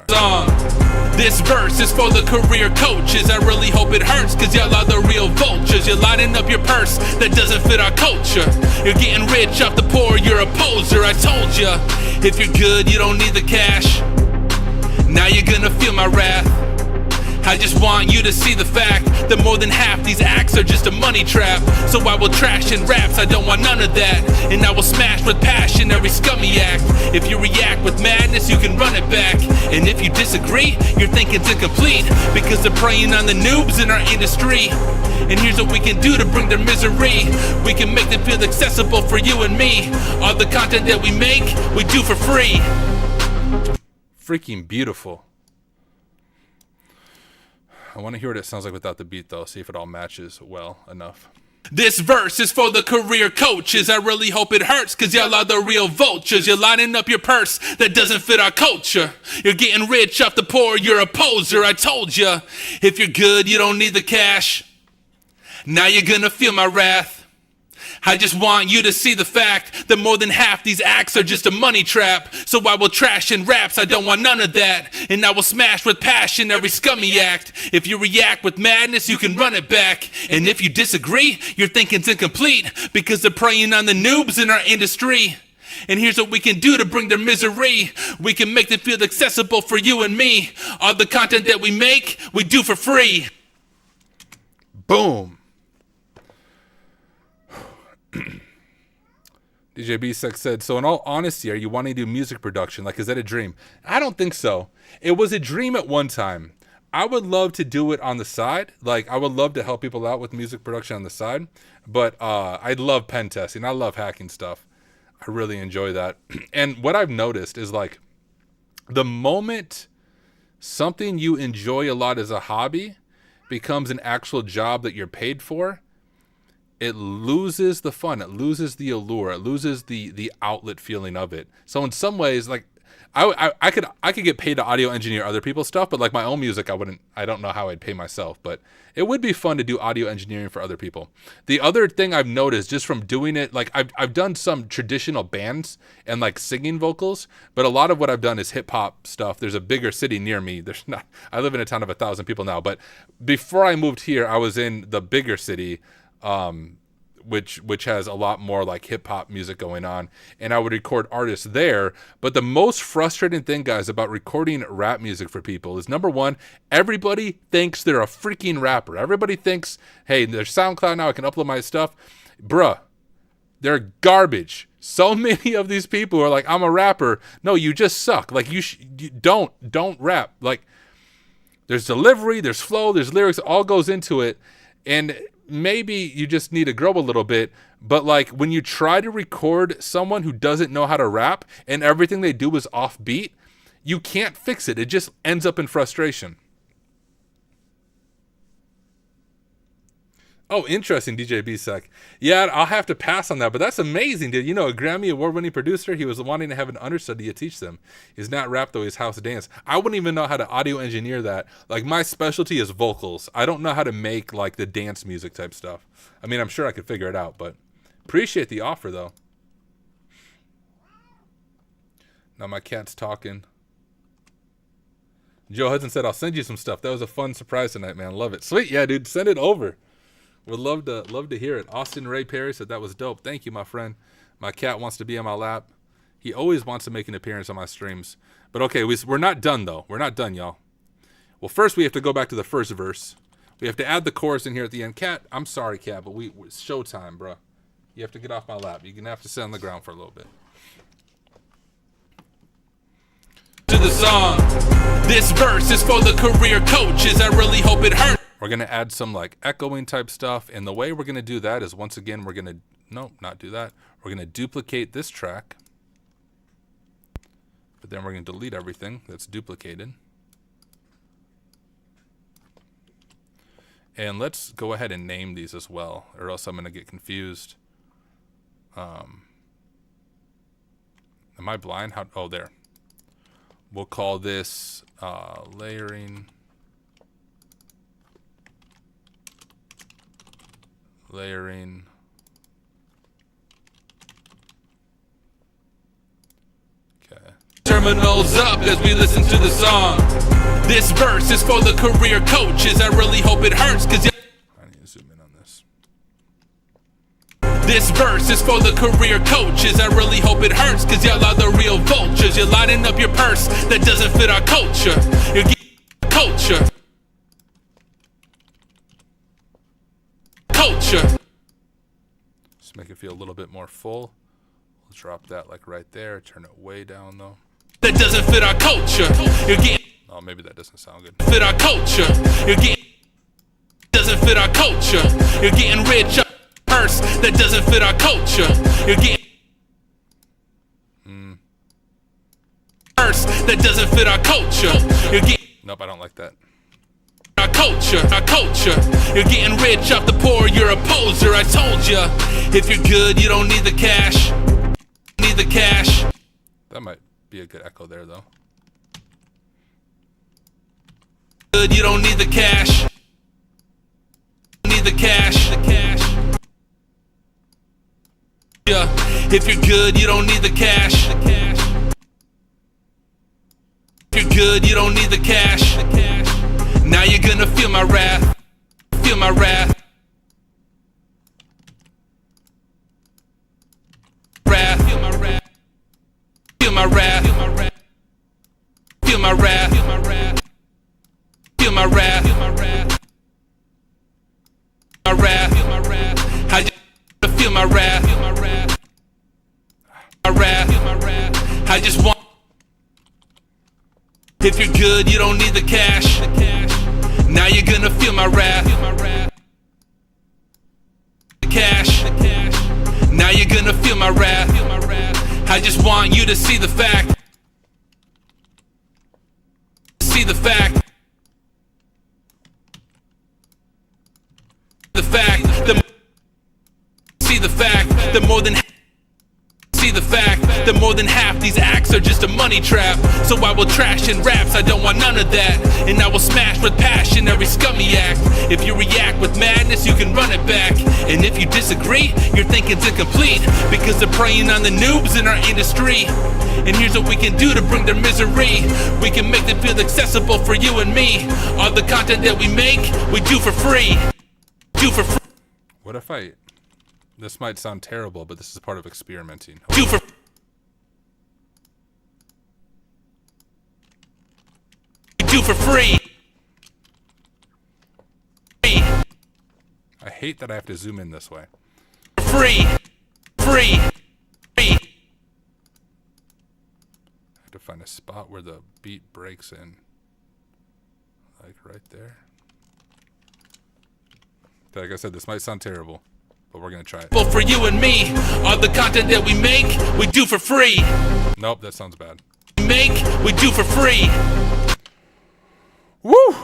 Song. This verse is for the career coaches. I really hope it hurts, cause y'all are the real vultures. You're lining up your purse that doesn't fit our culture. You're getting rich off the poor, you're a poser. I told ya, if you're good, you don't need the cash. Now you're gonna feel my wrath. I just want you to see the fact that more than half these acts are just a money trap. So I will trash in raps, I don't want none of that. And I will smash with passion every scummy act. If you react with madness, you can run it back. And if you disagree, your thinking's incomplete, because they're preying on the noobs in our industry. And here's what we can do to bring their misery. We can make them feel accessible for you and me. All the content that we make, we do for free. Freaking beautiful. I want to hear what it sounds like without the beat, though. See if it all matches well enough. This verse is for the career coaches. I really hope it hurts, cause y'all are the real vultures. You're lining up your purse that doesn't fit our culture. You're getting rich off the poor, you're a poser. I told ya, if you're good, you don't need the cash. Now you're gonna feel my wrath. I just want you to see the fact that more than half these acts are just a money trap. So I will trash in raps, I don't want none of that. And I will smash with passion every scummy act. If you react with madness, you can run it back. And if you disagree, your thinking's incomplete, because they're preying on the noobs in our industry. And here's what we can do to bring their misery. We can make them feel accessible for you and me. All the content that we make, we do for free. Boom. DJ B6 said, so in all honesty, are you wanting to do music production? Like, is that a dream? I don't think so. It was a dream at one time. I would love to do it on the side. Like, I would love to help people out with music production on the side. But I love pen testing. I love hacking stuff. I really enjoy that. And what I've noticed is, like, the moment something you enjoy a lot as a hobby becomes an actual job that you're paid for, it loses the fun, it loses the allure, it loses the outlet feeling of it. So in some ways, like I could get paid to audio engineer other people's stuff, but like my own music, I don't know how I'd pay myself, but it would be fun to do audio engineering for other people. The other thing I've noticed just from doing it, like I've done some traditional bands and like singing vocals, but a lot of what I've done is hip hop stuff. There's a bigger city near me. I live in a town of 1,000 people now, but before I moved here, I was in the bigger city, which has a lot more like hip hop music going on, and I would record artists there. But the most frustrating thing, guys, about recording rap music for people is, number one, everybody thinks they're a freaking rapper. Everybody thinks, hey, there's SoundCloud now, I can upload my stuff. Bruh, They're garbage. So many of these people are like, I'm a rapper. No, you just suck. Like you don't rap. Like there's delivery, there's flow, there's lyrics, all goes into it. And maybe you just need to grow a little bit. But like when you try to record someone who doesn't know how to rap and everything they do is off beat, you can't fix it. It just ends up in frustration. Oh, interesting, DJ B-Sec. Yeah, I'll have to pass on that, but that's amazing, dude. You know, a Grammy award-winning producer, he was wanting to have an understudy to teach them. He's not rap, though, he's house dance. I wouldn't even know how to audio engineer that. Like, my specialty is vocals. I don't know how to make, like, the dance music type stuff. I mean, I'm sure I could figure it out, but appreciate the offer, though. Now my cat's talking. Joe Hudson said, I'll send you some stuff. That was a fun surprise tonight, man. Love it. Sweet. Yeah, dude, send it over. Would love to hear it. Austin Ray Perry said that was dope. Thank you, my friend. My cat wants to be on my lap. He always wants to make an appearance on my streams. But okay, we're not done, though. We're not done, y'all. Well, first we have to go back to the first verse. We have to add the chorus in here at the end. Cat, I'm sorry, Cat, but it's showtime, bro. You have to get off my lap. You're going to have to sit on the ground for a little bit. To the song. This verse is for the career coaches. I really hope it hurts. We're going to add some like echoing type stuff. And the way we're going to do that is once again, we're going to, no, not do that. We're going to duplicate this track. But then we're going to delete everything that's duplicated. And let's go ahead and name these as well, or else I'm going to get confused. Am I blind? How? Oh, there. We'll call this layering. Layering. Okay. Terminals up as we listen to the song. This verse is for the career coaches. I really hope it hurts because I need to zoom in on this. This verse is for the career coaches. I really hope it hurts because y'all are the real vultures. You're lining up your purse that doesn't fit our culture. You're getting culture. Culture. Just make it feel a little bit more full. We'll drop that like right there. Turn it way down though. That doesn't fit our culture. You're getting. Oh, maybe that doesn't sound good. Fit our culture. You're getting. Doesn't fit our culture. You're getting rich up purse that doesn't fit our culture. You're getting. Purse that doesn't fit our culture. You're getting. Nope, I don't like that. Our culture, you're getting rich off the poor, you're a poser, I told ya. If you're good, you don't need the cash. Need the cash. That might be a good echo there, though. Good, you don't need the cash. Need the cash. The cash. Yeah. If you're good, you don't need the cash. The cash. If you're good, you don't need the cash. The cash. Now you're gonna feel my wrath. Feel my wrath. Wrath. Feel my wrath. Feel my wrath. Feel my wrath. Feel my wrath. Feel my wrath. Feel my wrath. My wrath. Feel my wrath. I just feel my wrath. Feel my wrath. My wrath. Feel my wrath. I just want. If you're good, you don't need the cash. The cash. Now you're gonna feel my wrath. Feel my wrath. The cash. The cash. Now you're gonna feel my wrath. Feel my wrath. I just want you to see the fact. See the fact. The fact. See the fact. The more than. See the fact that more than half these acts are just a money trap. So I will trash in raps, I don't want none of that. And I will smash with passion every scummy act. If you react with madness, you can run it back. And if you disagree, your thinking's incomplete, because they're preying on the noobs in our industry. And here's what we can do to bring their misery. We can make them feel accessible for you and me. All the content that we make, we do for free. Do for free. What if I... This might sound terrible, but this is part of experimenting. Do for free. I hate that I have to zoom in this way. Free. find a spot where the beat breaks in. Like right there. Like I said, this might sound terrible, but we're gonna try it. Well, for you and me, all the content that we make, we do for free. Nope, that sounds bad. We do for free. Woo!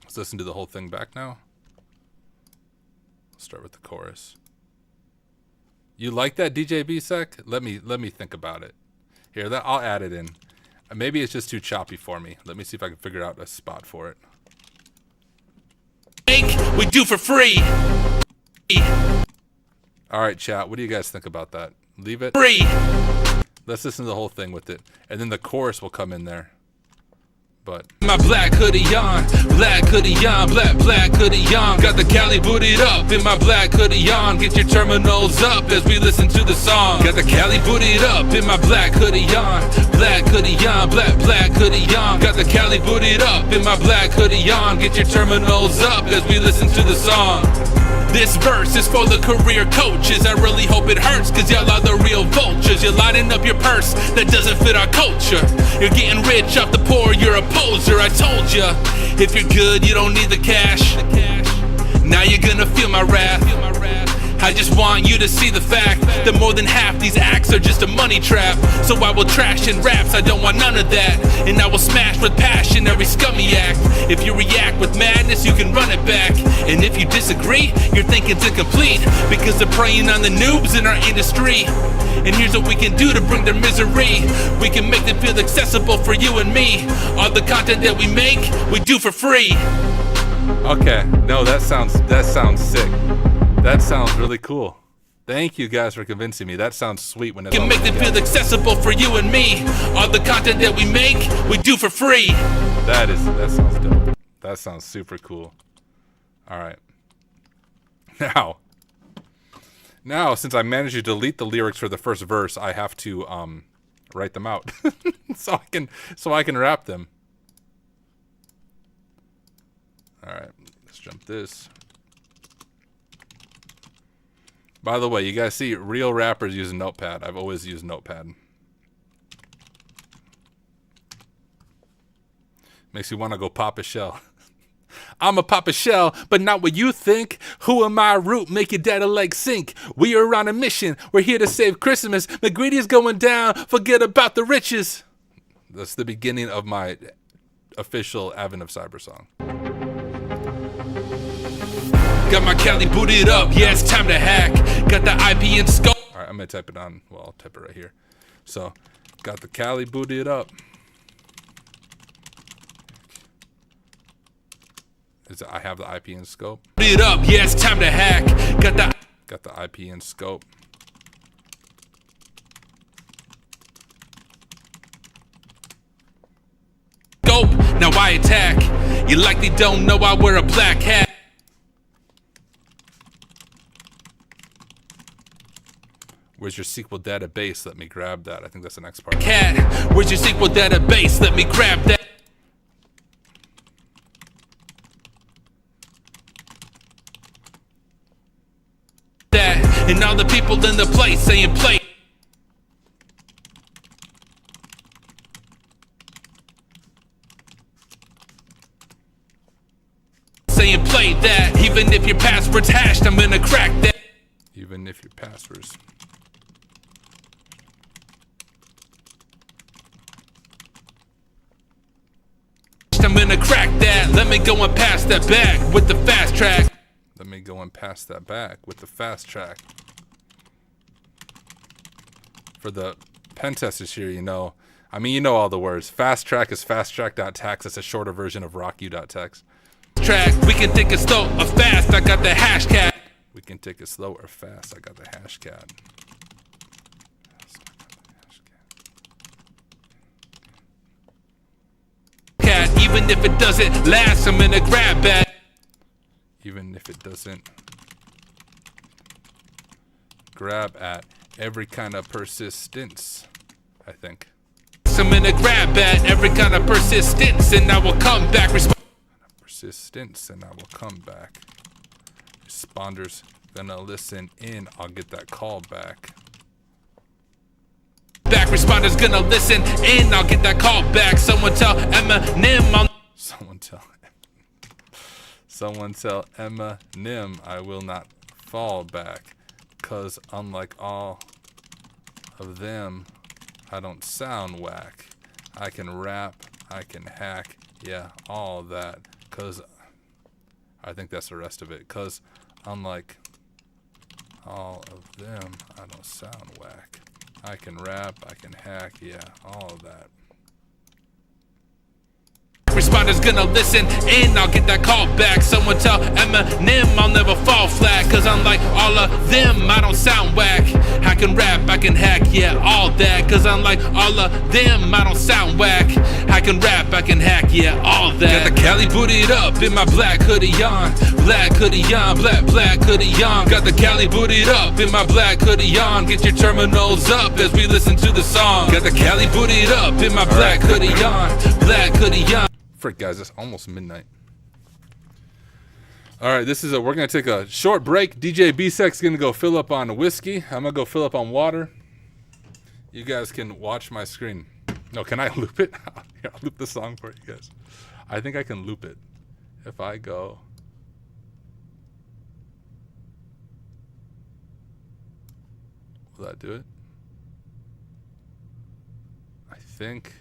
Let's listen to the whole thing back now. Let's start with the chorus. You like that, DJ B-Sec? Let me think about it. Here, I'll add it in. Maybe it's just too choppy for me. Let me see if I can figure out a spot for it. We do for free. All right, chat. What do you guys think about that? Leave it. Free. Let's listen to the whole thing with it, and then the chorus will come in there. But my black hoodie on, black hoodie on, black hoodie on. Got the Cali booted up in my black hoodie on. Get your terminals up as we listen to the song. Got the Cali booted up in my black hoodie on, black hoodie on, black hoodie on. Got the Cali booted up in my black hoodie on. Get your terminals up as we listen to the song. This verse is for the career coaches. I really hope it hurts, cause y'all are the real vultures. You're lining up your purse, that doesn't fit our culture. You're getting rich off the poor, you're a poser. I told ya, if you're good, you don't need the cash. Now you're gonna feel my wrath. I just want you to see the fact that more than half these acts are just a money trap. So I will trash in raps, I don't want none of that. And I will smash with passion every scummy act. If you react with madness, you can run it back. And if you disagree, your thinking's incomplete, because they're preying on the noobs in our industry. And here's what we can do to bring their misery. We can make them feel accessible for you and me. All the content that we make, we do for free. okay, no, that sounds sick. That sounds really cool. Thank you guys for convincing me. That sounds sweet when it's Can make them feel accessible for you and me. All the content that we make, we do for free. That sounds dope. That sounds super cool. All right. Now, since I managed to delete the lyrics for the first verse, I have to write them out so I can rap them. All right, let's jump this. By the way, you guys see real rappers using Notepad. I've always used Notepad. Makes you want to go pop a shell. I'm a pop a shell, but not what you think. Who am I, root? Make your data leg sink. We are on a mission. We're here to save Christmas. McGreedy is going down. Forget about the riches. That's the beginning of my official Advent of Cyber song. Got my Cali booted up, yeah, it's time to hack. Got the IP and scope. All right, I'm going to type it on. Well, I'll type it right here. So, got the Cali booted up. I have the IP and scope. Booted up, yeah, it's time to hack. Got the IP and scope. Scope, now I attack. You likely don't know I wear a black hat. Where's your SQL database? Let me grab that. I think that's the next part. Cat, where's your SQL database? Let me grab that. And all the people in the place saying play. Saying play that. Even if your password's hashed, I'm gonna crack that. Even if your passwords. I'm gonna crack that. Let me go and pass that back with the fast track. Let me go and pass that back with the fast track. For the pen testers here, you know all the words. Fast track is fasttrack.txt. It's a shorter version of rockyou.txt. Track, we can take it slow or fast. I got the hashcat. We can take it slow or fast. I got the hashcat. Cat, even if it doesn't last, I'm gonna grab that. Even if it doesn't grab at every kind of persistence, I think. I'm gonna grab at every kind of persistence, and I will come back. Persistence, and I will come back. Responders gonna listen in. I'll get that call back. back. Responders gonna listen in, I'll get that call back. Someone tell Eminem I'll Someone tell Eminem I will not fall back, 'cause unlike all of them, I don't sound whack. I can rap, I can hack, yeah, all that. 'Cause I think that's the rest of it. 'Cause unlike all of them, I don't sound whack. I can rap, I can hack, yeah, all of that. Responders gonna listen in, I'll get that call back. Someone tell Eminem I'll never fall flat, 'cause unlike all of them, I don't sound whack. I can rap, I can hack, yeah, all that. 'Cause unlike all of them, I don't sound whack. I can rap, I can hack, yeah, all that. Got the Cali booted up in my black hoodie on. Black hoodie on, black hoodie on. Got the Cali booted up in my black hoodie on. Get your terminals up as we listen to the song. Got the Cali booted up in my black hoodie on. Black hoodie on. Frick, guys, it's almost midnight. All right, we're gonna take a short break. DJ B-Sec's gonna go fill up on whiskey. I'm gonna go fill up on water. You guys can watch my screen. No, can I loop it? Here, I'll loop the song for you guys. I think I can loop it. If I go... Will that do it? I think...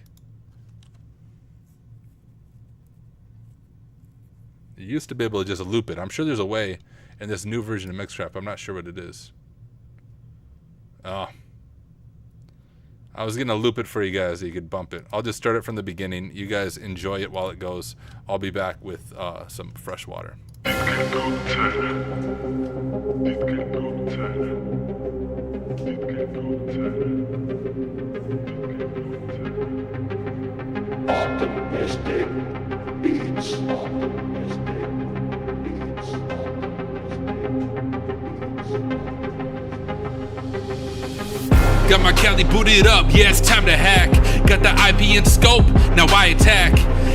You used to be able to just loop it. I'm sure there's a way in this new version of Mixcraft. I'm not sure what it is. Oh. I was going to loop it for you guys so you could bump it. I'll just start it from the beginning. You guys enjoy it while it goes. I'll be back with some fresh water. Optimistic beats. Optimistic beats. Got my Cali booted up, yeah, it's time to hack. Got the IP in scope, now I attack.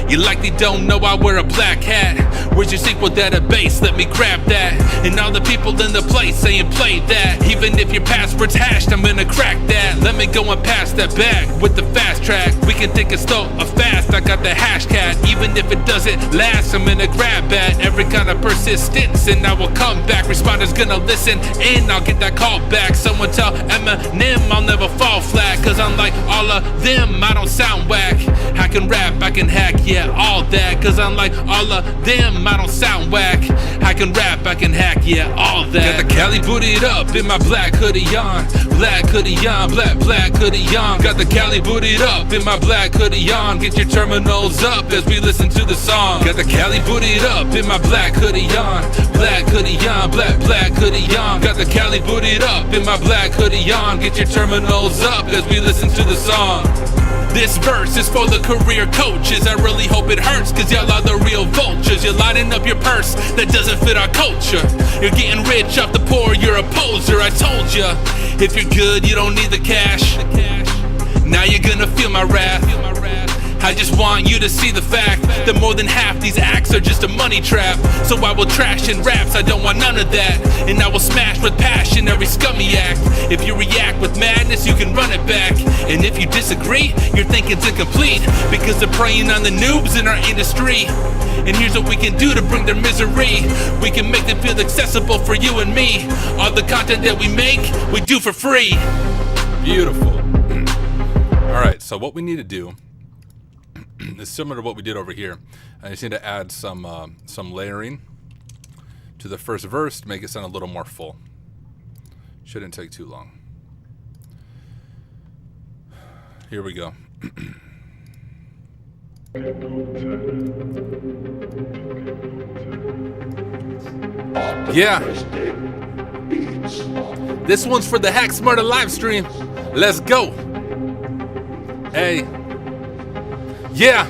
You likely don't know I wear a black hat. Where's your SQL database? Let me grab that. And all the people in the place saying play that. Even if your password's hashed, I'm gonna crack that. Let me go and pass that back with the fast track. We can take it slow or fast, I got the hash cat. Even if it doesn't last, I'm gonna grab that. Every kind of persistence and I will come back. Responders gonna listen in, I'll get that call back. Someone tell Eminem I'll never fall flat. 'Cause unlike all of them, I don't sound whack. I can rap, I can hack, yeah, all that. 'Cause unlike all of them, I don't sound whack. I can rap, I can hack, yeah, all that. Got the Cali booted up in my black hoodie on. Black hoodie on, black hoodie on. Got the Cali booted up in my black hoodie on. Get your terminals up as we listen to the song. Got the Cali booted up in my black hoodie on. Black hoodie on, black hoodie on. Got the Cali booted up in my black hoodie on. Get your terminals up as we listen to the song. This verse is for the career coaches. I really hope it hurts, 'cause y'all are the real vultures. You're lining up your purse that doesn't fit our culture. You're getting rich off the poor, you're a poser. I told ya, if you're good, you don't need the cash. Now you're gonna feel my wrath. I just want you to see the fact that more than half these acts are just a money trap. So I will trash in raps, I don't want none of that. And I will smash with passion every scummy act. If you react with madness, you can run it back. And if you disagree, your thinking's incomplete, because they're preying on the noobs in our industry. And here's what we can do to bring their misery. We can make them feel accessible for you and me. All the content that we make, we do for free. Beautiful. All right, so what we need to do is similar to what we did over here. I just need to add some layering to the first verse to make it sound a little more full. Shouldn't take too long. Here we go. Yeah. This one's for the Hack Smarter live stream. Let's go. Hey. Yeah.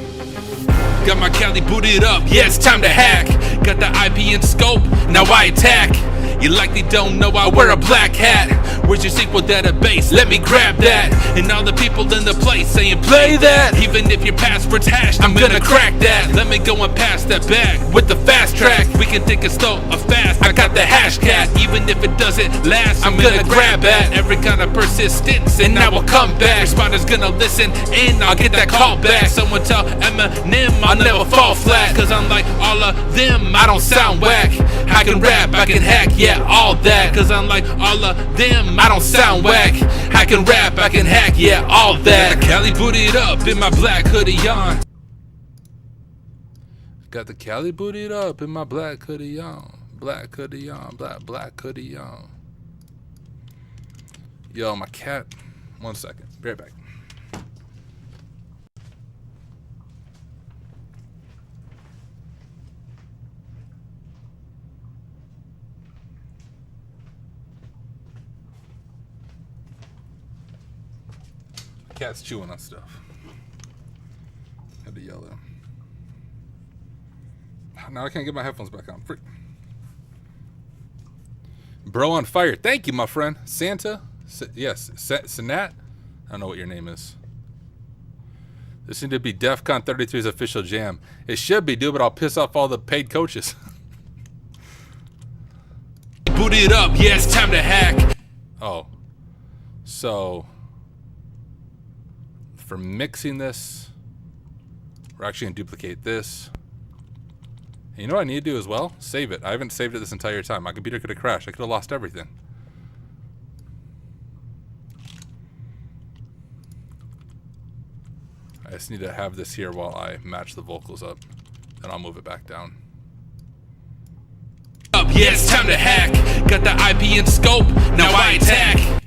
Got my Cali booted up, yeah, it's time to hack. Got the IP in scope, now I attack. You likely don't know I wear a black hat. Where's your SQL database? Let me grab that. And all the people in the place saying play that. Even if your password's hashed, I'm gonna crack that. Let me go and pass that back with the fast track. We can think it's slow or fast. I got the hash cat. Even if it doesn't last, I'm gonna grab at every kind of persistence, and I will come back. Responders gonna listen, and I'll get that call back. Someone tell Eminem I'll never fall flat, cause unlike all of them, I don't sound whack. I can rap, I can hack, yeah, all that. Cause unlike all of them, I don't sound whack. I can rap, I can hack, yeah, all that. Cali booted up in my black hoodie on. Got the Cali booted up in my black hoodie on. Black hoodie on, black hoodie on. Yo, my cat. 1 second. Be right back. Cat's chewing on stuff. Had to yell at him. Now I can't get my headphones back on. Freak. Bro on fire. Thank you, my friend. Santa? Yes. Sanat? I don't know what your name is. This seemed to be DEF CON 33's official jam. It should be, dude, but I'll piss off all the paid coaches. Boot it up, yeah, it's time to hack. Oh. So, for mixing this, we're actually going to duplicate this. And you know what I need to do as well? Save it. I haven't saved it this entire time. My computer could have crashed. I could have lost everything. I just need to have this here while I match the vocals up. Then I'll move it back down. Yeah, it's time to hack. Got the IP in scope, now I attack.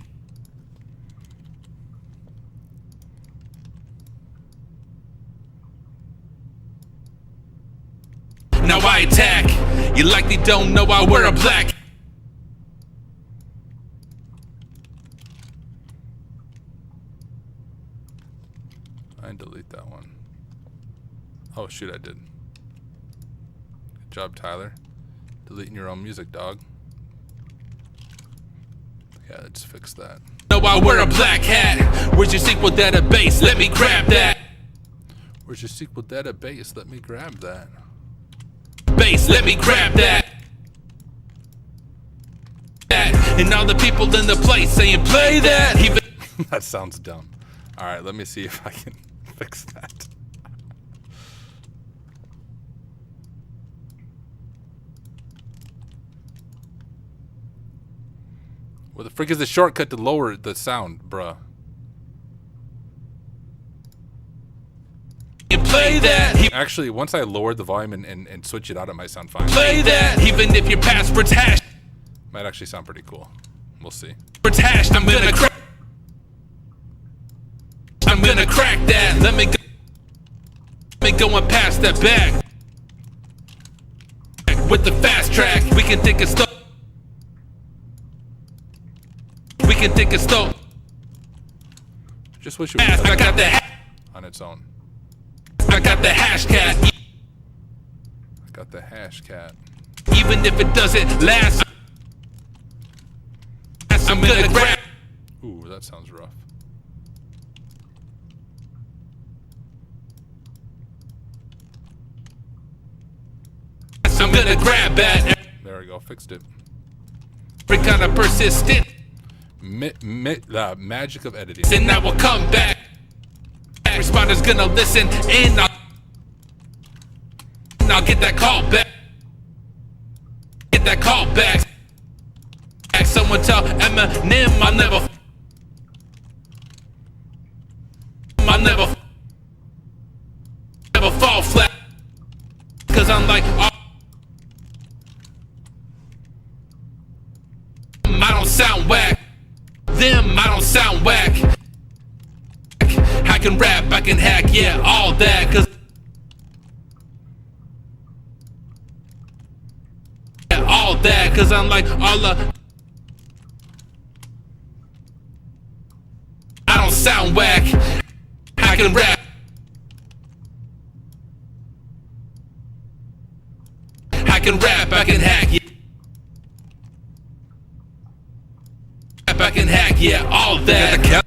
Now I attack. You likely don't know I wear a black. I didn't delete that one. Oh shoot, I did. Good job, Tyler. Deleting your own music, dog. Yeah, let's fix that. Know I wear a black hat. Where's your SQL database? Let me grab that. Where's your SQL database? Let me grab that. Base, let me grab that. And all the people in the place saying play that. Even That sounds dumb. Alright, let me see if I can fix that. Where the frick is the shortcut to lower the sound, bruh? play that. Actually, once I lowered the volume and switch it out, it might sound fine. Play that. Even if your password's hashed. Might actually sound pretty cool. We'll see. It's hashed. I'm gonna crack. I'm gonna crack that. Let me go and pass that back. With the fast track, we can think it's slow. We can think it's slow. Just wish it was I got the on its own. I got the hash cat. I got the hash cat. Even if it doesn't last, I'm gonna grab. Ooh, that sounds rough. I'm gonna grab that. There we go, fixed it. Every kind of persistent. The magic of editing. And I will come back. Responders gonna listen and I'll get that call back. Get that call back. Someone tell Eminem I'll never fall flat. Cause I'm like I don't sound whack. Them I don't sound whack. I can rap, I can hack, yeah, all that. Cause yeah, all that, cause I'm like all I don't sound whack. I can rap. I can rap, I can hack, yeah. I can hack. yeah, all that.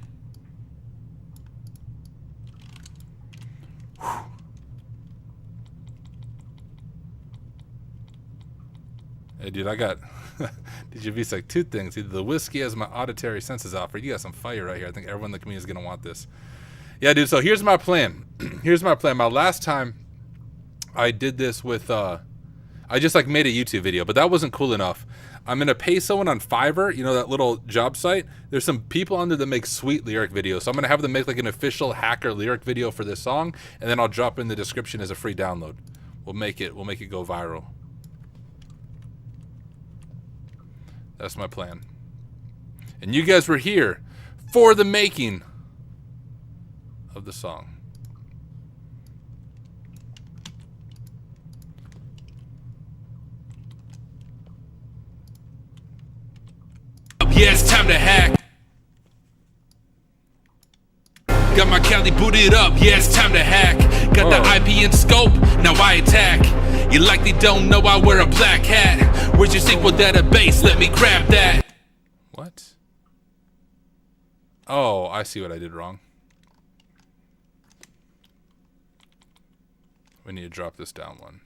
Hey, dude, I got DJV's like two things. Either the whiskey has my auditory senses off, or you got some fire right here. I think everyone in the community is going to want this. Yeah, dude, so here's my plan. Here's my plan. My last time I did this with, I just like made a YouTube video, but that wasn't cool enough. I'm going to pay someone on Fiverr, you know, that little job site. There's some people on there that make sweet lyric videos. So I'm going to have them make like an official hacker lyric video for this song, and then I'll drop in the description as a free download. We'll make it go viral. That's my plan. And you guys were here for the making of the song. Yeah, it's time to hack. Got my Cali booted up, yeah, it's time to hack. Got the IP in scope, now I attack. You likely don't know I wear a black hat. Where's your SQL database? Let me grab that. What? Oh, I see what I did wrong. We need to drop this down one.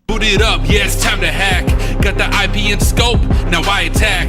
Booted up, yeah, it's time to hack. Got the IP in scope, now I attack.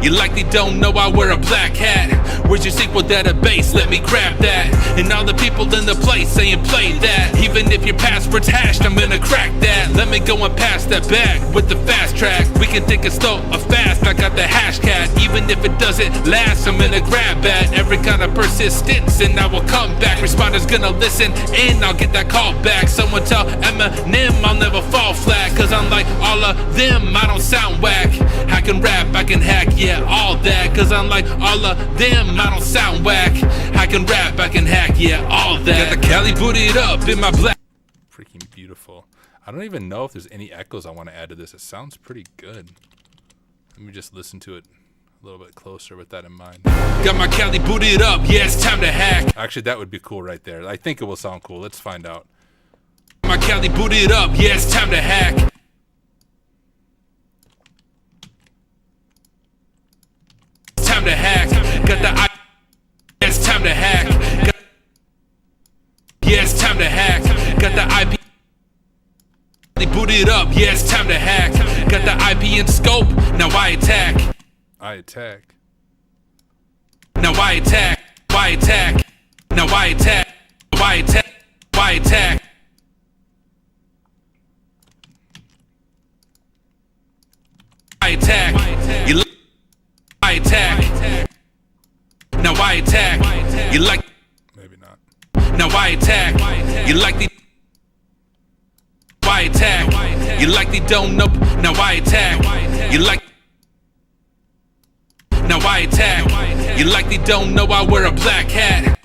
You likely don't know I wear a black hat. Where's your SQL database? Let me grab that. And all the people in the place saying play that. Even if your password's hashed, I'm gonna crack that. Let me go and pass that back with the fast track. We can think it's slow or fast, I got the hash cat. Even if it doesn't last, I'm gonna grab that. Every kind of persistence and I will come back. Responders gonna listen and I'll get that call back. Someone tell Eminem I'll never fall flat. Cause unlike all of them, I don't sound whack. I can rap, I can hack, yeah, all that. Cause unlike all of them, I don't sound whack. I can rap, I can hack, yeah, all that. Got the Cali booted up in my black. Freaking beautiful. I don't even know if there's any echoes I want to add to this. It sounds pretty good. Let me just listen to it a little bit closer with that in mind. Got my Cali booted up, yeah, it's time to hack. Actually, that would be cool right there. I think it will sound cool. Let's find out. My Cali booted up, yeah, it's time to hack. It's time to hack. Got the I. Yeah, it's time to hack. Yeah, it's time to hack. Got the IP. Booted up, yeah, it's time to hack. Got the IP in scope, now I attack. I attack. Now I attack. I attack. Now I attack. I attack. I attack. I attack. You I attack. Now I attack. You like. Maybe not. Now I attack. You likely. I attack. You likely don't know. Now I attack. You like. Now I attack. You likely don't know I wear a black hat.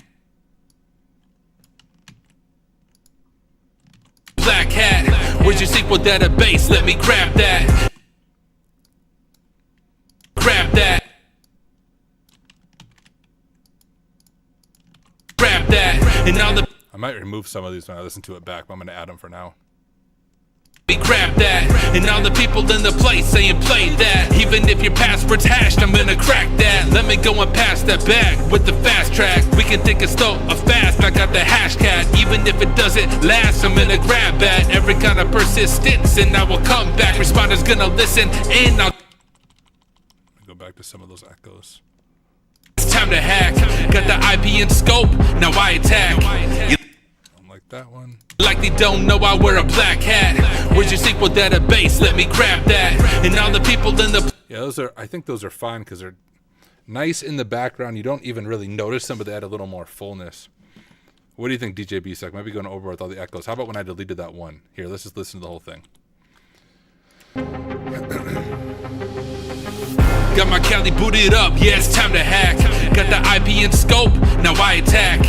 Black hat. Where's your SQL database? Let me grab that. Grab that. Grab that. And all the. I might remove some of these when I listen to it back, but I'm going to add them for now. Grab that. And all the people in the place saying play that. Even if your password's hashed, I'm gonna crack that. Let me go and pass that back with the fast track. We can think it's slow or fast, I got the hash cat. Even if it doesn't last, I'm gonna grab that. Every kind of persistence and I will come back. Responders gonna listen and I'll Go back to some of those echoes. It's time to hack. Got the IP in scope, now I attack. You Like that one. likely don't know I wear a black hat. Where's your SQL database? Let me grab that. And all the people in the. Yeah, those are. I think those are fine because they're nice in the background. You don't even really notice them, but they add a little more fullness. What do you think, DJ B-Sec? Might be going over with all the echoes. How about when I deleted that one? Here, let's just listen to the whole thing. Got my Cali booted up, yeah, it's time to hack. Got the IP in scope, now I attack.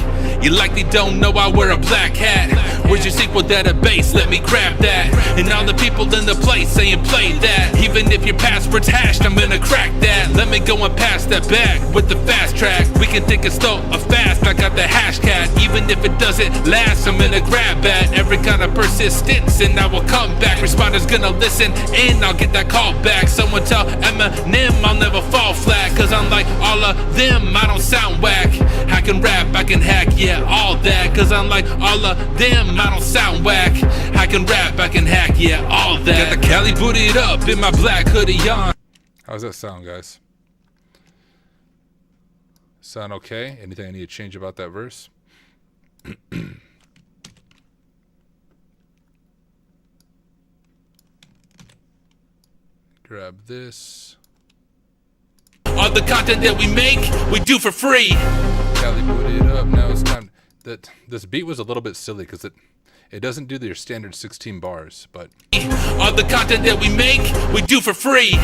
You likely don't know I wear a black hat. Where's your SQL database? Let me grab that. And all the people in the place saying play that. Even if your password's hashed, I'm gonna crack that. Let me go and pass that back with the fast track. We can think it's slow or fast, I got the hashtag. Even if it doesn't last, I'm gonna grab that. Every kind of persistence and I will come back. Responders gonna listen and I'll get that call back. Someone tell Eminem I'll never fall flat. Cause unlike all of them, I don't sound whack. I can rap, I can hack, yeah, all that. Cause unlike all of them, I don't sound whack. I can rap, I can hack, yeah, all that. Got the Cali booted up in my black hoodie on. How's that sound, guys? Sound okay? Anything I need to change about that verse? Grab this. All the content that we make, we do for free. Cali booted up. Now it's time. This beat was a little bit silly because it doesn't do your standard 16 bars, but all the content that we make, we do for free.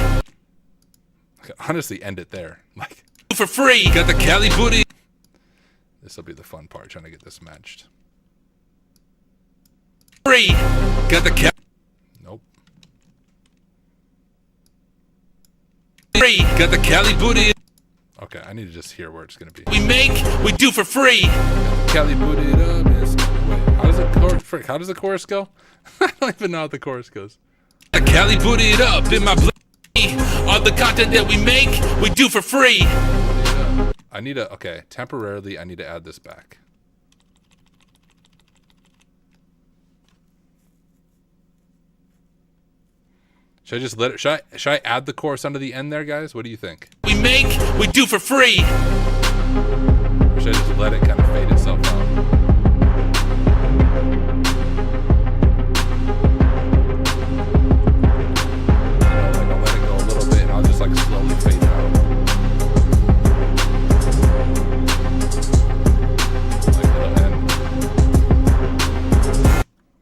Honestly, end it there. Like, For free. Got the Cali booty. this will be the fun part, trying to get this matched. Free. Got the Cali. Nope. Free. Got the Cali booty. Okay, I need to just hear where it's gonna be. We make, we do for free. Cali booted up. Wait, how does the chorus go? I don't even know how the chorus goes. The Cali booted up in my all the content that we make, we do for free. I need to, okay, temporarily I need to add this back. Should I just let it, should I add the chorus onto the end there, guys? What do you think? We make, we do for free. Or should I just let it kind of fade itself out? I'll let it go a little bit and I'll just like slowly fade it out. Like it'll end.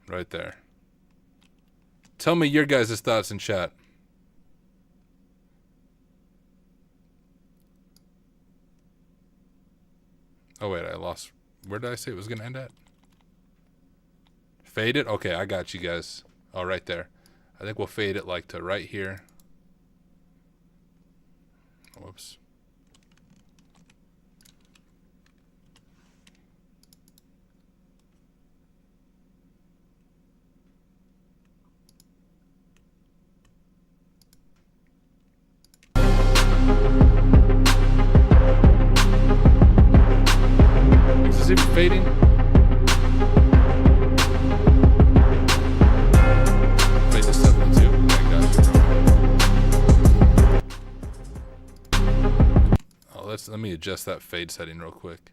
Right there. Tell me your guys' thoughts in chat. Oh wait, I lost. Where did I say it was going to end at? Fade it? Okay, I got you guys. Oh, right there. I think we'll fade it like to right here. Whoops. Is it fading? Fade to 72. I got you, bro. Oh, let me adjust that fade setting real quick.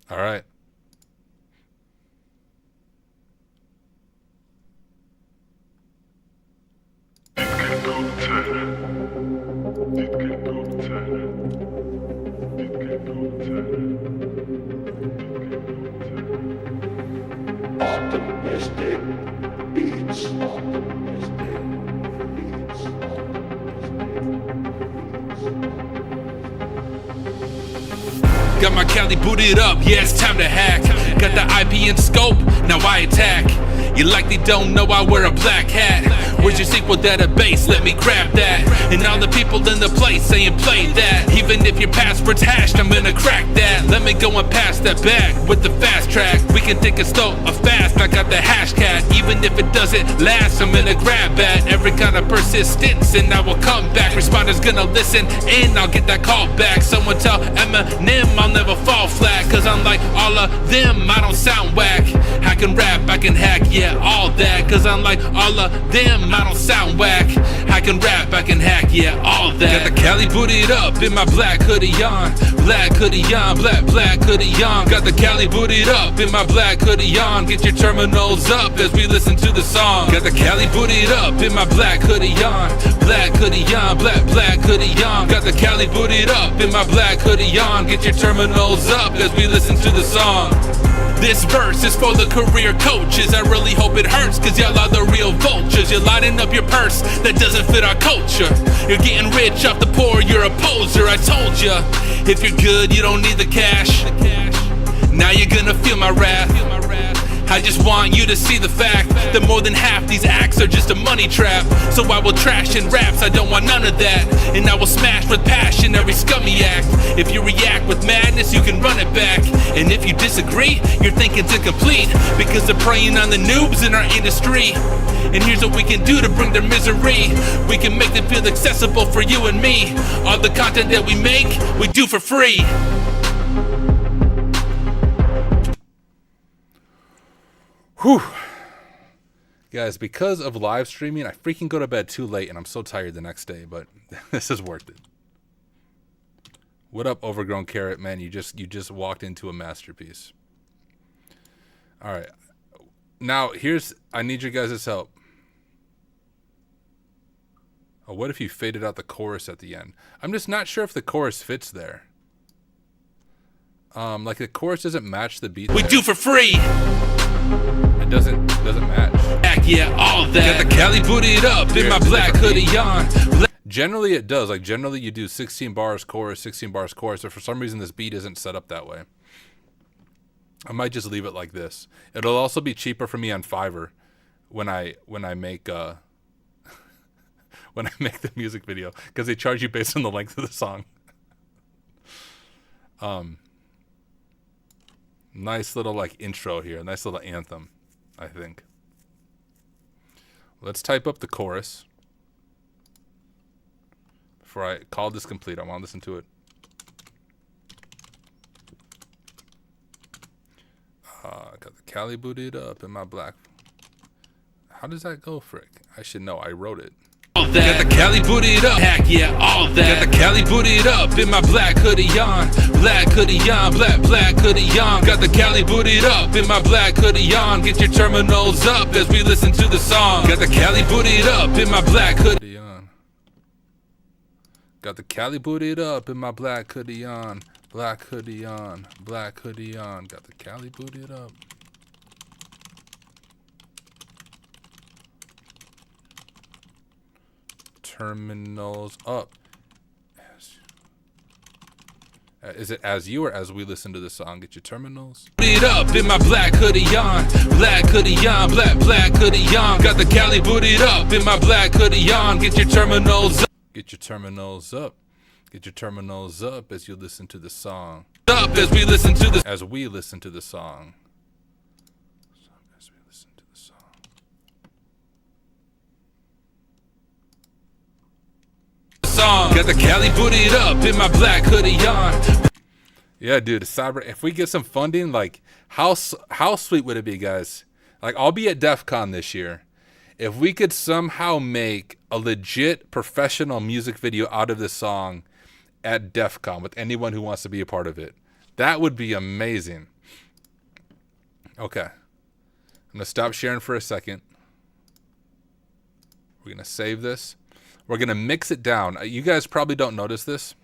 All right. Optimistic beats. Got my Cali booted up, yeah, it's time to hack. Got the IP in scope, now I attack. You likely don't know I wear a black hat. Where's your SQL database? Let me grab that. And all the people in the place saying play that. Even if your password's hashed, I'm gonna crack that. Let me go and pass that back with the fast track. We can think it's slow or fast, I got the hashtag. Even if it doesn't last, I'm gonna grab that. Every kind of persistence and I will come back. Responders gonna listen and I'll get that call back. Someone tell Eminem I'll never fall flat. Cause unlike all of them, I don't sound whack. I can rap, I can hack, yeah, all that. Cause unlike all of them, I don't sound whack. I can rap, I can hack, yeah, all that. Got the Cali booted up in my black hoodie on. Black hoodie on, black hoodie on. Got the Cali booted up in my black hoodie on. Get your terminals up as we listen to the song. Got the Cali booted up in my black hoodie on. Black hoodie on, black hoodie on. Got the Cali booted up in my black hoodie on. Get your terminals up as we listen to the song. This verse is for the career coaches. I really hope it hurts, cause y'all are the real vultures. You're lining up your purse that doesn't fit our culture. You're getting rich off the poor, you're a poser. I told ya, if you're good, you don't need the cash. Now you're gonna feel my wrath. I just want you to see the fact that more than half these acts are just a money trap. So I will trash in raps, I don't want none of that. And I will smash with passion every scummy act. If you react with madness, you can run it back. And if you disagree, your thinking's incomplete, because they're preying on the noobs in our industry. And here's what we can do to bring their misery. We can make them feel accessible for you and me. All the content that we make, we do for free. Whew. Guys, because of live streaming, I freaking go to bed too late and I'm so tired the next day, but this is worth it. What up, Overgrown Carrot, man? You just walked into a masterpiece. All right. Now, I need your guys' help. Oh, what if you faded out the chorus at the end? I'm just not sure if the chorus fits there. Like the chorus doesn't match the beat. We do for free. It doesn't match. Yeah, all that. Got the Cali booted up in my black hoodie on. Generally it does. Like generally you do 16 bars chorus, 16 bars chorus. But for some reason this beat isn't set up that way. I might just leave it like this. It'll also be cheaper for me on Fiverr when I make when I make the music video, because they charge you based on the length of the song. Nice little like intro here, nice little anthem, I think. Let's type up the chorus. Before I call this complete, I want to listen to it. Got the Cali booted up in my black. How does that go, frick? I should know. I wrote it. All that. Got the Cali booted up. Heck yeah, all that. Got the Cali booted up in my black hoodie on. Black hoodie on, black hoodie on. Got the Cali booted up in my black hoodie on. Get your terminals up as we listen to the song. Got the Cali booted up in my black hoodie on. Got the Cali booted up in my black hoodie on. Black hoodie on, black hoodie on. Got the Cali booted up. Terminals up. Is it as you or as we listen to the song? Get your terminals. Booted up in my black hoodie on. Black hoodie on, black hoodie on. Got the Cali booted up in my black hoodie on. Get your terminals up. Get your terminals up. Get your terminals up as you listen to the song. Up as we listen to the As we listen to the song. As we listen to the song. song. Got the Cali booted up in my black hoodie on. Yeah, dude, cyber. If we get some funding, like how sweet would it be, guys? Like I'll be at DEF CON this year. If we could somehow make a legit professional music video out of this song at DEF CON with anyone who wants to be a part of it, that would be amazing. Okay. I'm going to stop sharing for a second. We're going to save this. We're going to mix it down. You guys probably don't notice this,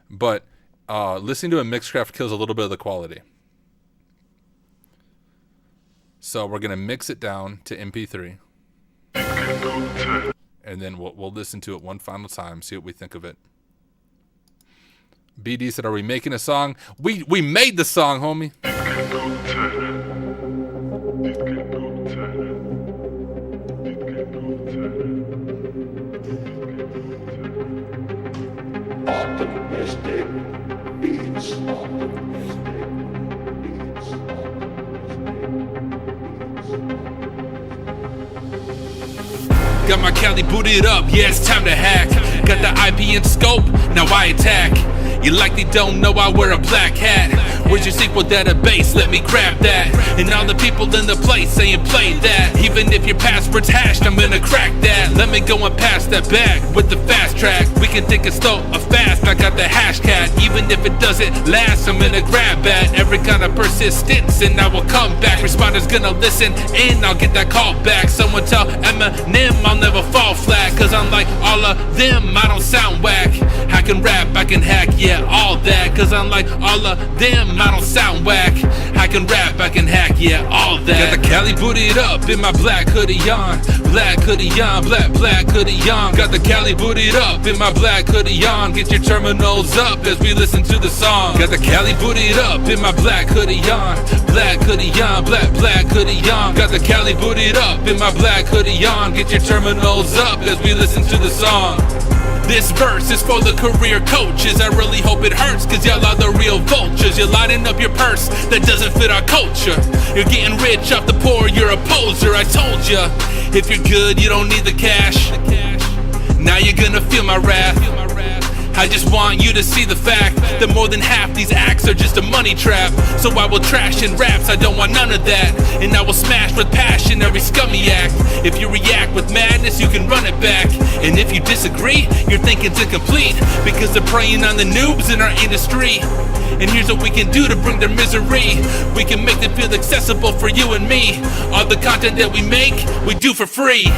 but listening to a Mixcraft kills a little bit of the quality. So we're going to mix it down to MP3. And then we'll listen to it one final time, see what we think of it. BD said, are we making a song? We made the song, homie. Optimistic beats. Got my Cali booted up, yeah, it's time to hack. Got the IP in scope, now I attack. You likely don't know I wear a black hat. Where's your SQL database? Let me grab that. And all the people in the place saying play that. Even if your password's hashed, I'm gonna crack that. Let me go and pass that back with the fast track. We can think it's slow or fast, I got the hash cat. Even if it doesn't last, I'm gonna grab that. Every kind of persistence and I will come back. Responders gonna listen and I'll get that call back. Someone tell Eminem I'll never fall flat. Cause unlike all of them, I don't sound whack. I can rap, I can hack, yeah, all that. Cause unlike all of them, I don't sound whack. I can rap, I can hack, yeah, all that. Got the Cali booted up in my black hoodie on. Black hoodie on, black hoodie on. Got the Cali booted up in my black hoodie on. Get your terminals up as we listen to the song. Got the Cali booted up in my black hoodie on. Black hoodie on, black hoodie on. Got the Cali booted up in my black hoodie on. Get your terminals up as we listen to the song. This verse is for the career coaches. I really hope it hurts, cause y'all are the real vultures. You're lining up your purse that doesn't fit our culture. You're getting rich off the poor, you're a poser. I told ya, if you're good, you don't need the cash. Now you're gonna feel my wrath. I just want you to see the fact that more than half these acts are just a money trap. So I will trash in raps, I don't want none of that. And I will smash with passion every scummy act. If you react with madness, you can run it back. And if you disagree, your thinking's incomplete, because they're preying on the noobs in our industry. And here's what we can do to bring their misery. We can make them feel accessible for you and me. All the content that we make, we do for free.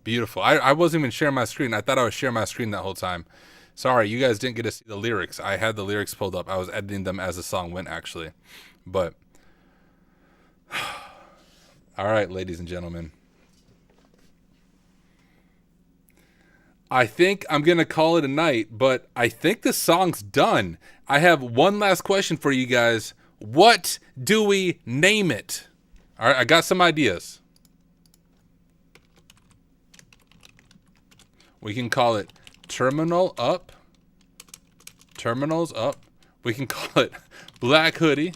Beautiful. I wasn't even sharing my screen. I thought I was sharing my screen that whole time. Sorry, you guys didn't get to see the lyrics. I had the lyrics pulled up. I was editing them as the song went, actually. But, all right, ladies and gentlemen. I think I'm going to call it a night, but I think the song's done. I have one last question for you guys. What do we name it? All right, I got some ideas. We can call it Terminal Up. Terminals Up. We can call it Black Hoodie.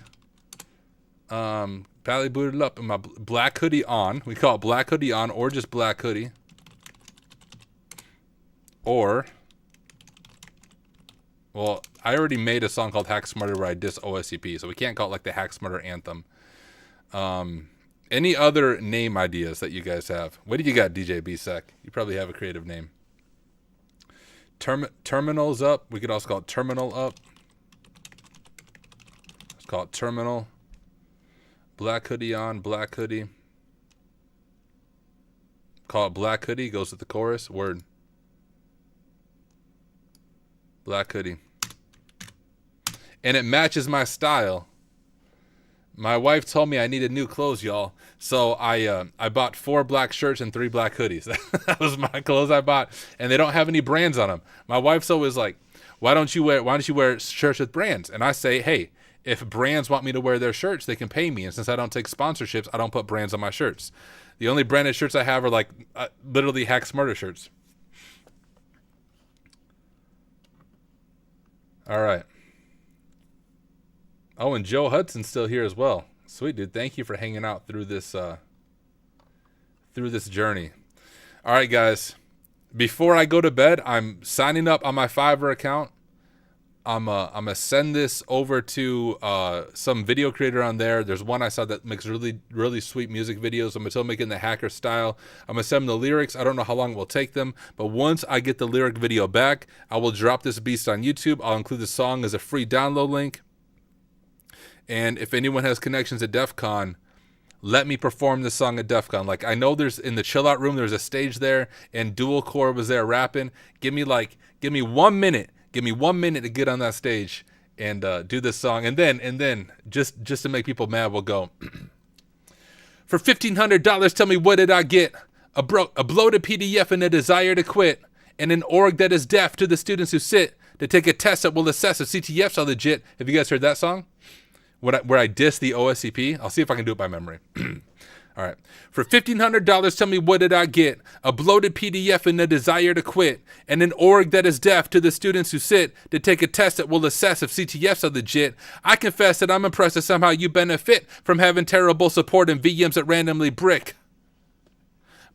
Pally booted up in my Black Hoodie On. We call it Black Hoodie On or just Black Hoodie. Or, well, I already made a song called Hack Smarter where I diss OSCP, so we can't call it like the Hack Smarter anthem. Any other name ideas that you guys have? What do you got, DJ B-Sec? You probably have a creative name. Terminals Up. We could also call it Terminal Up. Let's call it Terminal. Black Hoodie On, Black Hoodie. Call it Black Hoodie. Goes with the chorus. Word. Black Hoodie. And it matches my style. My wife told me I needed new clothes, y'all. So I bought 4 black shirts and 3 black hoodies. That was my clothes I bought, and they don't have any brands on them. My wife's always like, "Why don't you wear shirts with brands?" And I say, "Hey, if brands want me to wear their shirts, they can pay me. And since I don't take sponsorships, I don't put brands on my shirts. The only branded shirts I have are like literally Hack Smarter shirts." All right. Oh, and Joe Hudson's still here as well. Sweet, dude. Thank you for hanging out through this journey. All right, guys. Before I go to bed, I'm signing up on my Fiverr account. I'm gonna send this over to some video creator on there. There's one I saw that makes really, really sweet music videos. I'm still making the hacker style. I'm gonna send them the lyrics. I don't know how long it will take them, but once I get the lyric video back, I will drop this beast on YouTube. I'll include the song as a free download link. And if anyone has connections at DEF CON, let me perform this song at DEF CON. Like, I know there's in the chill out room, there's a stage there, and Dual Core was there rapping. Give me 1 minute. Give me 1 minute to get on that stage and do this song. And then just to make people mad, we'll go. For $1,500, tell me, what did I get? A bloated PDF and a desire to quit. And an org that is deaf to the students who sit to take a test that will assess if CTFs are legit. Have you guys heard that song? Where I diss the OSCP? I'll see if I can do it by memory. All right. For $1,500, tell me, what did I get? A bloated PDF and a desire to quit. And an org that is deaf to the students who sit to take a test that will assess if CTFs are legit. I confess that I'm impressed that somehow you benefit from having terrible support and VMs that randomly brick.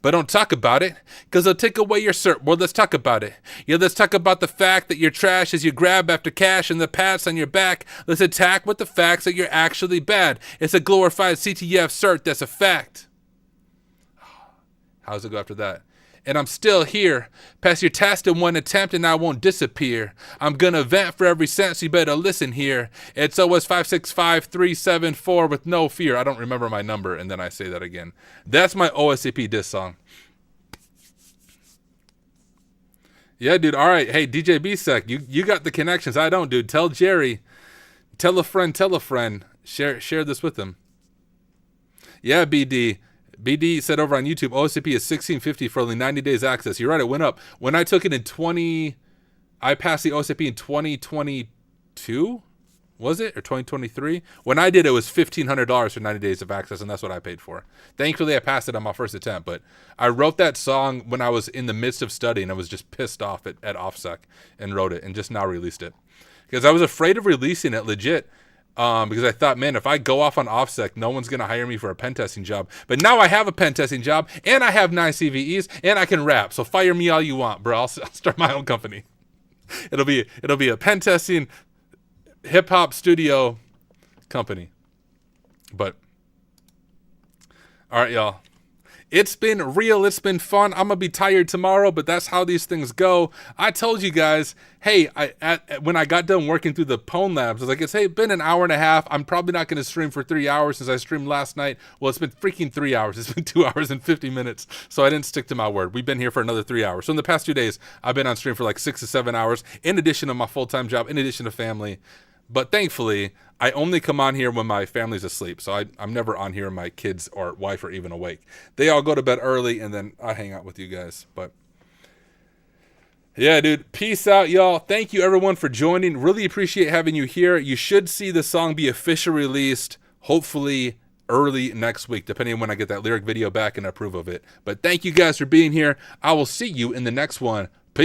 but don't talk about it, because they'll take away your cert. Well, let's talk about it. Yeah, let's talk about the fact that you're trash as you grab after cash and the pats on your back. Let's attack with the facts that you're actually bad. It's a glorified CTF cert, that's a fact. How's it go after that? And I'm still here. Pass your test in one attempt and I won't disappear. I'm gonna vent for every sentence, you better listen here. It's OS 565374 with no fear. I don't remember my number, and then I say that again. That's my OSCP diss song. Yeah, dude. All right. Hey, DJ B-Sec, you got the connections. I don't, dude. Tell Jerry. Tell a friend. Share this with them. Yeah, BD. BD said over on YouTube, OSCP is $16.50 for only 90 days access. You're right, it went up. When I took it in I passed the OSCP in 2022, was it? Or 2023? When I did, it was $1,500 for 90 days of access, and that's what I paid for. Thankfully, I passed it on my first attempt, but I wrote that song when I was in the midst of studying. I was just pissed off at OffSec and wrote it, and just now released it. Because I was afraid of releasing it legit. Because I thought, man, if I go off on OffSec, no one's going to hire me for a pen testing job. But now I have a pen testing job, and I have 9 CVEs, and I can rap. So fire me all you want, bro. I'll start my own company. It'll be a pen testing hip hop studio company. But all right, y'all. It's been real. It's been fun. I'm going to be tired tomorrow, but that's how these things go. I told you guys, hey, when I got done working through the Pwn Labs, I was like, it's been an hour and a half. I'm probably not going to stream for 3 hours since I streamed last night. Well, it's been freaking 3 hours. It's been 2 hours and 50 minutes. So I didn't stick to my word. We've been here for another 3 hours. So in the past 2 days, I've been on stream for like 6 to 7 hours, in addition to my full-time job, in addition to family. But thankfully, I only come on here when my family's asleep. So I'm never on here when my kids or wife are even awake. They all go to bed early, and then I hang out with you guys. But yeah, dude, peace out, y'all. Thank you, everyone, for joining. Really appreciate having you here. You should see the song be officially released, hopefully early next week, depending on when I get that lyric video back and approve of it. But thank you guys for being here. I will see you in the next one. Peace.